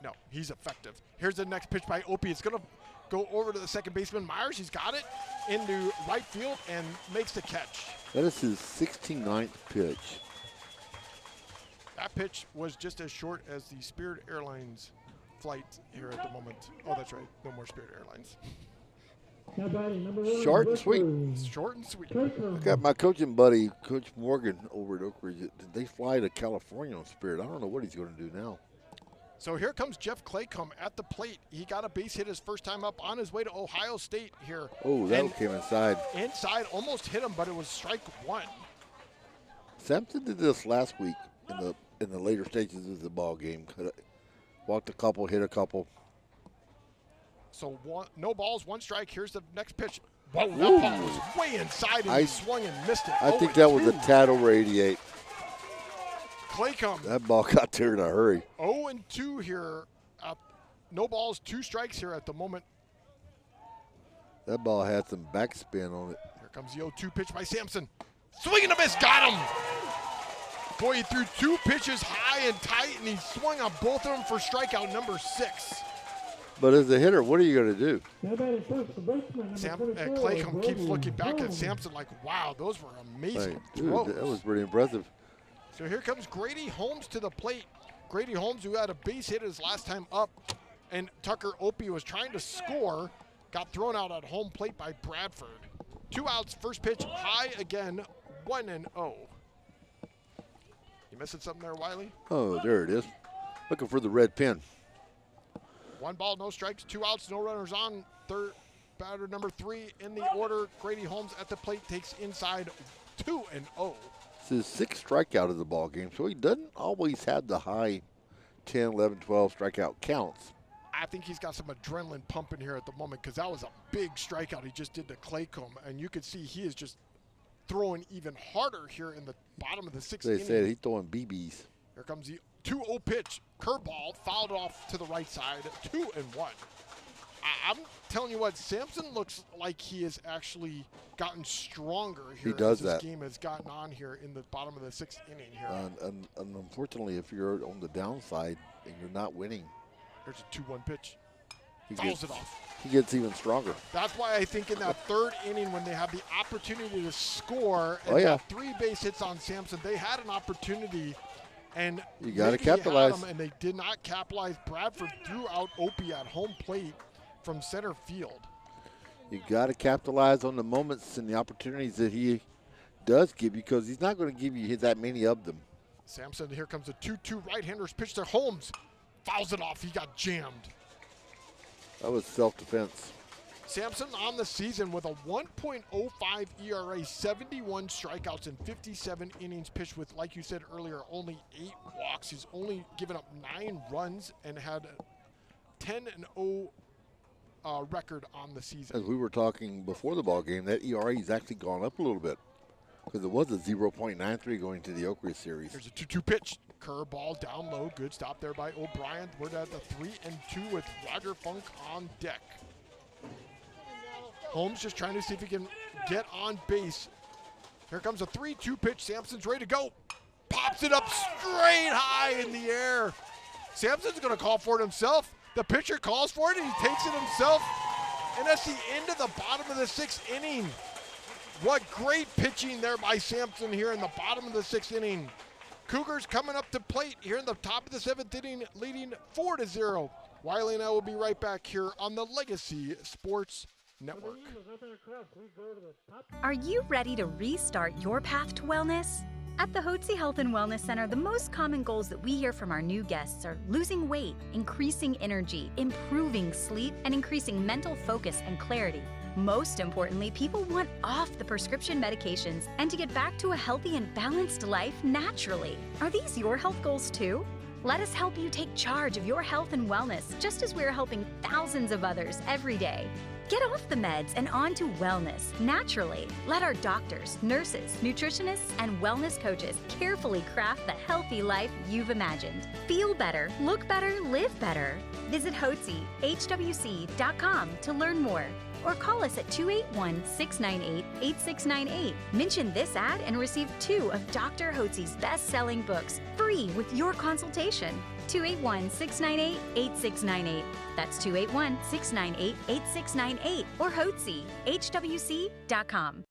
No, he's effective. Here's the next pitch by Opie. It's going to go over to the second baseman, Myers. He's got it into right field and makes the catch. That is his 69th pitch. That pitch was just as short as the Spirit Airlines flight here at the moment. Oh, that's right. No more Spirit Airlines. Short and sweet. Short and sweet. I got my coaching buddy, Coach Morgan, over at Oak Ridge. Did they fly to California on Spirit? I don't know what he's going to do now. So here comes Jeff Claycomb at the plate. He got a base hit his first time up on his way to Ohio State here. Oh, that came inside. Inside, almost hit him, but it was strike 1. Sampson did this last week in the later stages of the ball game. Walked a couple, hit a couple. So no balls, 1 strike. Here's the next pitch. Whoa, that ball was way inside, and he swung and missed it. I think that was a tad over 88. Claycomb. That ball got there in a hurry. 0-2 here. No balls, 2 strikes here at the moment. That ball had some backspin on it. Here comes the 0-2 pitch by Sampson. Swing and a miss, got him. Boy, he threw 2 pitches high and tight, and he swung on both of them for strikeout number 6. But as a hitter, what are you going to do? Claycomb keeps looking back at Sampson like, wow, those were amazing throws. Dude, that was pretty impressive. So here comes Grady Holmes to the plate. Grady Holmes, who had a base hit his last time up, and Tucker Opie was trying to score, got thrown out at home plate by Bradford. 2 outs, first pitch, high again, 1-0. You missing something there, Wylie? Oh, there it is. Looking for the red pin. 1 ball, no strikes, 2 outs, no runners on. Third batter number 3 in the order. Grady Holmes at the plate takes inside 2-0. It's his 6th strikeout of the ball game, so he doesn't always have the high 10, 11, 12 strikeout counts. I think he's got some adrenaline pumping here at the moment because that was a big strikeout he just did to Claycomb, and you can see he is just throwing even harder here in the bottom of the 6th inning. They said he's throwing BBs. Here comes the 2-0 pitch. Curveball fouled off to the right side. 2-1. I'm telling you what, Sampson looks like he has actually gotten stronger here. He does as this that. game has gotten on here in the bottom of the 6th inning here. And unfortunately, if you're on the downside and you're not winning, there's a 2-1 pitch. He Fouls it off. He gets even stronger. That's why I think in that 3rd inning when they have the opportunity to score and got 3 base hits on Sampson, they had an opportunity and you got to maybe had capitalize. them, and they did not capitalize. Bradford threw out Opie at home plate from center field. You got to capitalize on the moments and the opportunities that he does give you because he's not going to give you that many of them. Sampson, here comes a 2-2 right-hander's pitch to Holmes. Fouls it off. He got jammed. That was self-defense. Sampson on the season with a 1.05 ERA, 71 strikeouts in 57 innings pitched with, like you said earlier, only 8 walks. He's only given up 9 runs and had a 10-0 record on the season. As we were talking before the ball game, that ERA has actually gone up a little bit because it was a 0.93 going to the Oakridge series. There's a 2-2 pitch. Curveball down low. Good stop there by O'Brien. We're at the 3-2 with Roger Funk on deck. Holmes just trying to see if he can get on base. Here comes a 3-2 pitch. Sampson's ready to go. Pops it up straight high in the air. Sampson's going to call for it himself. The pitcher calls for it, and he takes it himself. And that's the end of the bottom of the 6th inning. What great pitching there by Sampson here in the bottom of the 6th inning. Cougars coming up to plate here in the top of the 7th inning, leading 4-0. Wylie and I will be right back here on the Legacy Sports Network. Are you ready to restart your path to wellness? At the Hotze Health and Wellness Center, the most common goals that we hear from our new guests are losing weight, increasing energy, improving sleep, and increasing mental focus and clarity. Most importantly, people want off the prescription medications and to get back to a healthy and balanced life naturally. Are these your health goals too? Let us help you take charge of your health and wellness, just as we're helping thousands of others every day. Get off the meds and on to wellness naturally. Let our doctors, nurses, nutritionists, and wellness coaches carefully craft the healthy life you've imagined. Feel better, look better, live better. Visit HotzeHWC.com to learn more. Or call us at 281-698-8698. Mention this ad and receive 2 of Dr. Hotze's best-selling books free with your consultation. 281-698-8698. That's 281-698-8698 or HotzeHWC.com.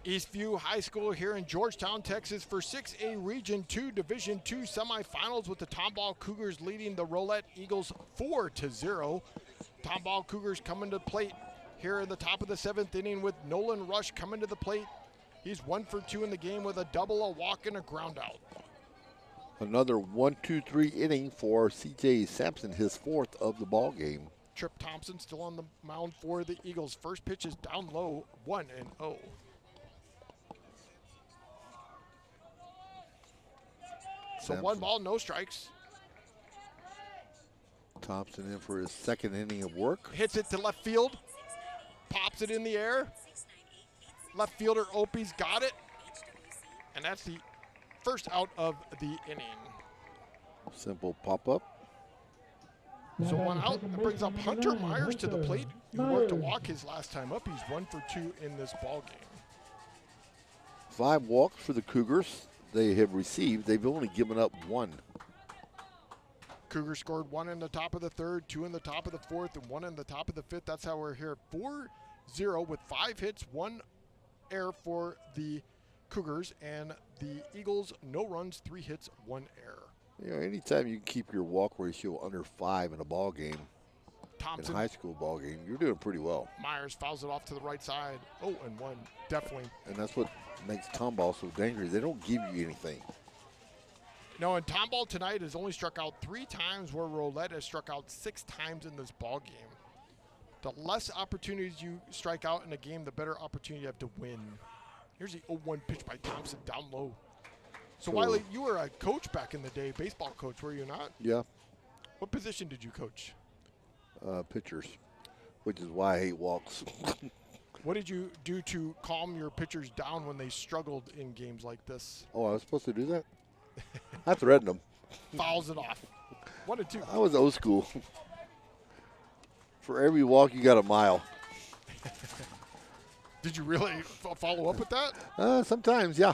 Eastview High School here in Georgetown, Texas for 6A Region 2 Division 2 semifinals with the Tomball Cougars leading the Rowlett Eagles 4-0. Tomball Cougars coming to plate here in the top of the 7th inning with Nolan Rush coming to the plate. He's 1 for 2 in the game with a double, a walk, and a ground out. Another 1-2-3 inning for C.J. Sampson, his 4th of the ball game. Trip Thompson still on the mound for the Eagles. First pitch is down low, 1-0. So 1 ball, no strikes. Thompson in for his second inning of work. Hits it to left field. Pops it in the air. Left fielder Opie's got it. And that's the first out of the inning. Simple pop-up. So 1 out. That brings up Hunter Myers to the plate, who worked a walk his last time up. He's 1 for 2 in this ball game. 5 walks for the Cougars they have received. They've only given up 1. Cougars scored 1 in the top of the 3rd, 2 in the top of the 4th, and 1 in the top of the 5th. That's how we're here at 4-0 with 5 hits, 1 error for the Cougars, and the Eagles, no runs, 3 hits, 1 error. You know, anytime you can keep your walk ratio under 5 in a ball game, Thompson, in a high school ball game, you're doing pretty well. Myers fouls it off to the right side. Oh, and 1, definitely. And that's what makes Tomball so dangerous. They don't give you anything. No, and Tomball tonight has only struck out 3 times, where Rowlett has struck out 6 times in this ball game. The less opportunities you strike out in a game, the better opportunity you have to win. Here's the 0-1 pitch by Thompson down low. So, Wylie, you were a coach back in the day, baseball coach, were you not? Yeah. What position did you coach? Pitchers, which is why I hate walks. What did you do to calm your pitchers down when they struggled in games like this? Oh, I was supposed to do that? I threatened them. Fouls it off. 1 and 2. I was old school. For every walk, you got a mile. Did you really follow up with that? Sometimes, yeah.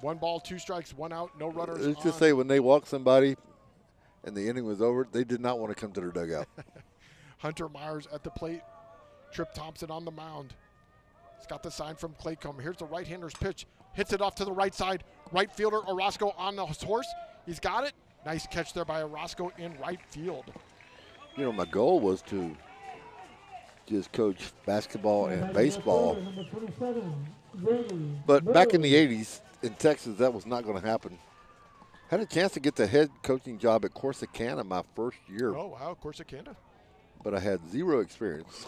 1 ball, 2 strikes, 1 out, no runners. Let's just say when they walked somebody and the inning was over, they did not want to come to their dugout. Hunter Myers at the plate. Trip Thompson on the mound. He's got the sign from Claycomb. Here's the right-hander's pitch. Hits it off to the right side. Right fielder Orozco on the horse. He's got it. Nice catch there by Orozco in right field. You know, my goal was to just coach basketball and baseball. But back in the 80s in Texas, that was not going to happen. Had a chance to get the head coaching job at Corsicana my first year. Oh, wow, Corsicana. But I had 0 experience.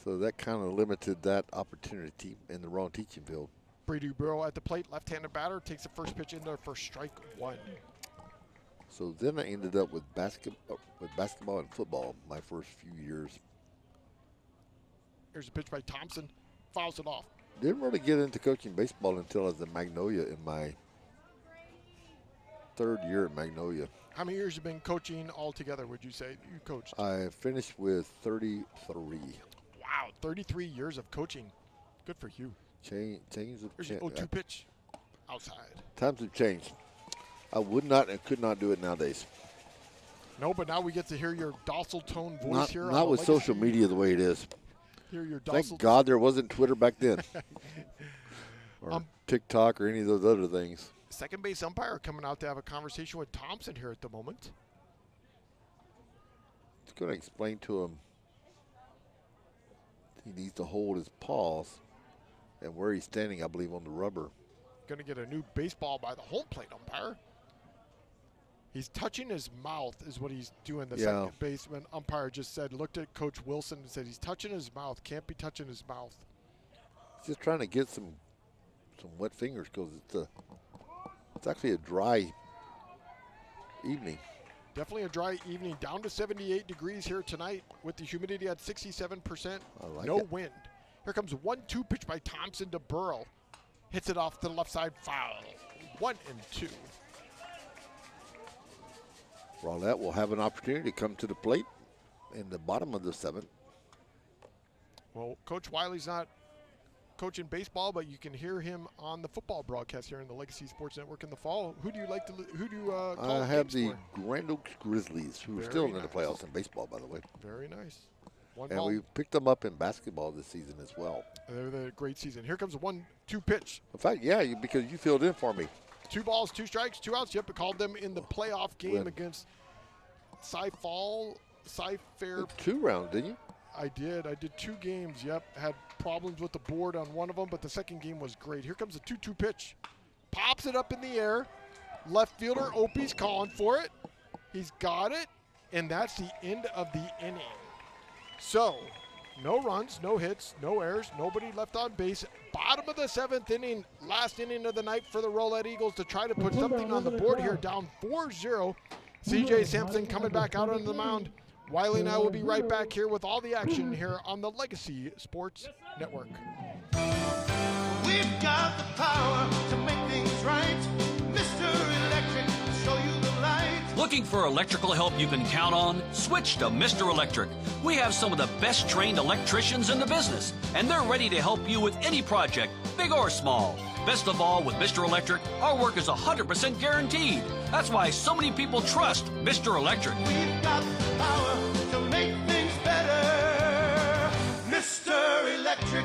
So that kind of limited that opportunity in the wrong teaching field. Brady Burrow at the plate, left-handed batter, takes the first pitch in there for strike 1. So then I ended up with basketball and football my first few years. Here's a pitch by Thompson. Fouls it off. Didn't really get into coaching baseball until I was in Magnolia in my 3rd year at Magnolia. How many years have you been coaching altogether, would you say you coached? I finished with 33. Wow, 33 years of coaching. Good for you. Here's the 0-2 pitch. Outside. Times have changed. I would not and could not do it nowadays. No, but now we get to hear your docile tone voice here. Not with social media the way it is. Hear your docile. Thank God there wasn't Twitter back then. Or TikTok or any of those other things. Second base umpire coming out to have a conversation with Thompson here at the moment. It's going to explain to him he needs to hold his paws and where he's standing, I believe, on the rubber. Going to get a new baseball by the home plate umpire. He's touching his mouth is what he's doing. The second baseman umpire just said, looked at Coach Wilson and said, he's touching his mouth. Can't be touching his mouth. He's just trying to get some wet fingers because it's actually a dry evening. Definitely a dry evening. Down to 78 degrees here tonight with the humidity at 67%. No wind. Here comes a 1-2 pitch by Thompson to Burrow. Hits it off to the left side, foul. 1-2. Rowlett will have an opportunity to come to the plate in the bottom of the 7th. Well, Coach Wylie's not coaching baseball, but you can hear him on the football broadcast here in the Legacy Sports Network in the fall. Who do you like to? Who do you call? I have the Grand Oaks Grizzlies, who are still in the playoffs in baseball, by the way. Very nice. And we picked them up in basketball this season as well. They're a great season. Here comes a 1-2 pitch. In fact, yeah, because you filled in for me. 2 balls, 2 strikes, 2 outs. Yep, I called them in the playoff game against Cy-Fair. 2 rounds, didn't you? I did. I did 2 games. Yep, had problems with the board on one of them, but the second game was great. Here comes a 2-2 pitch. Pops it up in the air. Left fielder Opie's calling for it. He's got it, and that's the end of the inning. So, No runs, no hits, no errors, nobody left on base. Bottom of the 7th inning, last inning of the night for the Rowlett Eagles to try to put something on the board here, down 4-0. CJ Sampson coming back out on the mound. Wylie and I will be right back here with all the action here on the Legacy Sports Network. We've got the power to make things right. Mr. Electric, show you the light. Looking for electrical help you can count on? Switch to Mr. Electric. We have some of the best trained electricians in the business, and they're ready to help you with any project, big or small. Best of all, with Mr. Electric, our work is 100% guaranteed. That's why so many people trust Mr. Electric. We've got the power to make things better. Mr. Electric.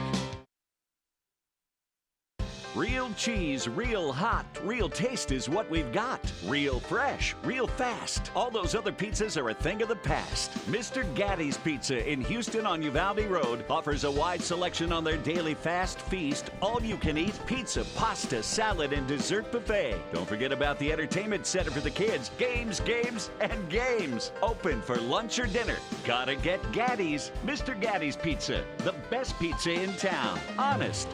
Real cheese, real hot, real taste is what we've got. Real fresh, real fast. All those other pizzas are a thing of the past. Mr. Gatti's Pizza in Houston on Uvalde Road offers a wide selection on their daily fast feast, all-you-can-eat pizza, pasta, salad, and dessert buffet. Don't forget about the entertainment center for the kids. Games, games, and games. Open for lunch or dinner. Gotta get Gatti's. Mr. Gatti's Pizza, the best pizza in town. Honest.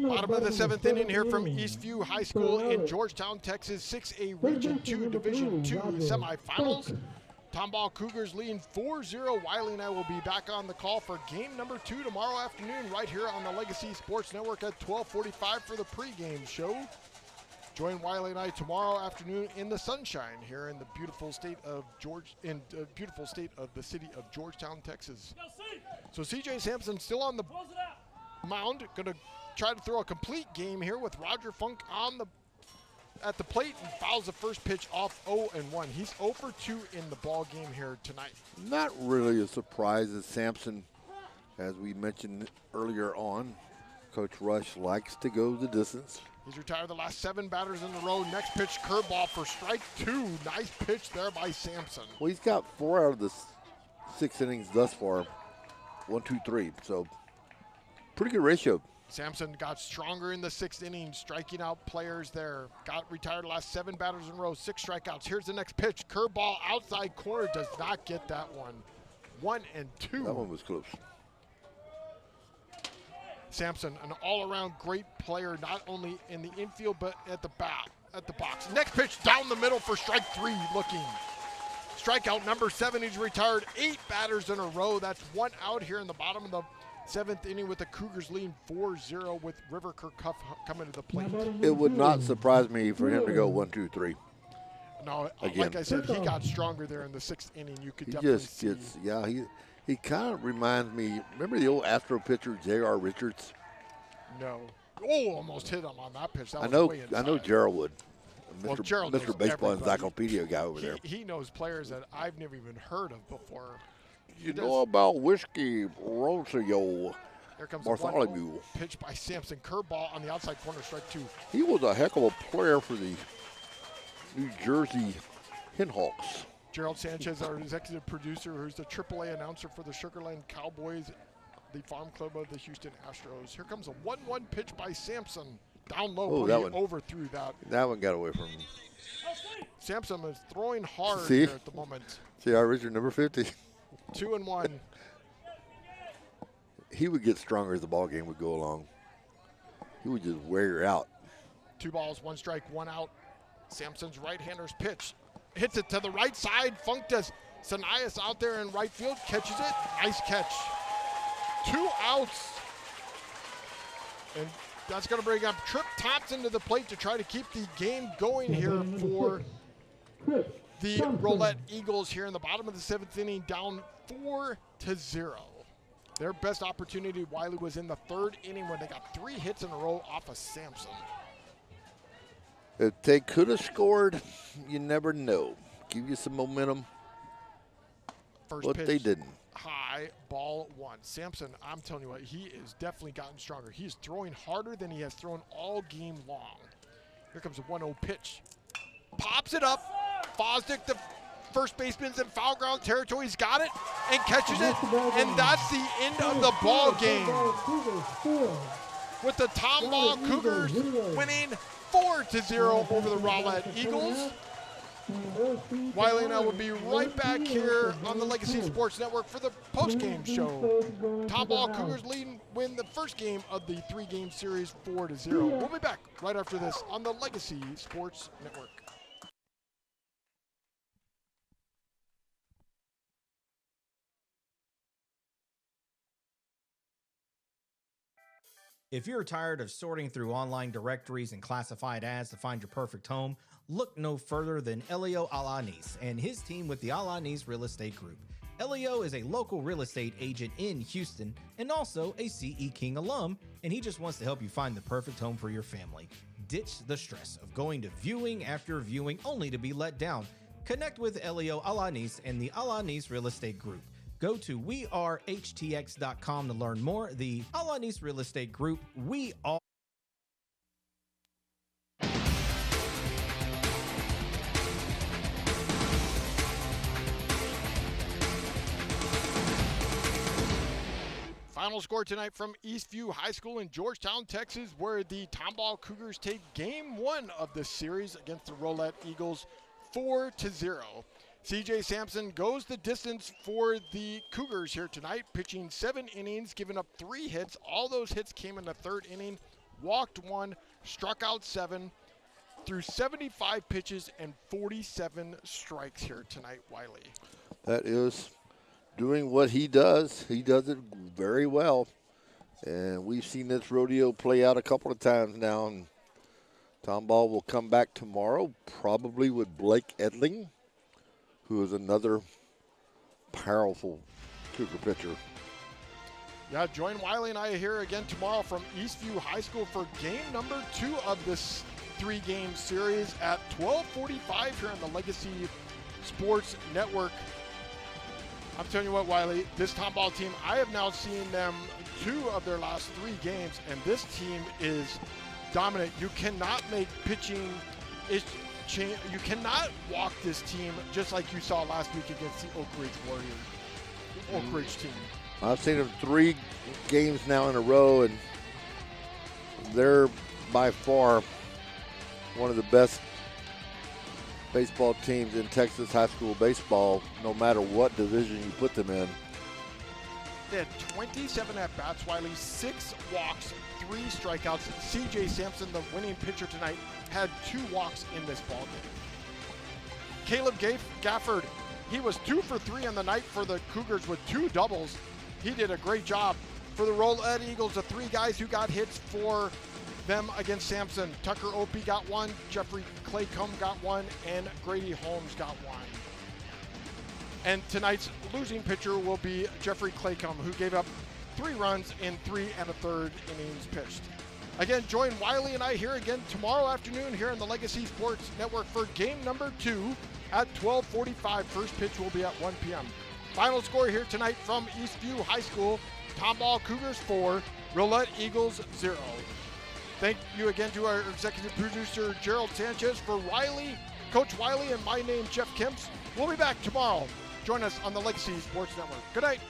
Bottom of the 7th inning here from Eastview High School in Georgetown, Texas. 6A Region 2 Division 2 semifinals. Tomball Cougars leading 4-0. Wylie and I will be back on the call for game number 2 tomorrow afternoon right here on the Legacy Sports Network at 12:45 for the pregame show. Join Wylie and I tomorrow afternoon in the sunshine here in the beautiful state of the city of Georgetown, Texas. So CJ Sampson still on the mound, going to try to throw a complete game here with Roger Funk at the plate and fouls the first pitch off 0-1. He's 0 for 2 in the ball game here tonight. Not really a surprise that Sampson, as we mentioned earlier on, Coach Rush likes to go the distance. He's retired the last 7 batters in a row. Next pitch, curveball for strike 2. Nice pitch there by Sampson. Well, he's got 4 out of the 6 innings thus far. 1, 2, 3. So pretty good ratio. Sampson got stronger in the 6th inning, striking out players there. Got retired the last 7 batters in a row, 6 strikeouts. Here's the next pitch. Curveball outside corner, does not get that one. 1-2. That one was close. Sampson, an all-around great player, not only in the infield but at the box. Next pitch down the middle for strike 3 looking. Strikeout number 7, he's retired 8 batters in a row. That's 1 out here in the bottom of the 7th inning with the Cougars leading 4-0 with River Kirkhuff coming to the plate. It would not surprise me for him to go 1, 2, 3. No, again. Like I said, he got stronger there in the 6th inning. You could He definitely just see. gets, yeah, he kind of reminds me, remember the old Astro pitcher, J.R. Richards? No. Oh, almost hit him on that pitch. That I was know, way inside. I know Gerald would. Well, Mr. Gerald Mr. knows Baseball everybody. Encyclopedia guy over there. He knows players that I've never even heard of before. You know about Whiskey Rossio Here comes Bartholomew. the pitch by Sampson. Curveball on the outside corner, strike 2. He was a heck of a player for the New Jersey Henhawks. Gerald Sanchez, our executive producer, who's the AAA announcer for the Sugar Land Cowboys, the farm club of the Houston Astros. Here comes a 1-1 pitch by Sampson. Down low, Oh, but that he one overthrew that. That one got away from him. Sampson is throwing hard See? here at the moment. See, our Richard, number 50. 2-1. He would get stronger as the ball game would go along. He would just wear you out. 2 balls, 1 strike, 1 out. Sampson's right-hander's pitch. Hits it to the right side. Funk does. Sanias out there in right field, catches it. Nice catch. 2 outs. And that's going to bring up Trip Thompson to the plate to try to keep the game going here for the Rowlett Eagles here in the bottom of the 7th inning, down 4-0. Their best opportunity, Wylie, was in the 3rd inning when they got 3 hits in a row off of Sampson. If they could have scored, you never know. Give you some momentum. First but pitch, they didn't. High, ball 1. Sampson, I'm telling you what, he is definitely gotten stronger. He is throwing harder than he has thrown all game long. Here comes a 1-0 pitch. Pops it up. Fosdick, the First baseman's in foul ground territory. He's got it and catches it. And that's the end of the ball game. With the Tomball Cougars winning 4-0 over the Rowlett Eagles. Wylie and I will be right back here on the Legacy Sports Network for the post-game show. Tomball Cougars win the first game of the 3-game series 4-0. We'll be back right after this on the Legacy Sports Network. If you're tired of sorting through online directories and classified ads to find your perfect home, look no further than Elio Alanis and his team with the Alanis Real Estate Group. Elio is a local real estate agent in Houston and also a CE King alum, and he just wants to help you find the perfect home for your family. Ditch the stress of going to viewing after viewing only to be let down. Connect with Elio Alanis and the Alanis Real Estate Group. Go to wearehtx.com to learn more. The Alanis Real Estate Group, we are. Final score tonight from Eastview High School in Georgetown, Texas, where the Tomball Cougars take game 1 of the series against the Rowlett Eagles 4-0. CJ Sampson goes the distance for the Cougars here tonight, pitching 7 innings, giving up 3 hits. All those hits came in the 3rd inning, walked 1, struck out 7, threw 75 pitches and 47 strikes here tonight, Wylie. That is doing what he does. He does it very well. And we've seen this rodeo play out a couple of times now. And Tomball will come back tomorrow, probably with Blake Edling, who is another powerful Cougar pitcher. Yeah, join Wylie and I here again tomorrow from Eastview High School for game number 2 of this 3-game series at 12:45 here on the Legacy Sports Network. I'm telling you what, Wylie, this Tomball team, I have now seen them 2 of their last 3 games, and this team is dominant. You cannot make pitching you cannot walk this team just like you saw last week against the Oak Ridge Warriors, Oak Ridge team. I've seen them 3 games now in a row, and they're by far one of the best baseball teams in Texas high school baseball, no matter what division you put them in. They had 27 at-bats, Wylie, 6 walks, 3 strikeouts. CJ Sampson, the winning pitcher tonight, had 2 walks in this ball game. Caleb Gafford, he was 2 for 3 on the night for the Cougars with 2 doubles. He did a great job. For the Rowlett Eagles, the 3 guys who got hits for them against Sampson, Tucker Opie got 1, Jeffrey Claycomb got 1, and Grady Holmes got 1. And tonight's losing pitcher will be Jeffrey Claycomb, who gave up 3 runs in 3 1/3 innings pitched. Again, join Wylie and I here again tomorrow afternoon here on the Legacy Sports Network for game number 2 at 12:45. First pitch will be at 1 p.m. Final score here tonight from Eastview High School, Tomball Cougars 4, Rowlett Eagles 0. Thank you again to our executive producer, Gerald Sanchez, for Wylie, Coach Wylie, and my name, Jeff Kemps. We'll be back tomorrow. Join us on the Legacy Sports Network. Good night.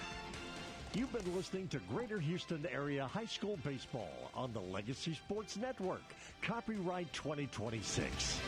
You've been listening to Greater Houston Area High School Baseball on the Legacy Sports Network. Copyright 2026.